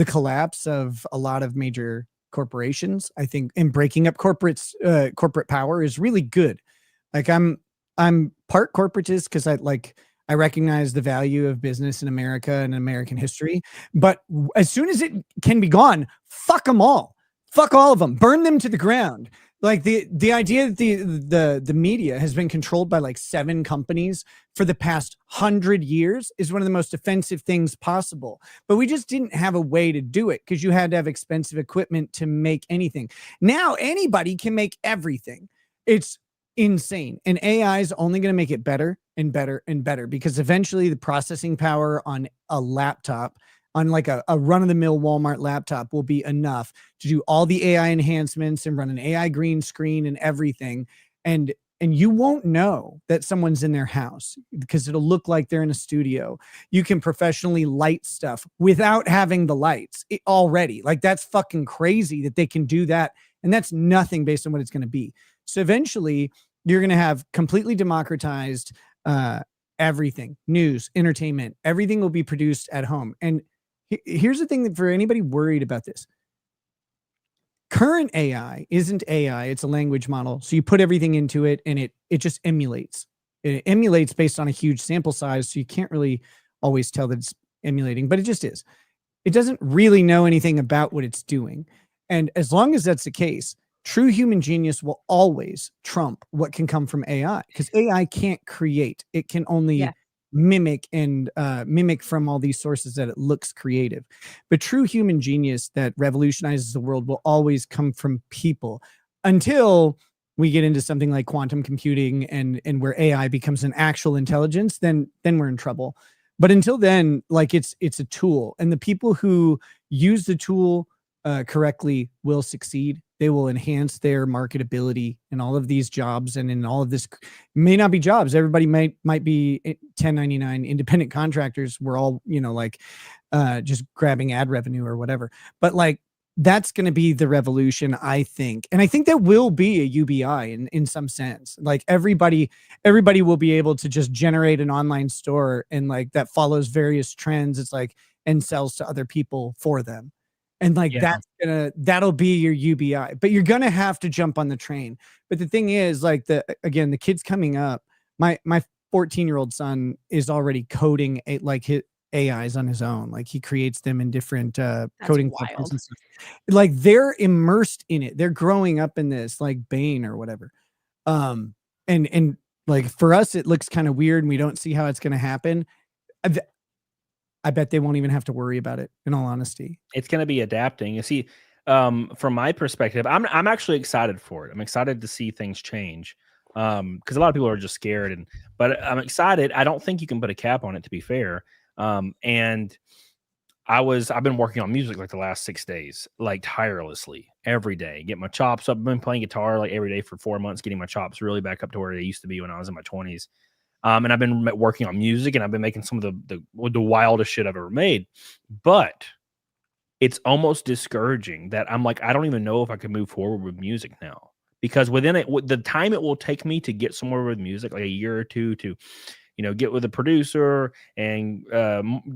collapse of a lot of major corporations. I think, and breaking up corporate power is really good. Like, I'm part corporatist because I recognize the value of business in America and American history, but as soon as it can be gone, fuck them all. Fuck all of them. Burn them to the ground. Like, the idea that the media has been controlled by like 7 companies for the past 100 years is one of the most offensive things possible. But we just didn't have a way to do it, because you had to have expensive equipment to make anything. Now anybody can make everything. It's insane. And AI is only going to make it better and better and better, because eventually the processing power on a laptop, on like a run-of-the-mill Walmart laptop, will be enough to do all the AI enhancements and run an AI green screen and everything. And you won't know that someone's in their house, because it'll look like they're in a studio. You can professionally light stuff without having the lights already. Like, that's fucking crazy that they can do that. And that's nothing based on what it's going to be. So eventually you're going to have completely democratized everything, news, entertainment, everything will be produced at home. And here's the thing, that for anybody worried about this, Current AI isn't AI, it's a language model. So you put everything into it and it just emulates. It emulates based on a huge sample size, so you can't really always tell that it's emulating, but it just is. It doesn't really know anything about what it's doing. And as long as that's the case, true human genius will always trump what can come from AI, because AI can't create. It can only mimic and mimic from all these sources that it looks creative. But true human genius that revolutionizes the world will always come from people, until we get into something like quantum computing and where AI becomes an actual intelligence. Then we're in trouble. But until then, like, it's a tool, and the people who use the tool correctly will succeed. They will enhance their marketability in all of these jobs, and in all of this may not be jobs. Everybody might be 1099 independent contractors. We're all, like just grabbing ad revenue or whatever. But like, that's going to be the revolution, I think. And I think that will be a UBI in some sense. Like, everybody will be able to just generate an online store, and like that follows various trends. It's like, and sells to other people for them. And like, that'll be your UBI, but you're going to have to jump on the train. But the thing is, like, the kids coming up, my 14-year-old son is already coding his AIs on his own. Like, he creates them in different coding platforms and stuff. Like, they're immersed in it. They're growing up in this, like Bane or whatever. And like, for us, it looks kind of weird and we don't see how it's going to happen. I bet they won't even have to worry about it, in all honesty. It's going to be adapting. You see, from my perspective, I'm actually excited for it. I'm excited to see things change. Because a lot of people are just scared, but I'm excited. I don't think you can put a cap on it, to be fair. And I've been working on music like the last 6 days, like tirelessly every day, get my chops up. I've been playing guitar like every day for 4 months, getting my chops really back up to where they used to be when I was in my 20s. And I've been working on music, and I've been making some of the wildest shit I've ever made. But it's almost discouraging that I'm like, I don't even know if I can move forward with music now, because within it, the time it will take me to get somewhere with music, like a year or two to, get with a producer and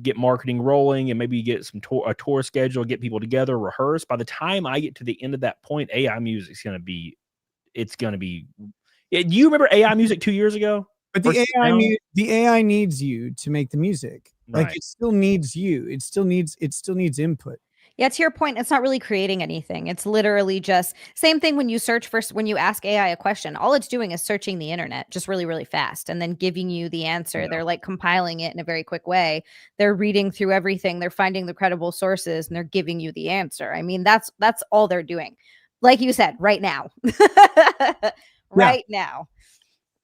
get marketing rolling, and maybe get a tour schedule, get people together, rehearse. By the time I get to the end of that point, AI music is going to be. Do you remember AI music 2 years ago? But the AI needs you to make the music. Right. Like, it still needs you. It still needs input. Yeah, to your point, it's not really creating anything. It's literally just same thing when you when you ask AI a question. All it's doing is searching the internet just really, really fast and then giving you the answer. Yeah. They're like compiling it in a very quick way. They're reading through everything. They're finding the credible sources, and they're giving you the answer. I mean, that's all they're doing. Like you said, right now. Right now.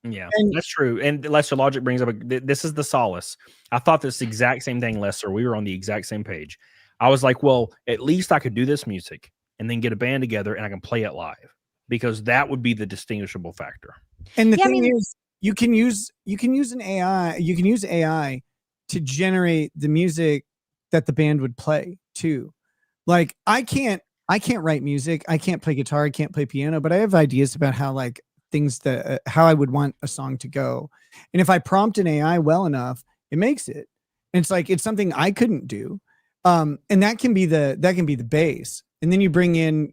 Yeah, that's true. And Lester Logic brings up, this is the solace. I thought this exact same thing, Lester. We were on the exact same page. I was like, well, at least I could do this music and then get a band together and I can play it live, because that would be the distinguishable factor. And the thing is, you can use an AI. You can use AI to generate the music that the band would play too. Like, I can't write music. I can't play guitar. I can't play piano, but I have ideas about how, like, things that how I would want a song to go. And if I prompt an AI well enough, it makes it. And it's like, it's something I couldn't do. And that can be the base. And then you bring in,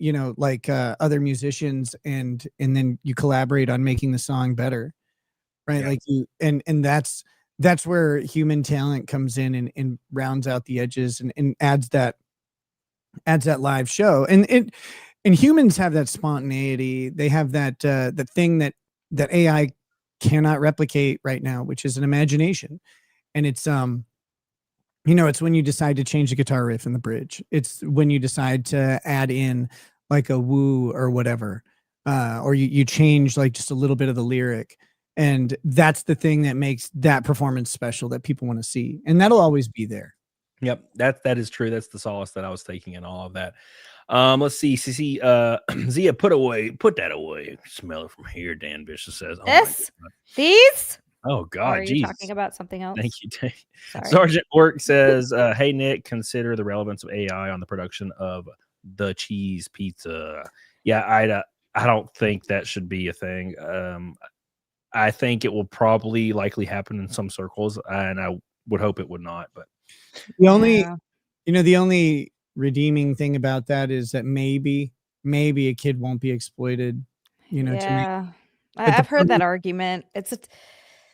other musicians, and then you collaborate on making the song better. Right. Yeah. Like and that's where human talent comes in and rounds out the edges and adds that live show. And humans have that spontaneity. They have that the thing that AI cannot replicate right now, which is an imagination. And it's it's when you decide to change the guitar riff in the bridge. It's when you decide to add in like a woo or whatever, or you change like just a little bit of the lyric. And that's the thing that makes that performance special, that people want to see, and that'll always be there. Yep, that is true. That's the solace that I was taking in all of that. Let's see. Zia, put that away. Smell it from here, Dan Vicious says. These? Oh God, are you talking about something else? Thank you. Sergeant Work says, hey Nick, consider the relevance of AI on the production of the cheese pizza. Yeah, I don't think that should be a thing. I think it will probably likely happen in some circles, and I would hope it would not. But the only redeeming thing about that is that maybe maybe a kid won't be exploited, you know, to make, Yeah. but the I've heard that problem- argument.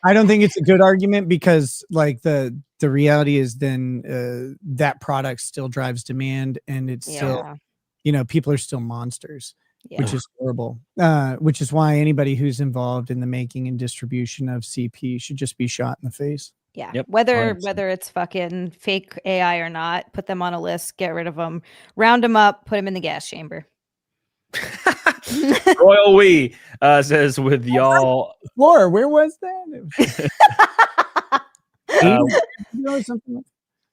I don't think it's a good argument because like the reality is then that product still drives demand and it's still, Yeah. you know, people are still monsters, which Yeah. is horrible. Which is why anybody who's involved in the making and distribution of CP should just be shot in the face. Yeah. Yep, Whether 100%. it's fucking fake AI or not, put them on a list, get rid of them, round them up, put them in the gas chamber. Royal We says with y'all. Floor, where was that? Something like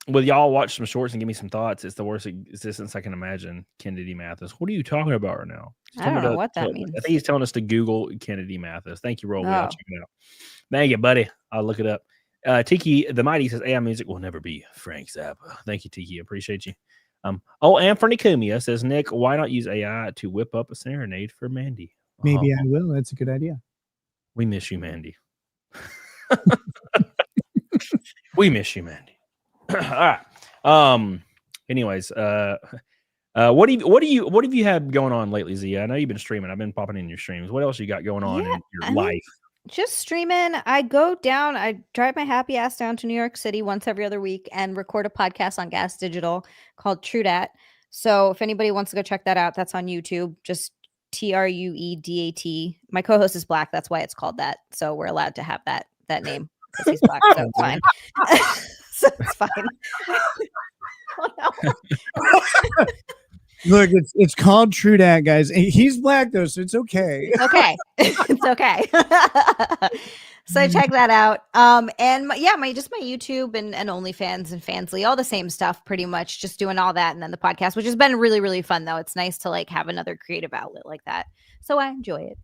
Will y'all watch some shorts and give me some thoughts? It's the worst existence I can imagine. Kennedy Mathis. What are you talking about right now? I don't know what that means. I think he's telling us to Google Kennedy Mathis. Thank you, Roll. I'll Oh. check it out. Thank you, buddy. I'll look it up. Tiki the Mighty says AI music will never be Frank Zappa. Thank you, Tiki. Appreciate you. And Fernie Kumia says, Nick, why not use AI to whip up a serenade for Mandy? maybe I will. That's a good idea. We miss you, Mandy. We miss you, Mandy. All right. Anyways, what have you had going on lately, Zia? I know you've been streaming. I've been popping in your streams. What else you got going on in your life? Just streaming. I drive my happy ass down to New York City once every other week and record a podcast on Gas Digital called True Dat. So if anybody wants to go check that out, that's on YouTube. Just TRUEDAT. My co-host is black. That's why it's called that. So we're allowed to have that name because he's black. So it's fine. So it's fine. Oh, no. Look, it's called True Dat, guys. He's black though, so it's okay. Okay. It's okay. So check that out. And my YouTube and OnlyFans and Fansly, all the same stuff pretty much, just doing all that. And then the podcast, which has been really, really fun though. It's nice to like have another creative outlet like that. So I enjoy it.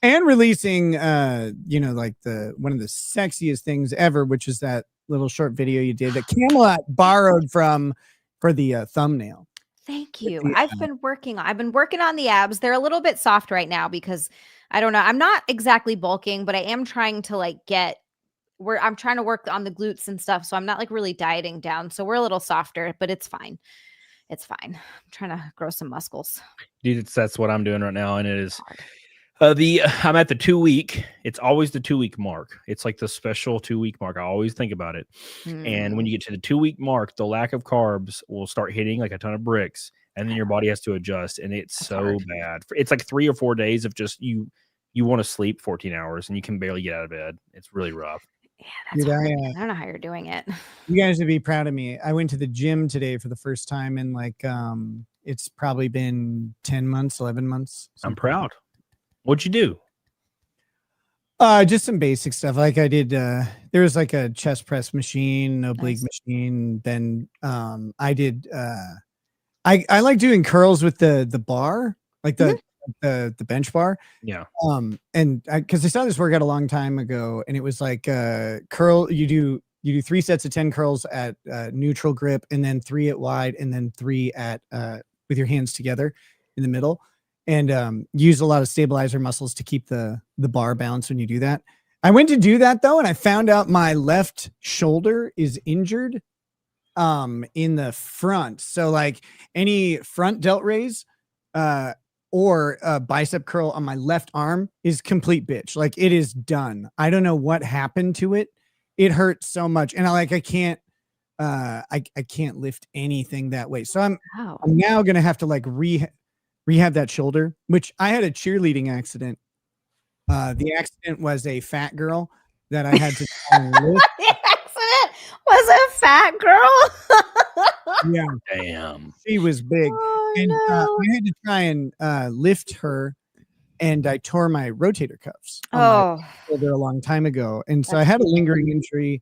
And releasing like one of the sexiest things ever, which is that little short video you did that Camelot borrowed from for the thumbnail. Thank you. I've been working on the abs. They're a little bit soft right now because I don't know. I'm not exactly bulking, but I am trying to I'm trying to work on the glutes and stuff. So I'm not like really dieting down. So we're a little softer, but it's fine. It's fine. I'm trying to grow some muscles. Dude, that's what I'm doing right now. And it is I'm at the 2 week. It's always the 2 week mark. It's like the special 2 week mark. I always think about it. And when you get to the 2 week mark, the lack of carbs will start hitting like a ton of bricks, and then your body has to adjust. And it's bad. It's like 3 or 4 days of just you want to sleep 14 hours and you can barely get out of bed. It's really rough. Yeah, that's hard. I don't know how you're doing it. You guys would be proud of me. I went to the gym today for the first time in it's probably been 10 months, 11 months. I'm proud. What'd you do? Just some basic stuff. Like I did, there was like a chest press machine, oblique machine. Then I did, I like doing curls with the bar, like the bench bar. Yeah. And because I saw this workout a long time ago, and it was like curl. You do 3 sets of 10 curls at neutral grip, and then 3 at wide, and then 3 at with your hands together in the middle. And use a lot of stabilizer muscles to keep the bar balanced when you do that. I went to do that though, and I found out my left shoulder is injured in the front. So like any front delt raise or a bicep curl on my left arm is complete bitch. Like it is done. I don't know what happened to it. It hurts so much. And I can't lift anything that way. So I'm now gonna have to like rehab that shoulder, which I had a cheerleading accident. The accident was a fat girl that I had to lift. The accident was a fat girl. Yeah. Damn. She was big. And I had to try and lift her, and I tore my rotator cuffs on my shoulder a long time ago. And so I had a lingering injury.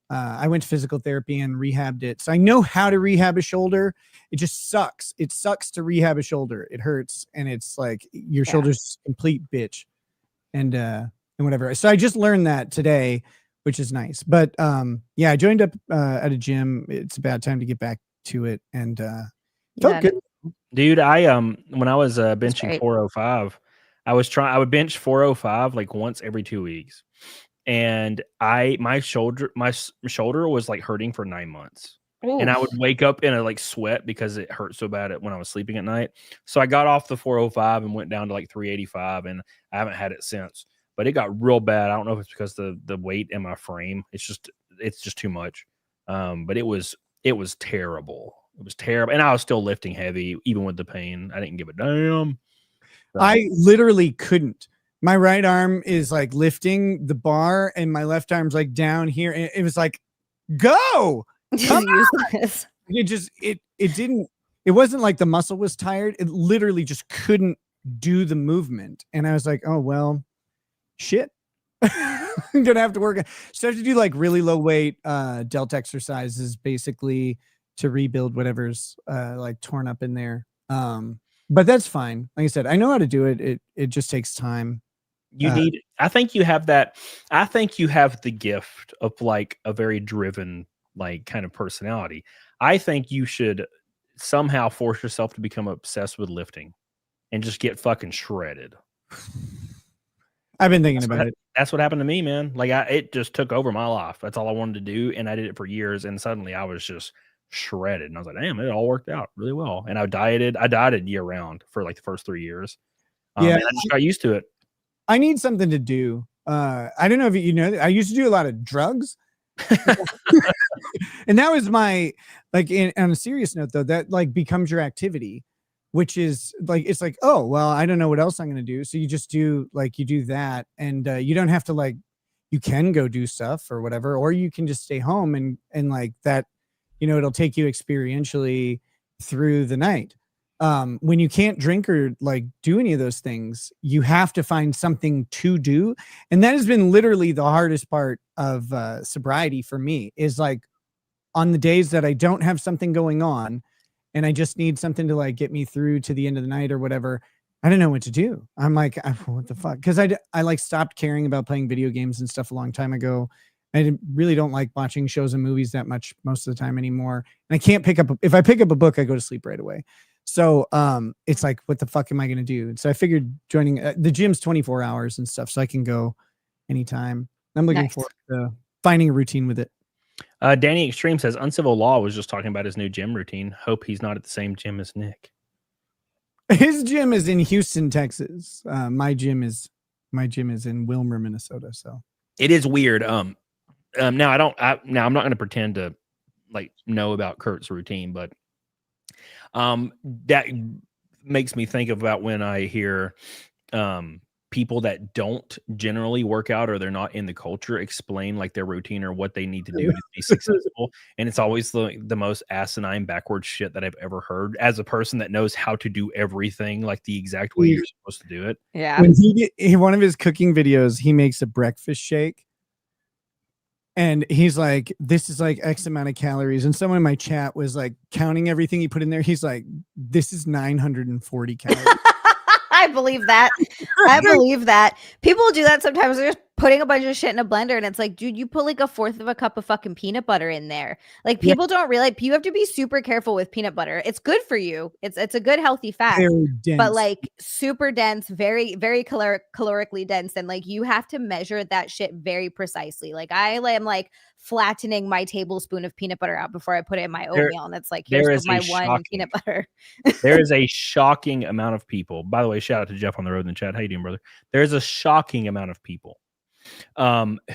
I went to physical therapy and rehabbed it. So I know how to rehab a shoulder. It just sucks. It sucks to rehab a shoulder. It hurts. And it's like your shoulder's complete bitch and whatever. So I just learned that today, which is nice. But I joined up at a gym. It's a bad time to get back to it. And felt good. Dude, I when I was benching 405, I would bench 405 like once every 2 weeks. And my shoulder was like hurting for 9 months. and I would wake up in a like sweat because it hurt so bad when I was sleeping at night. So I got off the 405 and went down to like 385, and I haven't had it since. But it got real bad. I don't know if it's because the weight in my frame. It's just too much. But it was terrible. It was terrible, and I was still lifting heavy even with the pain. I didn't give a damn. So. I literally couldn't. My right arm is like lifting the bar, and my left arm's like down here. And it was like, go. It wasn't like the muscle was tired. It literally just couldn't do the movement. And I was like, oh, well, shit. I'm going to have to work. So I have to do like really low weight delt exercises basically to rebuild whatever's like torn up in there. But that's fine. Like I said, I know how to do it. It just takes time. I think you have that. I think you have the gift of like a very driven, like kind of personality. I think you should somehow force yourself to become obsessed with lifting and just get fucking shredded. I've been thinking about it. That's what happened to me, man. Like it just took over my life. That's all I wanted to do. And I did it for years. And suddenly I was just shredded. And I was like, damn, it all worked out really well. And I dieted year round for like the first 3 years. Yeah. And I just got used to it. I need something to do. I don't know if you know, I used to do a lot of drugs. And that was my, like, on a serious note though, that like becomes your activity, which is like, it's like, oh, well, I don't know what else I'm going to do. So you just do like, you do that, and you don't have to like, you can go do stuff or whatever, or you can just stay home and like that, you know, it'll take you experientially through the night. When you can't drink or like do any of those things, you have to find something to do. And that has been literally the hardest part of sobriety for me, is like on the days that I don't have something going on and I just need something to like get me through to the end of the night or whatever, I don't know what to do. I'm like, what the fuck? Because I like stopped caring about playing video games and stuff a long time ago. I really don't like watching shows and movies that much most of the time anymore. And I can't if I pick up a book, I go to sleep right away. So it's like, what the fuck am I going to do? And so I figured joining the gym's 24 hours and stuff, so I can go anytime. I'm looking forward to finding a routine with it. Danny Extreme says Uncivil Law was just talking about his new gym routine. Hope he's not at the same gym as Nick. His gym is in Houston, Texas. My gym is in Wilmer, Minnesota. So it is weird. Now I'm not going to pretend to like know about Kurt's routine, but that makes me think about when I hear people that don't generally work out or they're not in the culture explain like their routine or what they need to do to be successful. And it's always the most asinine backwards shit that I've ever heard as a person that knows how to do everything like the exact way you're supposed to do it. Yeah. When in one of his cooking videos, he makes a breakfast shake. And he's like, this is like X amount of calories. And someone in my chat was like counting everything he put in there. He's like, this is 940 calories. I believe that. I believe that. People do that sometimes. They're just putting a bunch of shit in a blender, and it's like, dude, you put like 1/4 of a cup of fucking peanut butter in there. Like, people don't realize you have to be super careful with peanut butter. It's good for you. It's a good healthy fat, but like super dense, very, very calorically dense. And like, you have to measure that shit very precisely. Like, I am like flattening my tablespoon of peanut butter out before I put it in my oatmeal. And it's like, here's my one peanut butter. There is a shocking amount of people. By the way, shout out to Jeff on the road in the chat. How you doing, brother? There's a shocking amount of people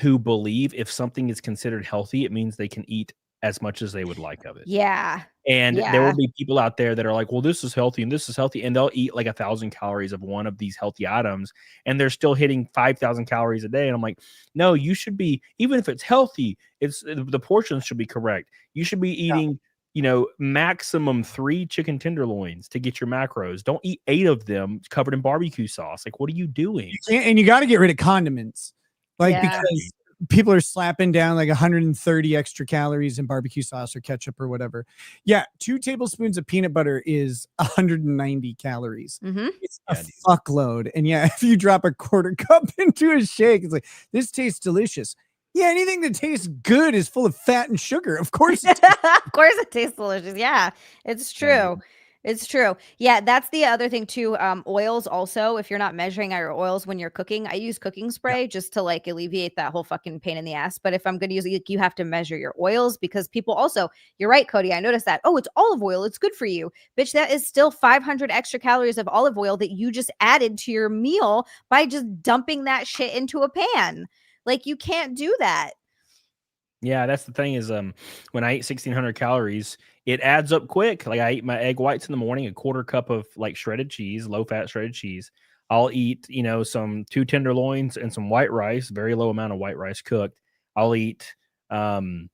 who believe if something is considered healthy, it means they can eat as much as they would like of it. Yeah. And there will be people out there that are like, well, this is healthy and this is healthy. And they'll eat like 1,000 calories of one of these healthy items. And they're still hitting 5,000 calories a day. And I'm like, no, you should be, even if it's healthy, the portions should be correct. You should be eating, you know, maximum 3 chicken tenderloins to get your macros. Don't eat 8 of them covered in barbecue sauce. Like, what are you doing? And you got to get rid of condiments. Like, because people are slapping down like 130 extra calories in barbecue sauce or ketchup or whatever. Yeah. 2 tablespoons of peanut butter is 190 calories. It's a fuckload. And yeah, if you drop a 1/4 cup into a shake, it's like, this tastes delicious. Yeah. Anything that tastes good is full of fat and sugar. Of course. Of course it tastes delicious. Yeah, it's true. It's true. Yeah, that's the other thing too. Oils also, if you're not measuring your oils when you're cooking, I use cooking spray just to like alleviate that whole fucking pain in the ass. But if I'm going to use it, you have to measure your oils because people also, you're right, Cody. I noticed that. Oh, it's olive oil. It's good for you. Bitch, that is still 500 extra calories of olive oil that you just added to your meal by just dumping that shit into a pan. Like you can't do that. Yeah, that's the thing is when I eat 1,600 calories, it adds up quick. Like I eat my egg whites in the morning, a quarter cup of like shredded cheese, low fat shredded cheese. I'll eat, some 2 tenderloins and some white rice, very low amount of white rice cooked. I'll eat I'll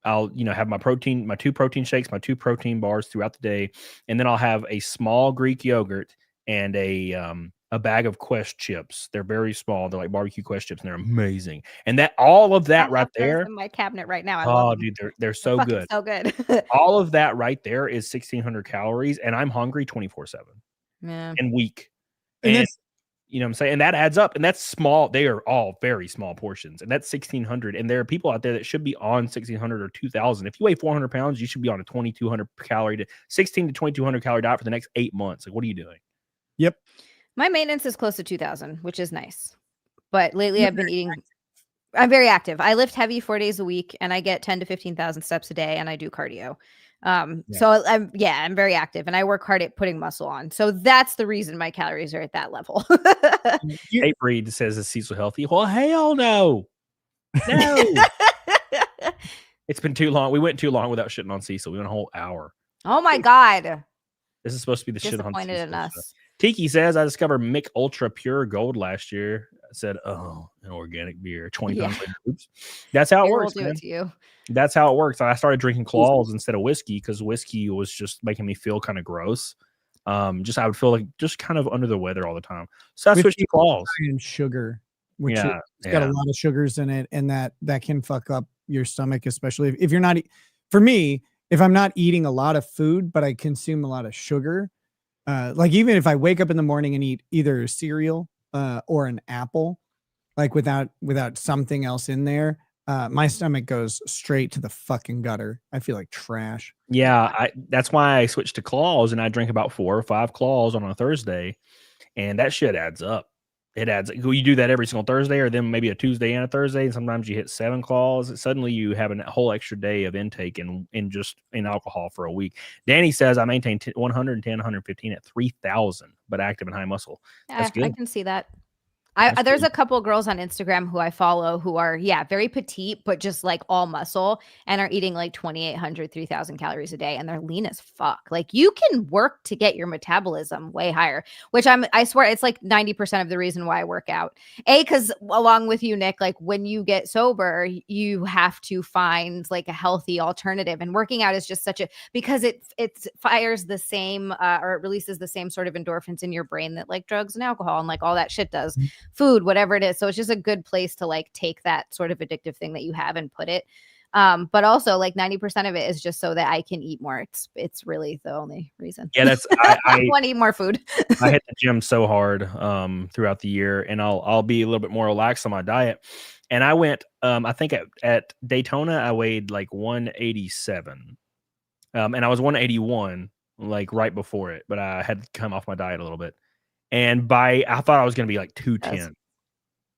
have my 2 protein shakes, my 2 protein bars throughout the day, and then I'll have a small Greek yogurt and a bag of Quest chips. They're very small. They're like barbecue Quest chips, and they're amazing. And all of that right there in my cabinet right now. I love them. dude, they're so good. So good. All of that right there is 1,600 calories, and I'm hungry 24/7 and weak. And you know what I'm saying? And that adds up, and that's small. They are all very small portions, and that's 1,600. And there are people out there that should be on 1,600 or 2,000. If you weigh 400 pounds, you should be on a 2,200 calorie to 16 to 2,200 calorie diet for the next 8 months. Like, what are you doing? Yep. My maintenance is close to 2,000, which is nice. But lately I've been eating. I'm very active. I lift heavy 4 days a week, and I get 10 to 15,000 steps a day, and I do cardio. So I'm very active, and I work hard at putting muscle on. So that's the reason my calories are at that level. Hate Breed says, is Cecil healthy? Well, hell no. No. It's been too long. We went too long without shitting on Cecil. We went a whole hour. Oh my God. This is supposed to be the shit on Disappointed Cecil in us. stuff. Tiki says, I discovered Mick Ultra Pure Gold last year. I said, oh, an organic beer. 20 pounds later. Oops. That's how it works. We'll do it to you. That's how it works. I started drinking Claws instead of whiskey because whiskey was just making me feel kind of gross. I would feel like just kind of under the weather all the time. So I switched to Claws. And sugar, which Yeah, it's got a lot of sugars in it, and that can fuck up your stomach, especially if you're not. For me, if I'm not eating a lot of food, but I consume a lot of sugar, like even if I wake up in the morning and eat either cereal or an apple, like without something else in there, my stomach goes straight to the fucking gutter. I feel like trash. Yeah, that's why I switched to Claws, and I drink about 4 or 5 Claws on a Thursday, and that shit adds up. It adds. You do that every single Thursday, or then maybe a Tuesday and a Thursday, and sometimes you hit 7 Claws. Suddenly, you have a whole extra day of intake in alcohol for a week. Danny says I maintain 110, 115 at 3,000, but active and high muscle. That's good. I can see that. There's a couple girls on Instagram who I follow who are, very petite, but just like all muscle and are eating like 2,800, 3,000 calories a day. And they're lean as fuck. Like you can work to get your metabolism way higher, which I swear it's like 90% of the reason why I work out. Because along with you, Nick, like when you get sober, you have to find like a healthy alternative. And working out is just because it fires the same or it releases the same sort of endorphins in your brain that like drugs and alcohol and like all that shit does. Food, whatever it is. So it's just a good place to like take that sort of addictive thing that you have and put it. But also like 90% of it is just so that I can eat more. It's really the only reason. Yeah, that's I want to eat more food. I hit the gym so hard throughout the year, and I'll be a little bit more relaxed on my diet. And I went, I think at Daytona, I weighed like 187, and I was 181 like right before it, but I had to come off my diet a little bit. And I thought I was going to be like 210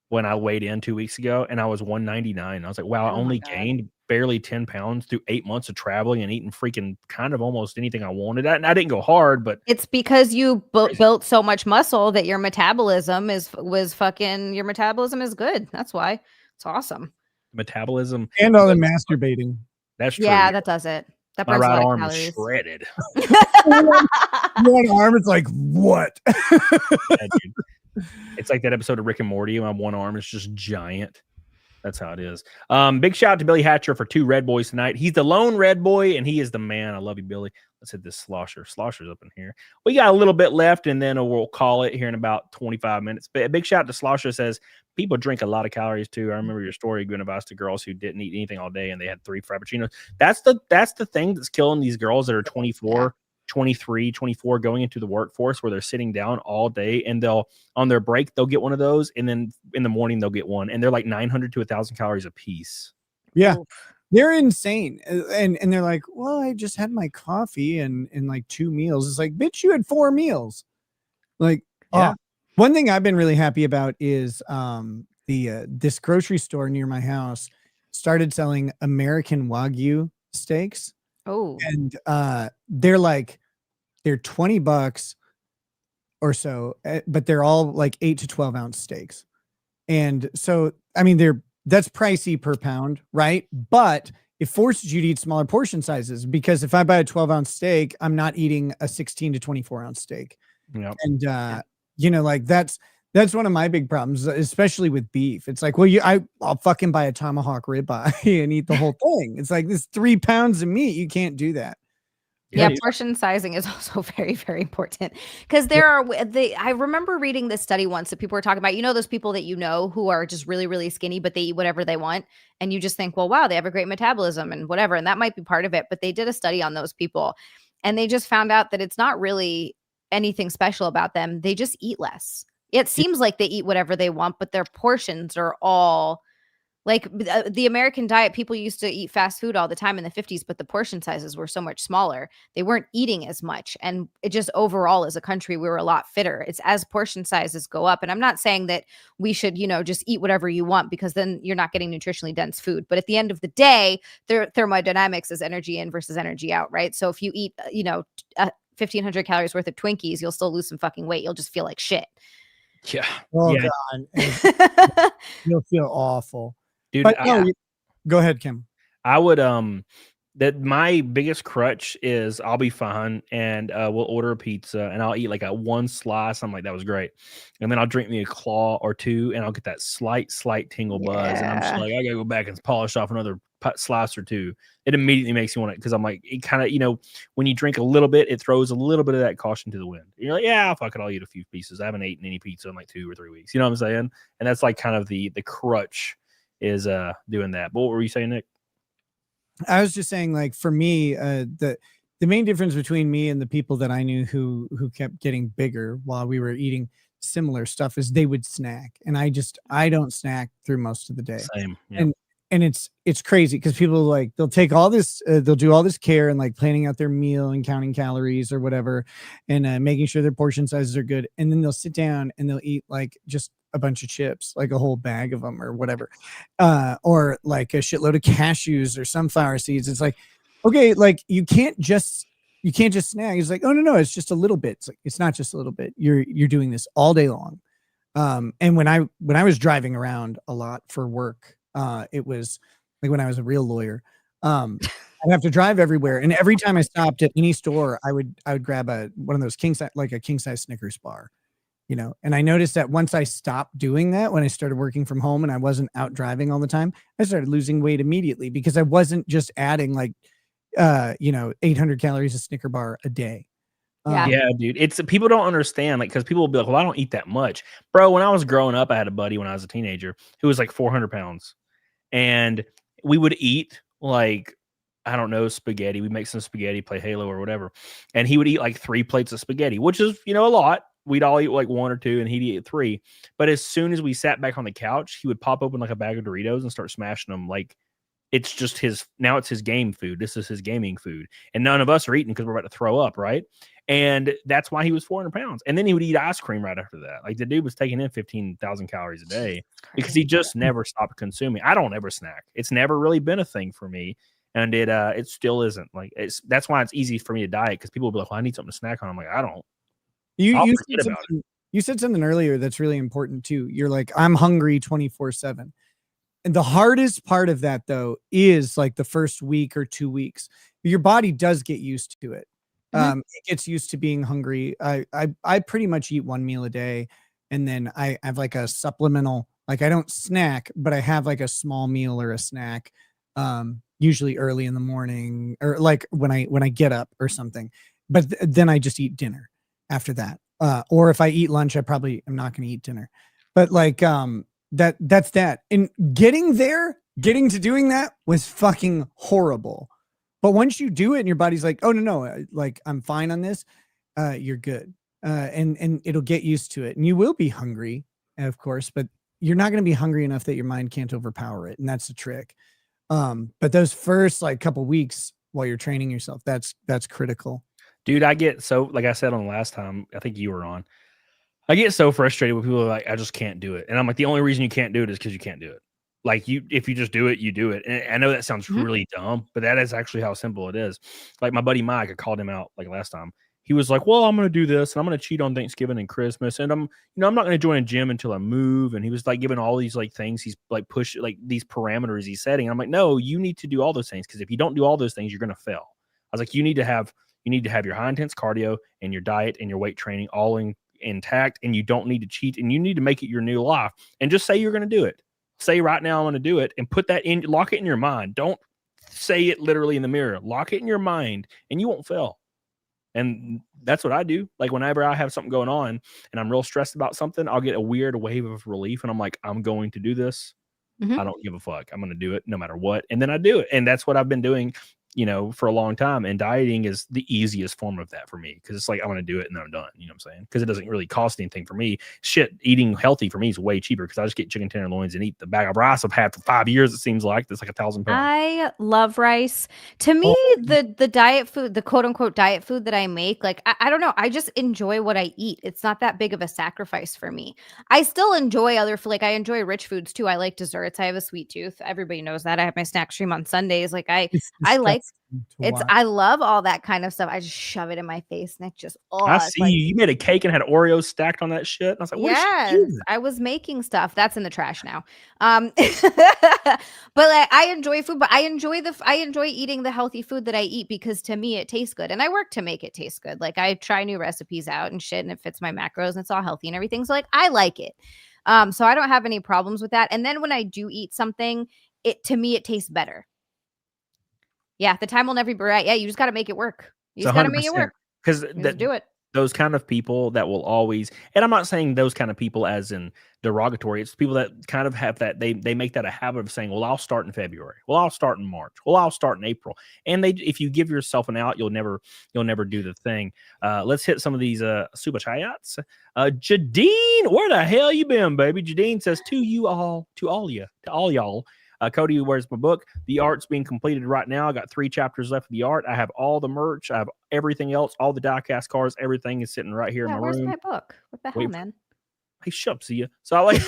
when I weighed in 2 weeks ago, and I was 199. I was like, wow, I only gained barely 10 pounds through 8 months of traveling and eating freaking kind of almost anything I wanted. And I didn't go hard, but it's because you built so much muscle that your metabolism is good. That's why. It's awesome. Metabolism And all the masturbating. That's true. Yeah, that does it. That My burns a right lot of arm is calories. shredded. One arm, it's like, what? Yeah, dude. It's like that episode of Rick and Morty. My one arm is just giant. That's how it is. Big shout out to Billy Hatcher for 2 Red Boys tonight. He's the lone Red Boy, and he is the man. I love you, Billy. Let's hit this Slosher. Slosher's up in here. We got a little bit left, and then we'll call it here in about 25 minutes. But a big shout out to Slosher. Says, people drink a lot of calories, too. I remember your story, giving advice to girls who didn't eat anything all day, and they had 3 Frappuccinos. That's the thing that's killing these girls that are 24, 23, 24, going into the workforce where they're sitting down all day, and on their break, they'll get one of those, and then in the morning, they'll get one, and they're like 900 to 1,000 calories a piece. Yeah. they're insane. And they're like, well, I just had my coffee and like 2 meals. It's like, bitch, you had 4 meals. Like, Yeah. one thing I've been really happy about is this grocery store near my house started selling American Wagyu steaks. Oh, And they're $20 or so, but they're all like 8 to 12 ounce steaks. And so, I mean, that's pricey per pound, right? But it forces you to eat smaller portion sizes, because if I buy a 12-ounce steak, I'm not eating a 16 to 24-ounce steak. Yep. And like that's one of my big problems, especially with beef. It's like, well, I'll fucking buy a tomahawk ribeye and eat the whole thing. It's like, this 3 pounds of meat. You can't do that. yeah, portion sizing is also very, very important, because I remember reading this study once that people were talking about, those people that who are just really, really skinny, but they eat whatever they want. And you just think, well, wow, they have a great metabolism and whatever. And that might be part of it. But they did a study on those people, and they just found out that it's not really anything special about them. They just eat less. It seems like they eat whatever they want, but their portions are all like the American diet. People used to eat fast food all the time in the 50s, but the portion sizes were so much smaller. They weren't eating as much. And it just overall as a country, we were a lot fitter. It's as portion sizes go up. And I'm not saying that we should, just eat whatever you want, because then you're not getting nutritionally dense food. But at the end of the day, thermodynamics is energy in versus energy out, right? So if you eat, 1,500 calories worth of Twinkies, you'll still lose some fucking weight. You'll just feel like shit. Yeah. Oh, Yeah. God. You'll feel awful. Dude, But go ahead, Kim. I would that my biggest crutch is I'll be fine and we'll order a pizza and I'll eat like a 1 slice. I'm like, that was great. And then I'll drink me a claw or 2 and I'll get that slight tingle buzz. And I'm just like, I gotta go back and polish off another slice or 2. It immediately makes me want it, because I'm like, it kind of, when you drink a little bit, it throws a little bit of that caution to the wind. You're like, yeah, fuck it, I'll eat a few pieces. I haven't eaten any pizza in like 2 or 3 weeks. You know what I'm saying? And that's like kind of the crutch is doing that. But what were you saying, Nick? I was just saying, like, for me, the main difference between me and the people that I knew who kept getting bigger while we were eating similar stuff is they would snack, and I don't snack through most of the day. Same. Yeah. And it's crazy, because people, like, they'll take all this, they'll do all this care and like planning out their meal and counting calories or whatever, and making sure their portion sizes are good, and then they'll sit down and they'll eat like just a bunch of chips, like a whole bag of them or whatever, or like a shitload of cashews or sunflower seeds. It's like, okay, like you can't just snack. It's like, oh no, it's just a little bit. It's like, it's not just a little bit. You're doing this all day long. And when I was driving around a lot for work, it was like when I was a real lawyer, I'd have to drive everywhere, and every time I stopped at any store, I would grab one of those king size Snickers bar. And I noticed that once I stopped doing that, when I started working from home and I wasn't out driving all the time, I started losing weight immediately, because I wasn't just adding like, 800 calories of Snicker bar a day. Yeah, dude. It's people don't understand, like, because people will be like, well, I don't eat that much. Bro, when I was growing up, I had a buddy when I was a teenager who was like 400 pounds. And we would eat like, I don't know, spaghetti. We'd make some spaghetti, play Halo or whatever. And he would eat like 3 plates of spaghetti, which is, a lot. We'd all eat like 1 or 2 and he'd eat 3. But as soon as we sat back on the couch, he would pop open like a bag of Doritos and start smashing them. Like, it's just now it's his game food. This is his gaming food. And none of us are eating because we're about to throw up, right? And that's why he was 400 pounds. And then he would eat ice cream right after that. Like, the dude was taking in 15,000 calories a day because he just never stopped consuming. I don't ever snack. It's never really been a thing for me. And it still isn't. Like, that's why it's easy for me to diet, because people will be like, well, I need something to snack on. I'm like, I don't. You said something earlier that's really important too. You're like, I'm hungry 24/7. And the hardest part of that, though, is like the first week or 2 weeks. Your body does get used to it. It gets used to being hungry. I pretty much eat 1 meal a day, and then I have like a supplemental, like I don't snack, but I have like a small meal or a snack, usually early in the morning, or like when I get up or something. But then I just eat dinner after that. Or if I eat lunch, I probably am not going to eat dinner. But like that's that. And getting to doing that was fucking horrible. But once you do it and your body's like, oh no, like I'm fine on this, you're good. And it'll get used to it. And you will be hungry, of course, but you're not going to be hungry enough that your mind can't overpower it. And that's the trick. But those first like couple weeks while you're training yourself, that's critical. Dude, I get so, like I said on the last time, I think you were on, I get so frustrated with people like, I just can't do it. And I'm like, the only reason you can't do it is because you can't do it. Like if you just do it, you do it. And I know that sounds really dumb, but that is actually how simple it is. Like my buddy Mike, I called him out like last time. He was like, well, I'm going to do this and I'm going to cheat on Thanksgiving and Christmas. And I'm not going to join a gym until I move. And he was like giving all these like things. He's like like these parameters he's setting. And I'm like, no, you need to do all those things. Cause if you don't do all those things, you're going to fail. I was like, you need to have your high intense cardio and your diet and your weight training all intact, and you don't need to cheat, and you need to make it your new life, and just say you're going to do it. Say right now I'm going to do it, and put that in, lock it in your mind. Don't say it literally in the mirror. Lock it in your mind, and you won't fail. And that's what I do. Like whenever I have something going on and I'm real stressed about something, I'll get a weird wave of relief, and I'm like, I'm going to do this. I don't give a fuck. I'm going to do it no matter what. And then I do it. And that's what I've been doing, for a long time. And dieting is the easiest form of that for me. Cause it's like, I'm going to do it and then I'm done. You know what I'm saying? Cause it doesn't really cost anything for me. Shit, eating healthy for me is way cheaper. Cause I just get chicken tenderloins and eat the bag of rice I've had for 5 years. It seems like that's like 1,000 pounds. I love rice. To me, the diet food, the quote unquote diet food that I make, like, I don't know. I just enjoy what I eat. It's not that big of a sacrifice for me. I still enjoy I enjoy rich foods too. I like desserts. I have a sweet tooth. Everybody knows that. I have my snack stream on Sundays. Like I love all that kind of stuff. I just shove it in my face and it just, I see you made a cake and had Oreos stacked on that shit. And I was like, yes, I was making stuff that's in the trash now. But like, I enjoy food, but I enjoy eating the healthy food that I eat because to me it tastes good, and I work to make it taste good. Like I try new recipes out and shit, and it fits my macros and it's all healthy and everything. So like I like it. So I don't have any problems with that. And then when I do eat something, it tastes better. Yeah, the time will never be right. Yeah, you just got to make it work. You just got to make it work. Because do it. Those kind of people that will always, and I'm not saying those kind of people as in derogatory. It's people that kind of have that they make that a habit of saying, well, I'll start in February. Well, I'll start in March. Well, I'll start in April. And if you give yourself an out, you'll never do the thing. Let's hit some of these super chats. Jadine, where the hell you been, baby? Jadine says to all y'all. Cody, where's my book? The art's being completed right now. I got 3 chapters left of the art. I have all the merch. I have everything else, all the diecast cards. Everything is sitting right here in my where's room. Where's my book? What the hell, man? Hey, shut up, see ya. So I like.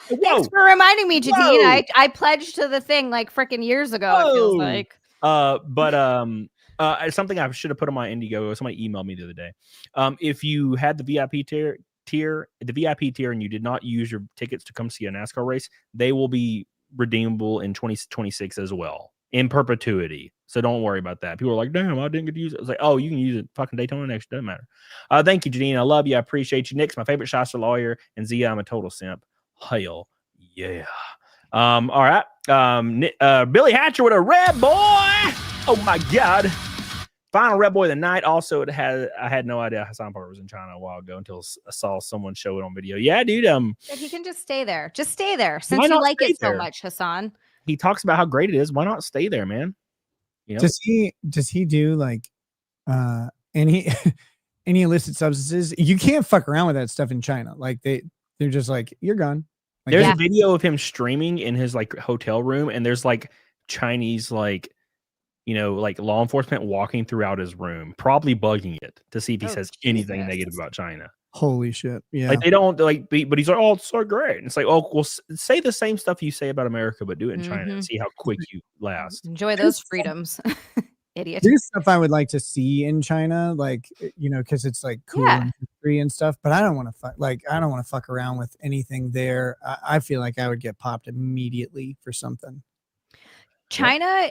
Thanks for reminding me, Jadine. I pledged to the thing like freaking years ago. Whoa. It feels like. Something I should have put on my Indiegogo. Somebody emailed me the other day. If you had the VIP tier, and you did not use your tickets to come see a NASCAR race, they will be redeemable in 2026 as well, in perpetuity. So don't worry about that. People are like, damn, I didn't get to use it. It's like, oh, you can use it fucking Daytona next. Doesn't matter. Thank you, Janine. I love you. I appreciate you. Nick's my favorite Shasta lawyer, and Zia, I'm a total simp. Hell yeah. All right. Billy Hatcher with a red boy. Oh my God. Final red boy of the night. Also, I had no idea Hasan Parker was in China a while ago until I saw someone show it on video. Yeah, dude. He can just stay there. Just stay there since you like it so much, Hasan. He talks about how great it is. Why not stay there, man? You know? Does he do like any illicit substances? You can't fuck around with that stuff in China. Like they're just like, you're gone. Like, there's a video of him streaming in his like hotel room, and there's like Chinese like law enforcement walking throughout his room, probably bugging it to see if he says anything negative about China. Holy shit. Yeah. Like they don't but he's like, oh, it's so great. And it's like, oh, well, say the same stuff you say about America, but do it in China and see how quick you last. Enjoy those freedoms. Idiot. There's stuff I would like to see in China, like, because it's like cool and free and stuff, but I don't want to fuck around with anything there. I feel like I would get popped immediately for something. China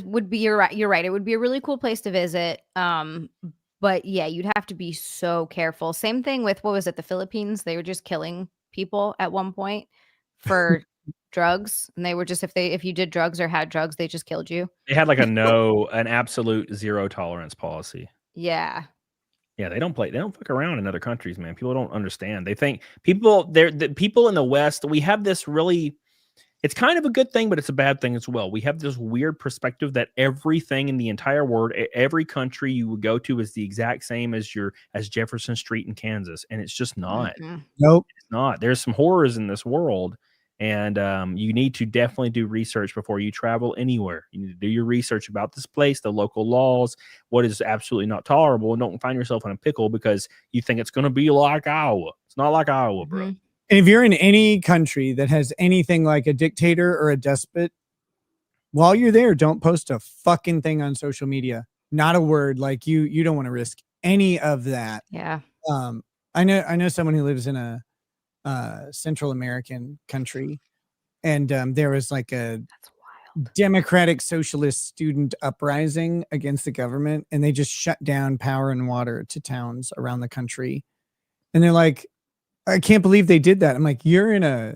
would be, you're right. It would be a really cool place to visit. But yeah, you'd have to be so careful. Same thing with, what was it? The Philippines. They were just killing people at one point for drugs. And they were just, if you did drugs or had drugs, they just killed you. They had like an absolute zero tolerance policy. Yeah. Yeah, they don't fuck around in other countries, man. People don't understand. They think the people in the West, we have this really, it's kind of a good thing, but it's a bad thing as well. We have this weird perspective that everything in the entire world, every country you would go to is the exact same as Jefferson Street in Kansas. And it's just not. Nope. It's not. There's some horrors in this world. And you need to definitely do research before you travel anywhere. You need to do your research about this place, the local laws, what is absolutely not tolerable, and don't find yourself in a pickle because you think it's going to be like Iowa. It's not like Iowa, bro. Mhm. And if you're in any country that has anything like a dictator or a despot, while you're there, don't post a fucking thing on social media. Not a word. Like you don't want to risk any of that. Yeah. I know someone who lives in a Central American country, and there was like a That's wild. democratic socialist student uprising against the government, and they just shut down power and water to towns around the country. And they're like, I can't believe they did that. I'm like, you're in a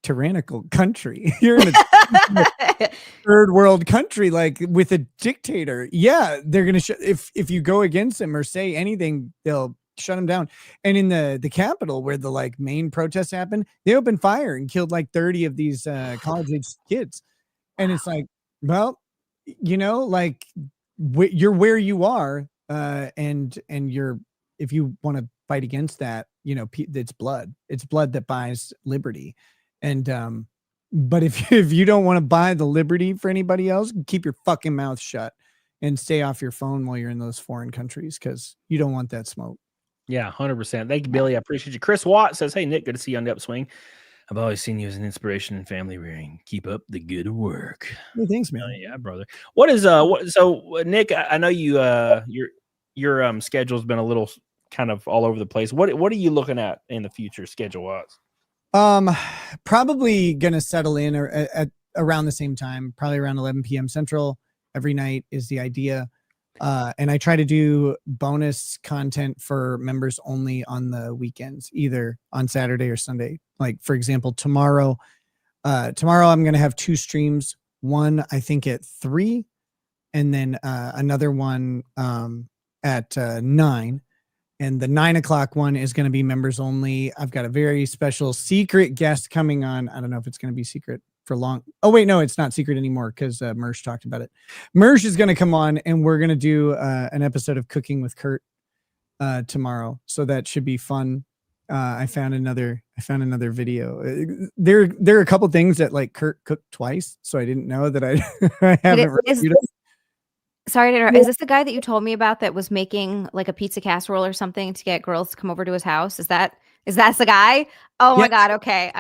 tyrannical country. You're in a third world country, like with a dictator. Yeah, they're gonna if you go against them or say anything, they'll shut them down. And in the capital, where the like main protests happened, they opened fire and killed like 30 of these college age kids. And it's like, well, you know, like you're where you are, and you're, if you want to fight against that, you know, it's blood that buys liberty. And but if you don't want to buy the liberty for anybody else, keep your fucking mouth shut and stay off your phone while you're in those foreign countries, because you don't want that smoke. Yeah, 100%. Thank you, Billy. I appreciate you. Chris Watt says, hey, Nick, good to see you on the upswing. I've always seen you as an inspiration in family rearing. Keep up the good work. Hey, thanks, man. Yeah, brother. What is so Nick, I know you your schedule's been a little kind of all over the place. What are you looking at in the future schedule wise? Probably gonna settle in at around the same time, probably around 11 p.m. Central every night is the idea. And I try to do bonus content for members only on the weekends, either on Saturday or Sunday. Like, for example, tomorrow I'm going to have 2 streams. One, I think at 3, and then another one at 9. And the 9 o'clock one is going to be members only. I've got a very special secret guest coming on. I don't know if it's going to be secret for long. Oh, wait, no, it's not secret anymore because Mersh talked about it. Mersh is going to come on, and we're going to do an episode of Cooking with Kurt tomorrow. So that should be fun. I found another video. There are a couple things that like Kurt cooked twice, so I didn't know that I haven't reviewed it. Sorry to interrupt. Is this the guy that you told me about that was making like a pizza casserole or something to get girls to come over to his house? Is that the guy? Oh my God. Okay.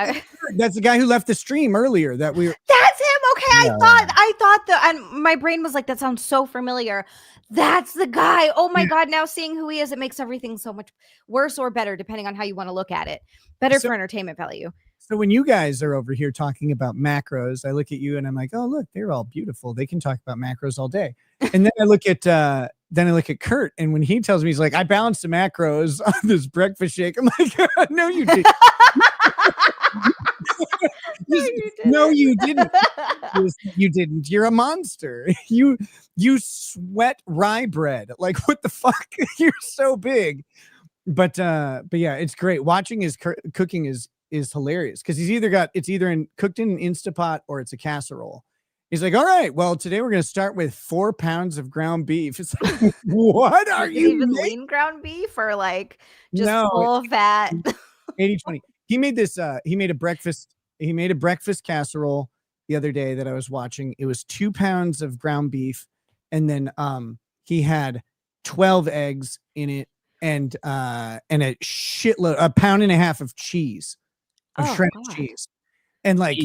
That's the guy who left the stream earlier that we were. That's him. Okay. Yeah. I thought and my brain was like, that sounds so familiar. That's the guy. Oh my God. Now seeing who he is, it makes everything so much worse or better, depending on how you want to look at it. Better for entertainment value. So when you guys are over here talking about macros, I look at you and I'm like, oh, look, they're all beautiful. They can talk about macros all day. And then I look at Kurt, and when he tells me, he's like, I balanced the macros on this breakfast shake. I'm like, no, you didn't. No, you didn't. You didn't. You're a monster. You sweat rye bread. Like, what the fuck? You're so big. But yeah, it's great. Watching his cooking is hilarious because it's either cooked in an Instapot or it's a casserole. He's like, all right, well, today we're going to start with 4 pounds of ground beef. It's like, what are you even lean ground beef or like just full fat? 80-20. He made this, he made a breakfast casserole the other day that I was watching. It was 2 pounds of ground beef. And then he had 12 eggs in it and a shitload, 1.5 pounds of cheese. Of shredded cheese. And like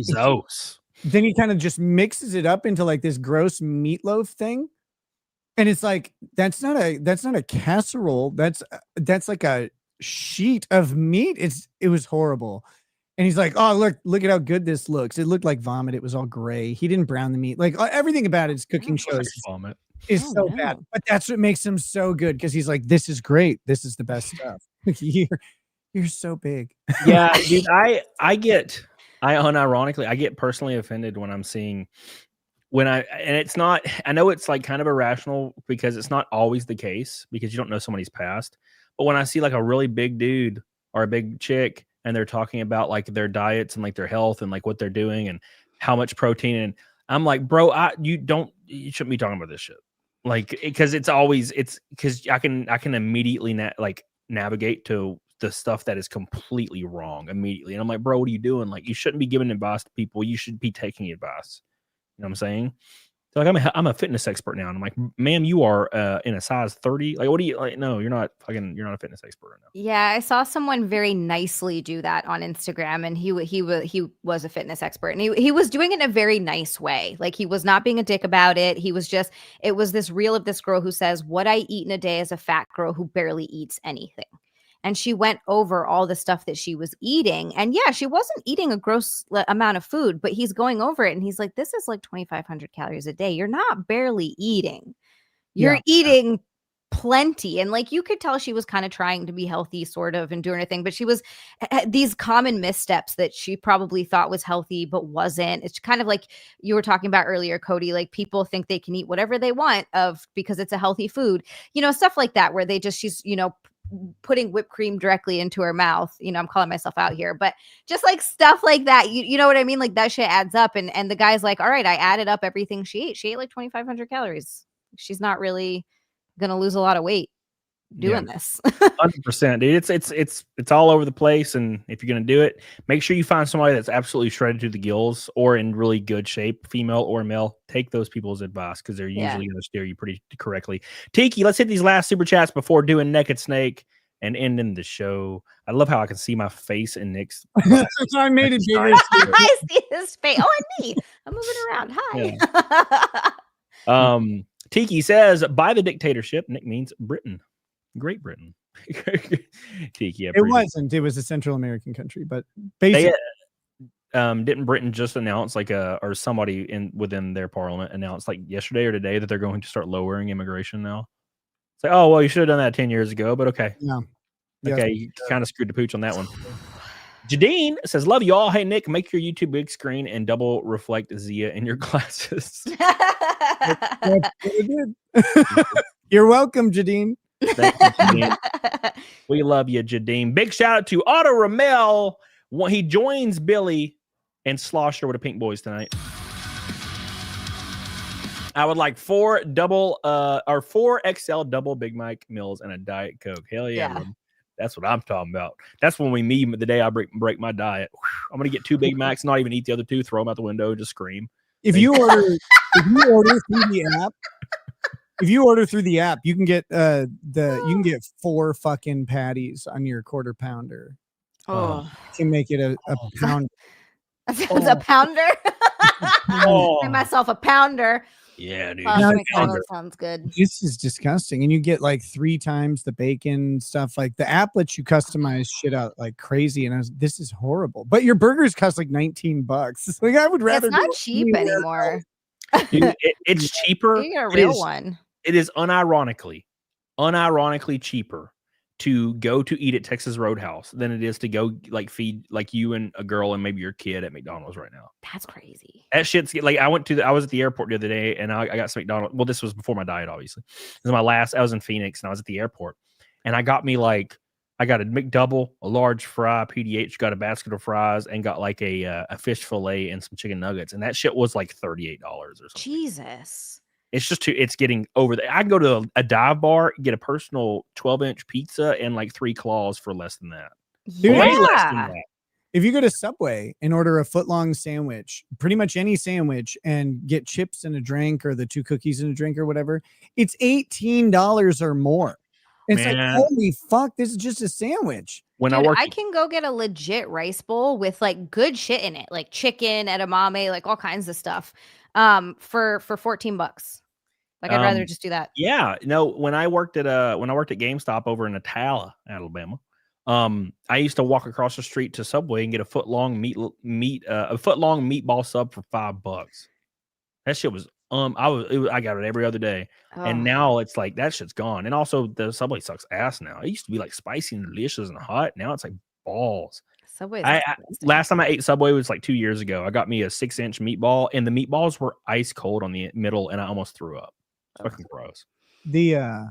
then he kind of just mixes it up into like this gross meatloaf thing. And it's like, that's not a casserole. That's like a sheet of meat. It was horrible. And he's like, oh, look at how good this looks. It looked like vomit. It was all gray. He didn't brown the meat. Like everything about his cooking shows vomit is so bad. But that's what makes him so good, because he's like, this is great. This is the best stuff. You're so big. Yeah, dude, I unironically, I get personally offended when I'm seeing and it's not, I know it's like kind of irrational because it's not always the case because you don't know somebody's past. But when I see like a really big dude or a big chick and they're talking about like their diets and like their health and like what they're doing and how much protein, and I'm like, bro, you shouldn't be talking about this shit. Like, because it's because I can immediately navigate to the stuff that is completely wrong immediately. And I'm like, bro, what are you doing? Like, you shouldn't be giving advice to people. You should be taking advice. You know what I'm saying? So like, I'm a fitness expert now. And I'm like, ma'am, you are in a size 30. Like, what do you like? No, you're not a fitness expert right now. Yeah, I saw someone very nicely do that on Instagram, and he was a fitness expert, and he was doing it in a very nice way. Like, he was not being a dick about it. He was just, it was this reel of this girl who says, what I eat in a day is a fat girl who barely eats anything. And she went over all the stuff that she was eating. And yeah, she wasn't eating a gross amount of food, but he's going over it and he's like, this is like 2,500 calories a day. You're not barely eating. You're eating plenty. And like, you could tell she was kind of trying to be healthy, sort of, and doing her thing, but she was these common missteps that she probably thought was healthy, but wasn't. It's kind of like you were talking about earlier, Cody, like people think they can eat whatever they want because it's a healthy food, stuff like that, where she's putting whipped cream directly into her mouth. I'm calling myself out here, but just like stuff like that, you know what I mean? Like, that shit adds up. And the guy's like, all right, I added up everything she ate. She ate like 2,500 calories. She's not really gonna lose a lot of weight doing this. 100%, dude. It's all over the place. And if you're gonna do it, make sure you find somebody that's absolutely shredded to the gills or in really good shape, female or male. Take those people's advice because they're usually gonna steer you pretty correctly. Tiki, let's hit these last super chats before doing Naked Snake and ending the show. I love how I can see my face in Nick's. I made it bigger. I see his face. Oh, and me. I'm moving around. Hi. Yeah. Tiki says, by the dictatorship, Nick means Britain. Great Britain. Tiki, it wasn't. It was a Central American country, but basically, didn't Britain just announce or somebody within their parliament announced like yesterday or today that they're going to start lowering immigration now? It's like, oh well, you should have done that 10 years ago, but okay. Yeah. Okay, you kind of screwed the pooch on that one. Jadine says, love you all. Hey, Nick, make your YouTube big screen and double reflect Zia in your glasses. You're welcome, Jadine. Thank you, Jadine. We love you, Jadine. Big shout out to Otto Ramel. He joins Billy and Slosher with the Pink Boys tonight. I would like 4 XL double Big Mike meals and a Diet Coke. Hell yeah. Man. That's what I'm talking about. That's when we meet the day I break my diet. I'm going to get 2 Big Macs, not even eat the other 2, throw them out the window, and just scream. If you order through the app, you can get you can get 4 fucking patties on your quarter pounder. Oh, you can make it a pound. That a pounder. Make myself a pounder. Yeah, dude. That sounds good. This is disgusting. And you get like 3 times the bacon stuff. Like the app lets you customize shit out like crazy. And this is horrible. But your burgers cost like $19. It's like, I would rather. It's not cheap anymore. Dude, it's cheaper. You get a real one. It is unironically cheaper to go to eat at Texas Roadhouse than it is to go like feed like you and a girl and maybe your kid at McDonald's right now. That's crazy. That shit's like, I was at the airport the other day and I got some McDonald's. Well, this was before my diet, obviously. This was I was in Phoenix and I was at the airport and I got a McDouble, a large fry, PDH, got a basket of fries and got like a fish fillet and some chicken nuggets. And that shit was like $38 or something. Jesus. It's just it's getting over there. I can go to a dive bar, get a personal 12-inch pizza and like 3 claws for less than that. Yeah. Way less than that. If you go to Subway and order a foot-long sandwich, pretty much any sandwich, and get chips and a drink or the 2 cookies and a drink or whatever, it's $18 or more. It's like, holy fuck, this is just a sandwich. I can go get a legit rice bowl with like good shit in it, like chicken, edamame, like all kinds of stuff, for $14. Like, I'd rather just do that. Yeah, no. When I worked at GameStop over in Atala, Alabama, I used to walk across the street to Subway and get a foot-long meatball sub for $5. That shit was I got it every other day, and now it's like that shit's gone. And also, the Subway sucks ass now. It used to be like spicy and delicious and hot. Now it's like balls. Subway. Last time I ate Subway was like 2 years ago. I got me a 6-inch meatball, and the meatballs were ice cold on the middle, and I almost threw up. Fucking gross. The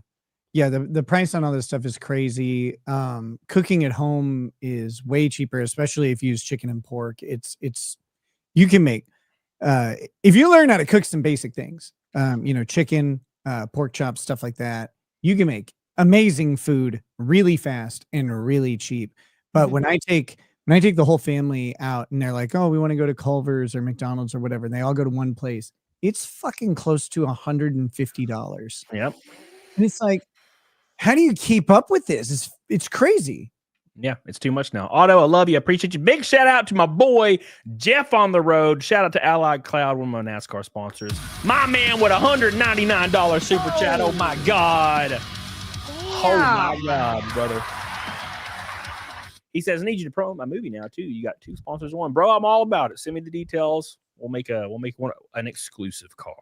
price on all this stuff is crazy. Cooking at home is way cheaper, especially if you use chicken and pork. You can make if you learn how to cook some basic things, chicken, pork chops, stuff like that, you can make amazing food really fast and really cheap. But when I take the whole family out and they're like, oh, we want to go to Culver's or McDonald's or whatever, and they all go to one place, it's fucking close to $150. Yep. And it's like, how do you keep up with this? It's crazy. Yeah, it's too much now. Otto, I love you. I appreciate you. Big shout out to my boy Jeff on the road. Shout out to Allied Cloud, one of my NASCAR sponsors. My man with $199 super chat. Oh my God. Oh my God, brother. He says, I need you to promote my movie now too. You got 2 sponsors, 1. Bro, I'm all about it. Send me the details. We'll make an exclusive car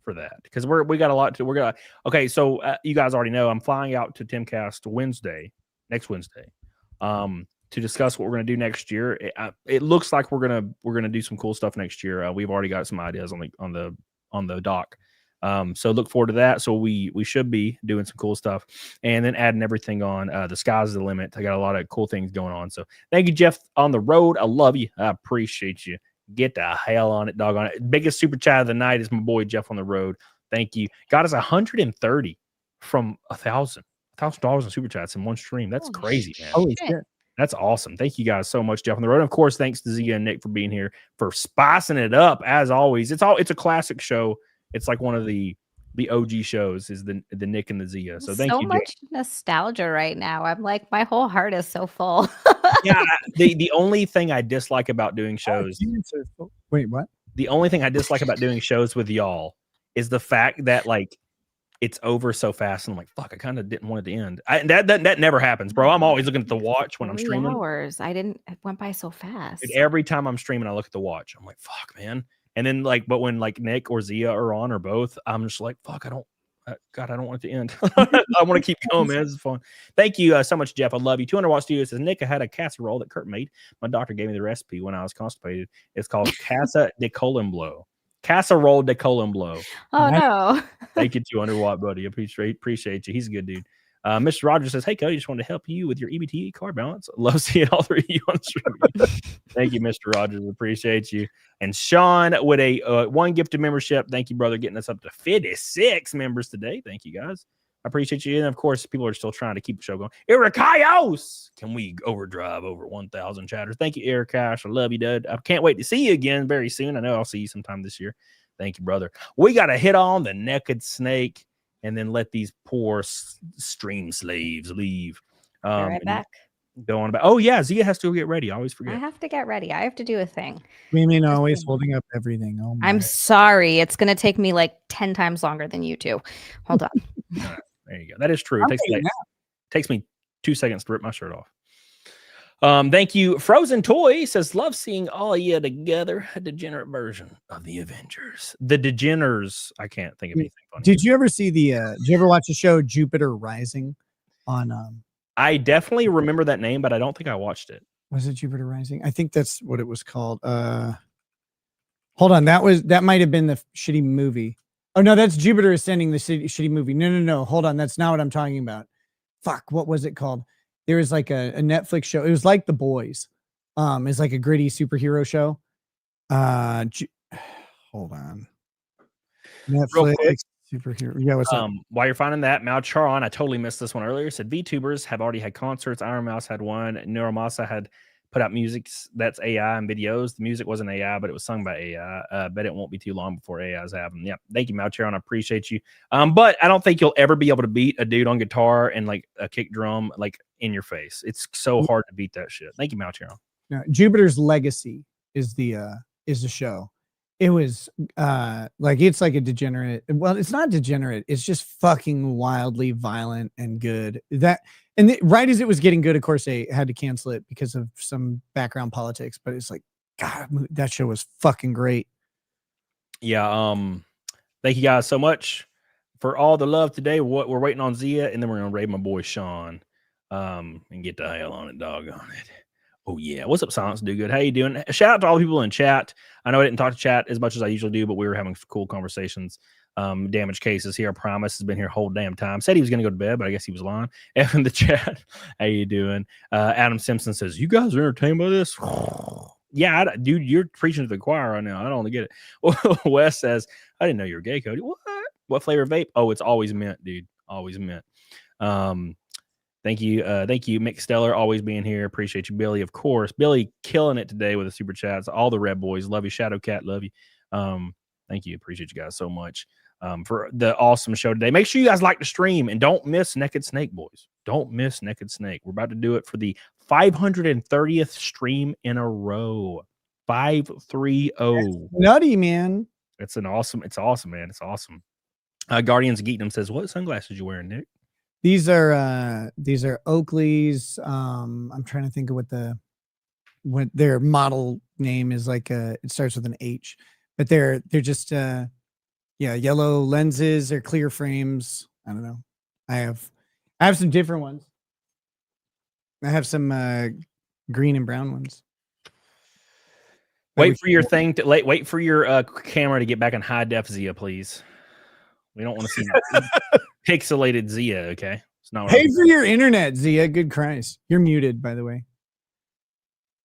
for that. Because we got a lot to okay, so you guys already know I'm flying out to Timcast next Wednesday, to discuss what we're going to do next year. It looks like we're gonna do some cool stuff next year. We've already got some ideas on the dock. So look forward to that. So we should be doing some cool stuff and then adding everything on. The sky's the limit. I got a lot of cool things going on. So thank you, Jeff on the road. I love you. I appreciate you. Get the hell on it, doggone it. Biggest super chat of the night is my boy Jeff on the road. Thank you. Got us 130 from $1,000 in super chats in one stream. That's crazy, man. Holy shit. That's awesome. Thank you guys so much, Jeff on the road. And of course, thanks to Zia and Nick for being here, for spicing it up as always. It's a classic show. It's like one of the OG shows is the Nick and the Zia. So thank you. So much nostalgia right now. I'm like, my whole heart is so full. Yeah. The only thing I dislike about doing shows. Wait, what? The only thing I dislike about doing shows with y'all is the fact that like it's over so fast, and I'm like, fuck, I kind of didn't want it to end. That never happens, bro. I'm always looking at the watch when I'm streaming. 3 hours. It went by so fast. And every time I'm streaming, I look at the watch. I'm like, fuck, man. And then but when like Nick or Zia are on or both, I'm just like, fuck, I don't want it to end. I want to keep going, man. This is fun. Thank you so much, Jeff. I love you. 200 Watt Studio says, Nick, I had a casserole that Kurt made. My doctor gave me the recipe when I was constipated. It's called Casa de Colon Blow. Casserole de Colon Blow. Oh, no. Thank you, 200 Watt, buddy. Appreciate you. He's a good dude. Mr. Rogers says, hey, Cody, just wanted to help you with your EBT card balance. Love seeing all 3 of you on stream. Thank you, Mr. Rogers. Appreciate you. And Sean with a 1 gifted membership. Thank you, brother, getting us up to 56 members today. Thank you, guys. I appreciate you. And, of course, people are still trying to keep the show going. Ericaios! Can we overdrive over 1,000 chatters? Thank you, Eric Cash. I love you, dude. I can't wait to see you again very soon. I know I'll see you sometime this year. Thank you, brother. We got to hit on the naked snake and then let these poor stream slaves leave. Right back. Go on about. Oh, yeah. Zia has to get ready. I always forget. I have to get ready. I have to do a thing. We mean always holding up everything. Oh, I'm sorry. It's going to take me like 10 times longer than you two. Hold on. Right, there you go. That is true. It takes me 2 seconds to rip my shirt off. Thank you. Frozen Toy says, love seeing all of you together. A degenerate version of the Avengers. The Degeners. I can't think of anything funny. Did you ever see did you ever watch the show Jupiter Rising on I definitely remember that name, but I don't think I watched it. Was it Jupiter Rising? I think that's what it was called. Hold on, that might have been the shitty movie. Oh no, that's Jupiter Ascending, the shitty movie. No. Hold on, that's not what I'm talking about. Fuck, what was it called? There was like a Netflix show. It was like The Boys. It's like a gritty superhero show. Hold on. Netflix superhero. Yeah, what's up? While you're finding that, Mao Charon, I totally missed this one earlier, said VTubers have already had concerts. Iron Mouse had one. Neuromasa had put out music that's AI and videos. The music wasn't AI, but it was sung by AI. Bet it won't be too long before AIs have them. Yeah, thank you, Mao Charon. I appreciate you. But I don't think you'll ever be able to beat a dude on guitar and like a kick drum like in your face. It's so hard to beat that shit. Thank you, Mao Charon. No, Jupiter's Legacy is the show. It was like it's like a degenerate. Well, it's not degenerate. It's just fucking wildly violent and good. Right as it was getting good, of course, they had to cancel it because of some background politics. But it's like, God, that show was fucking great. Yeah. Thank you guys so much for all the love today. We're waiting on Zia, and then we're gonna raid my boy Sean, and get the hell on it, doggone it. Oh yeah, what's up, Silence Do Good? How you doing? Shout out to all the people in chat. I know I didn't talk to chat as much as I usually do, but we were having cool conversations. Damage Cases here. Promise has been here whole damn time. Said he was going to go to bed, but I guess he was lying. F in the chat. How you doing? Adam Simpson says, you guys are entertained by this? Yeah, dude, you're preaching to the choir right now. I don't get it. Wes says, I didn't know you were gay, Cody. What flavor vape? Oh, it's always mint, dude. Always mint. Thank you, Mick Stellar, always being here. Appreciate you, Billy. Of course, Billy killing it today with the super chats. All the Red Boys, love you. Shadow Cat, love you. Thank you, appreciate you guys so much for the awesome show today. Make sure you guys like the stream and don't miss Naked Snake, boys. Don't miss Naked Snake. We're about to do it for the 530th stream in a row. 530. Nutty, man. It's awesome, man. It's awesome. Guardians of Geekdom says, what sunglasses you wearing, Nick? These are Oakley's. I'm trying to think of what their model name is. Like it starts with an H, but they're just yellow lenses. They're clear frames. I don't know. I have some different ones. I have some green and brown ones. Wait for your camera to get back in high def, Zia, please. We don't want to see pixelated Zia, okay? It's not Pay for your internet, Zia. Good Christ. You're muted, by the way.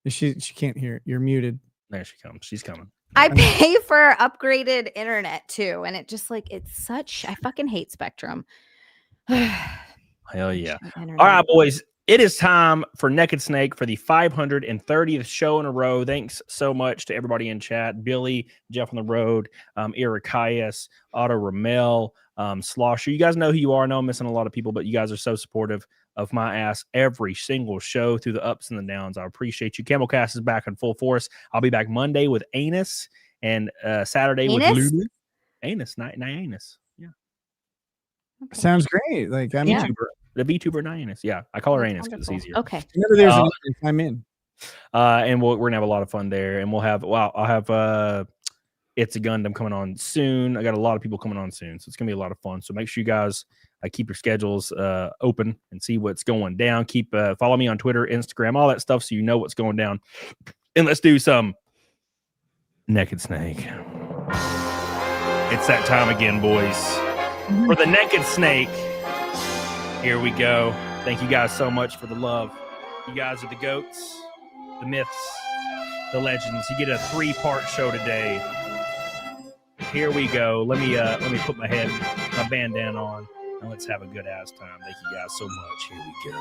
She can't hear. You're muted. There she comes. She's coming. I pay for upgraded internet too, and it just it's such. I fucking hate Spectrum. Hell yeah! All right, boys. It is time for Naked Snake for the 530th show in a row. Thanks so much to everybody in chat. Billy, Jeff on the road, Irakias, Otto Ramel, Slosher. You guys know who you are. I know I'm missing a lot of people, but you guys are so supportive of my ass every single show through the ups and the downs. I appreciate you. CAMELCAST is back in full force. I'll be back Monday with Anus and Saturday with Lulu. Anus, not Anus. Yeah. Okay. Sounds great. Like I'm the VTuber Anus. Yeah, I call her Anus because it's easier. Okay. I'm in. And we're gonna have a lot of fun there, and I'll have It's a Gundam coming on soon. I got a lot of people coming on soon, so it's gonna be a lot of fun. So make sure you guys keep your schedules open and see what's going down. Keep follow me on Twitter, Instagram, all that stuff, so you know what's going down. And let's do some Naked Snake. It's that time again, boys, for the Naked Snake. Here we go. Thank you guys so much for the love. You guys are the GOATs, the myths, the legends. You get a 3-part show today. Here we go. Let me put my bandana on, and let's have a good ass time. Thank you guys so much. Here we go.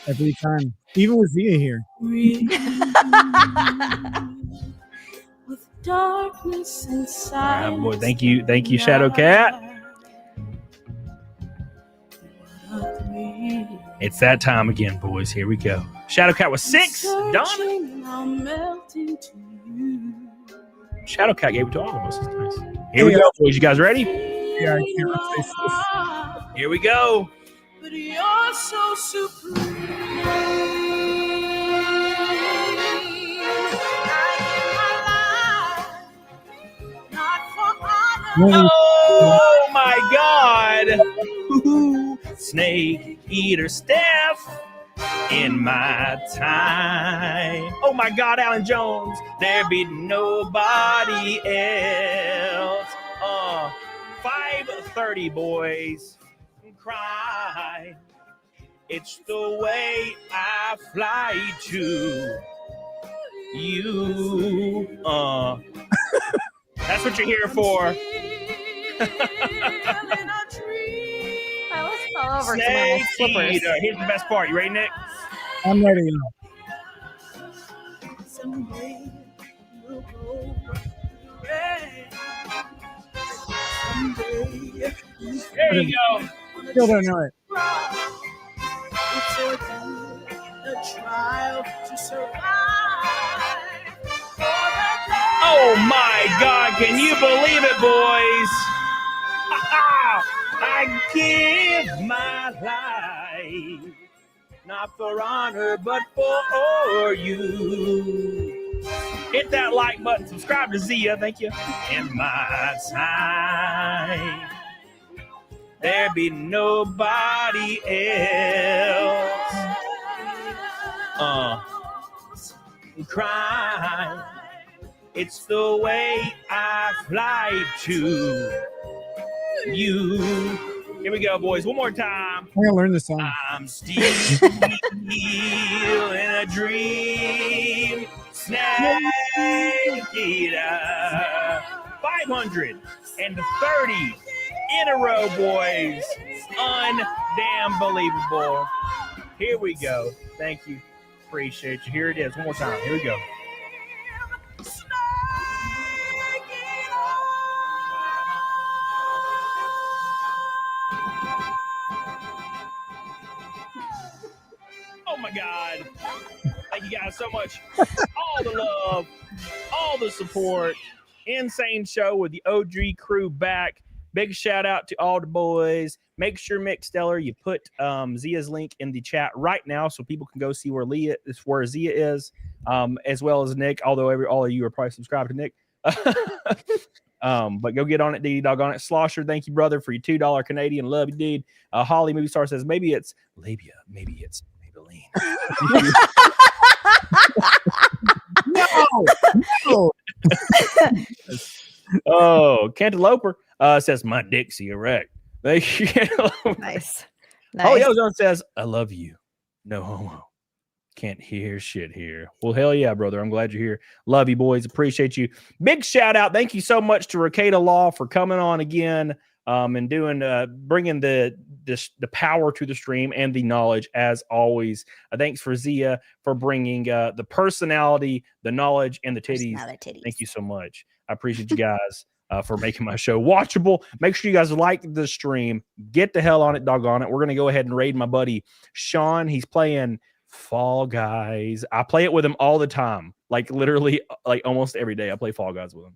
Every time, even with Zia here. With darkness inside. Boy, thank you, Shadow Cat. It's that time again, boys. Here we go. Shadow Cat was 6. Donna. Shadow Cat gave it to all of us. It's nice. Here we go, boys. You guys ready? Yeah, I can't. Here we go. But you're so supreme. Oh my God! Snake Eater Steph in my time. Oh my God, Alan Jones, there be nobody else. 5:30, boys. Cry. It's the way I fly to you. That's what you're here for. Let's fall over Snake some of my slippers. Eater. Here's the best part. You ready, Nick? I'm ready. Someday we'll go. There you go. Still don't know it. It's a trial to survive. Oh my God, can you believe it, boys? I give my life, not for honor, but for you. Hit that like button, subscribe to Zia, thank you. In my time, there be nobody else. Cry. It's the way I fly to you. Here we go, boys. One more time. I'm gonna learn this song. I'm still in a dream. Snake eater. 530 in a row, boys. Undamn believable. Here we go. Thank you. Appreciate you. Here it is. One more time. Here we go. Oh my God. Thank you guys so much. All the love, all the support. Insane show with the OG crew back. Big shout out to all the boys. Make sure, Mick Stellar, you put Zia's link in the chat right now so people can go see where Zia is, as well as Nick, although all of you are probably subscribed to Nick. But go get on it, D doggone it. Slosher, thank you, brother, for your $2 Canadian. Love you, dude. Holly Movie Star says maybe it's labia, maybe it's Maybelline. No. Oh, Cantalouper says my dick's erect. Nice. Oh, Yellowstone says I love you. No homo. Can't hear shit here. Well, hell yeah, brother. I'm glad you're here. Love you, boys. Appreciate you. Big shout out. Thank you so much to Rekieta Law for coming on again and doing bringing the power to the stream and the knowledge as always. Thanks for Zia for bringing the personality, the knowledge, and the titties. Thank you so much. I appreciate you guys for making my show watchable. Make sure you guys like the stream. Get the hell on it, doggone it. We're going to go ahead and raid my buddy Sean. He's playing Fall Guys. I play it with him all the time. Like literally, like almost every day I play Fall Guys with him.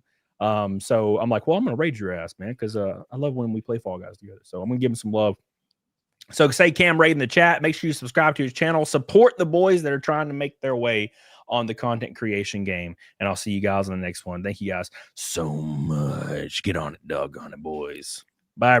So I'm like, well, I'm going to raid your ass, man, because I love when we play Fall Guys together. So I'm going to give him some love. So say Cam raid in the chat. Make sure you subscribe to his channel. Support the boys that are trying to make their way on the content creation game. And I'll see you guys on the next one. Thank you guys so much. Get on it, doggone it, boys. Bye.